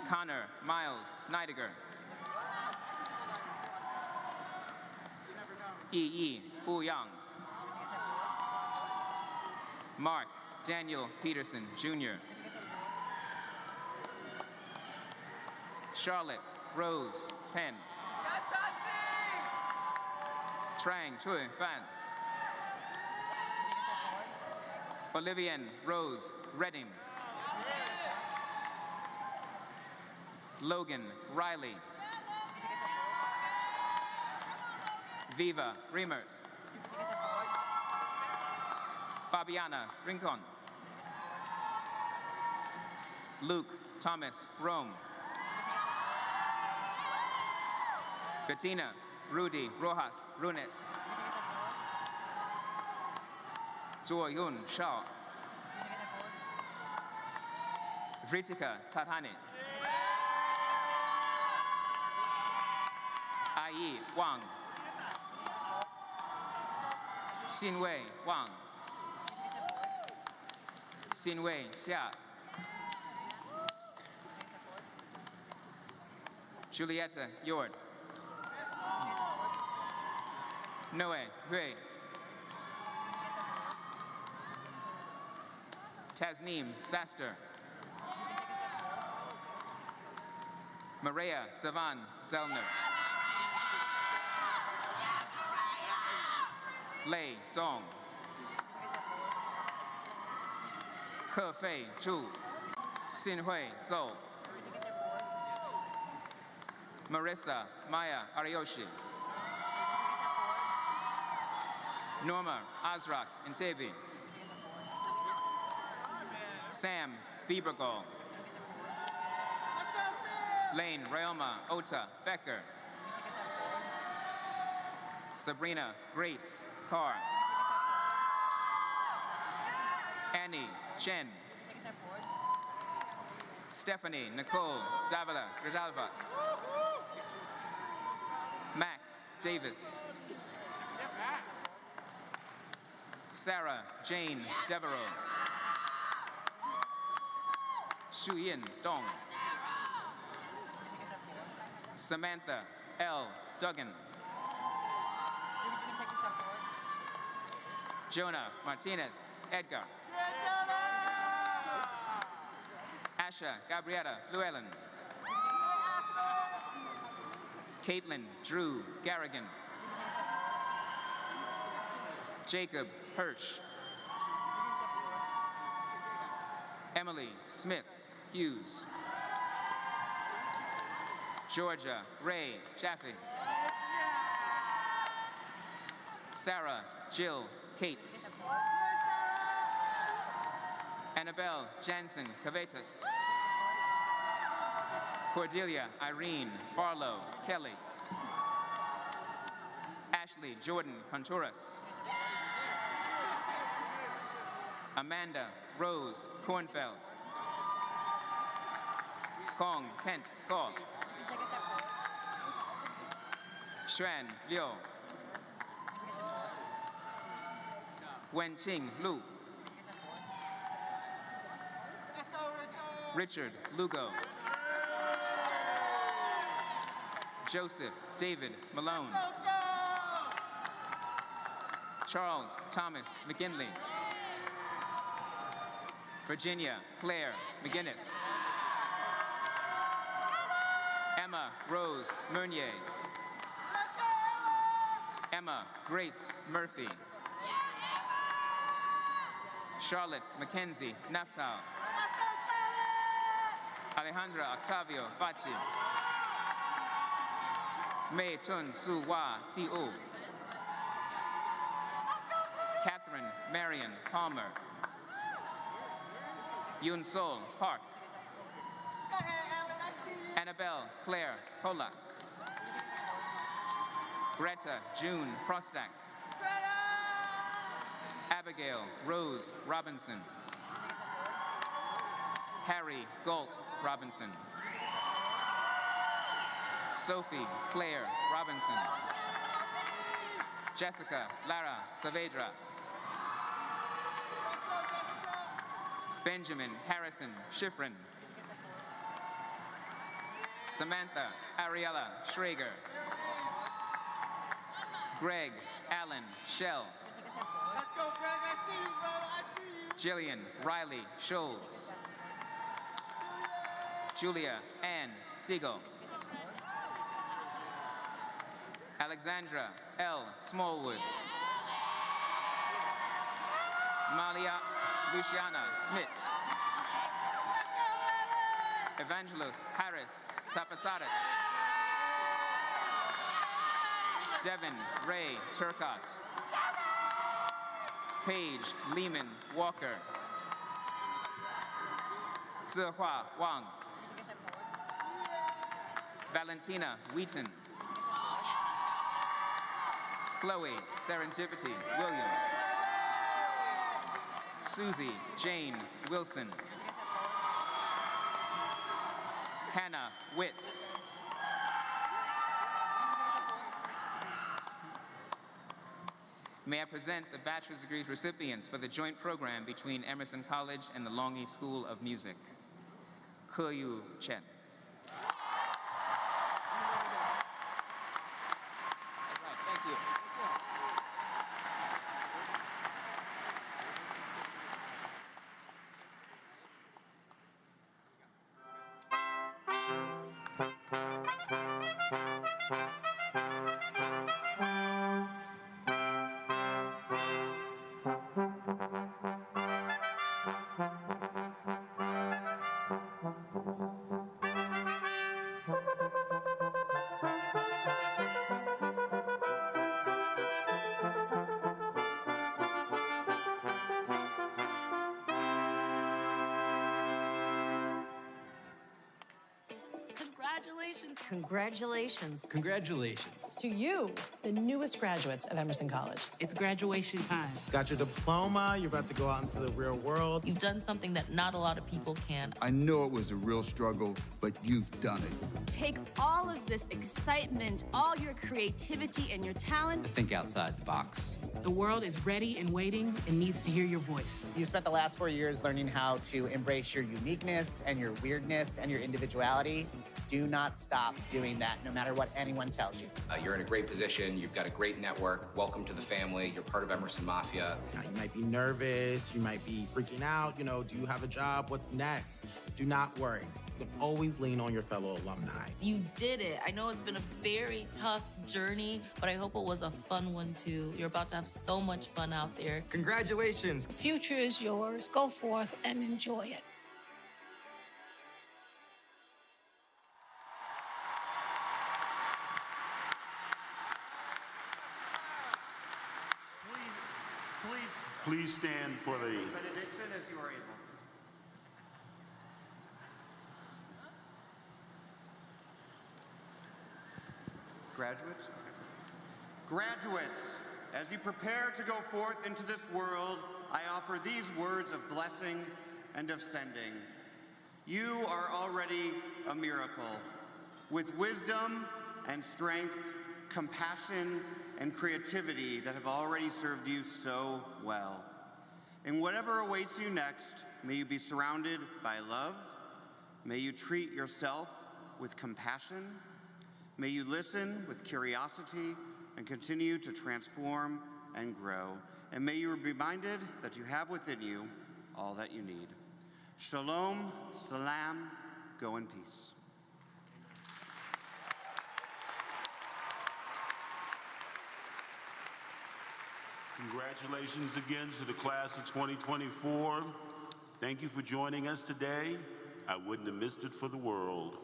Connor Miles Neidiger. Yi Wu Yang. Mark Daniel Peterson, Jr. Charlotte Rose Penn. Trang Chui Fan. Olivian Rose Redding. Logan Riley. Viva Reimers. Fabiana Rincon. Luke Thomas Rome. Bettina Rudy Rojas Runes. Zhuo Yun Shao. Vritika Tathani. Ai Wang. Xinwei Wang. Xinwei Xia. Julietta Yord. Noe Hui. Tasneem Zaster. Maria Savan Zellner. Lei Zong. Ke Fei Zhu. Xinhui Zhou. Marissa Maya Ariyoshi. Norma Azrak Intebi. Sam Biebergol. Lane Raoma Ota Becker. Sabrina Grace Carr. Annie Chen. Stephanie Nicole Davila Gradalva. Max Davis. Sarah Jane Devereaux. Shuyin Dong. Samantha L. Duggan. Jonah Martinez Edgar. Asha Gabriela Llewellyn. Caitlin Drew Garrigan. Jacob Hirsch. Emily Smith Hughes. Georgia Ray Jaffy. Sarah Jill Cates. Annabelle Jansen Cavetas. Cordelia Irene Barlow Kelly. Ashley Jordan Contreras. Amanda Rose Kornfeld. Kong Kent Ko. Xuan Liu. Wenqing Lu. Richard Lugo. Joseph David Malone. Charles Thomas McGinley. Virginia Claire McGinnis. Emma Rose Meunier. Emma Grace Murphy. Charlotte Mackenzie Naftal. Alejandra Octavio Facci. Mei Tun Su Wa T.O. Catherine Marion Palmer. Yun Sol Park. Annabelle Claire Polak. Greta June Prostak. Abigail Rose Robinson. Harry Galt Robinson. Sophie Claire Robinson. Jessica Lara Saavedra. Benjamin Harrison Schifrin. Samantha Ariella Schrager. Greg Allen Shell. Let's go, Greg. I see you, brother. I see you. Jillian Riley Scholes. Julia Ann Siegel. Alexandra L. Smallwood. Malia Luciana Smith. Evangelos Harris Zapatsaris. Devin Ray Turcott. Paige Lehman Walker. Zihua Wang. Valentina Wheaton. Chloe Serendipity Williams. Susie Jane Wilson. Hannah Witz. May I present the bachelor's degrees recipients for the joint program between Emerson College and the Long East School of Music. Kuyu Chen. Thank you. Congratulations. Congratulations. Congratulations. To you, the newest graduates of Emerson College. It's graduation time. Got your diploma, you're about to go out into the real world. You've done something that not a lot of people can. I know it was a real struggle, but you've done it. Take all of this excitement, all your creativity and your talent. Think outside the box. The world is ready and waiting and needs to hear your voice. You spent the last 4 years learning how to embrace your uniqueness and your weirdness and your individuality. Do not stop doing that, no matter what anyone tells you. You're in a great position. You've got a great network. Welcome to the family. You're part of Emerson Mafia. You might be nervous. You might be freaking out. You know, do you have a job? What's next? Do not worry. You can always lean on your fellow alumni. You did it. I know it's been a very tough journey, but I hope it was a fun one too. You're about to have so much fun out there. Congratulations. Future is yours. Go forth and enjoy it. Please stand for the benediction as you are able. Graduates? Graduates, as you prepare to go forth into this world, I offer these words of blessing and of sending. You are already a miracle. With wisdom and strength, compassion, and creativity that have already served you so well. In whatever awaits you next, may you be surrounded by love. May you treat yourself with compassion. May you listen with curiosity and continue to transform and grow. And may you be reminded that you have within you all that you need. Shalom, salam, go in peace. Congratulations again to the class of 2024. Thank you for joining us today. I wouldn't have missed it for the world.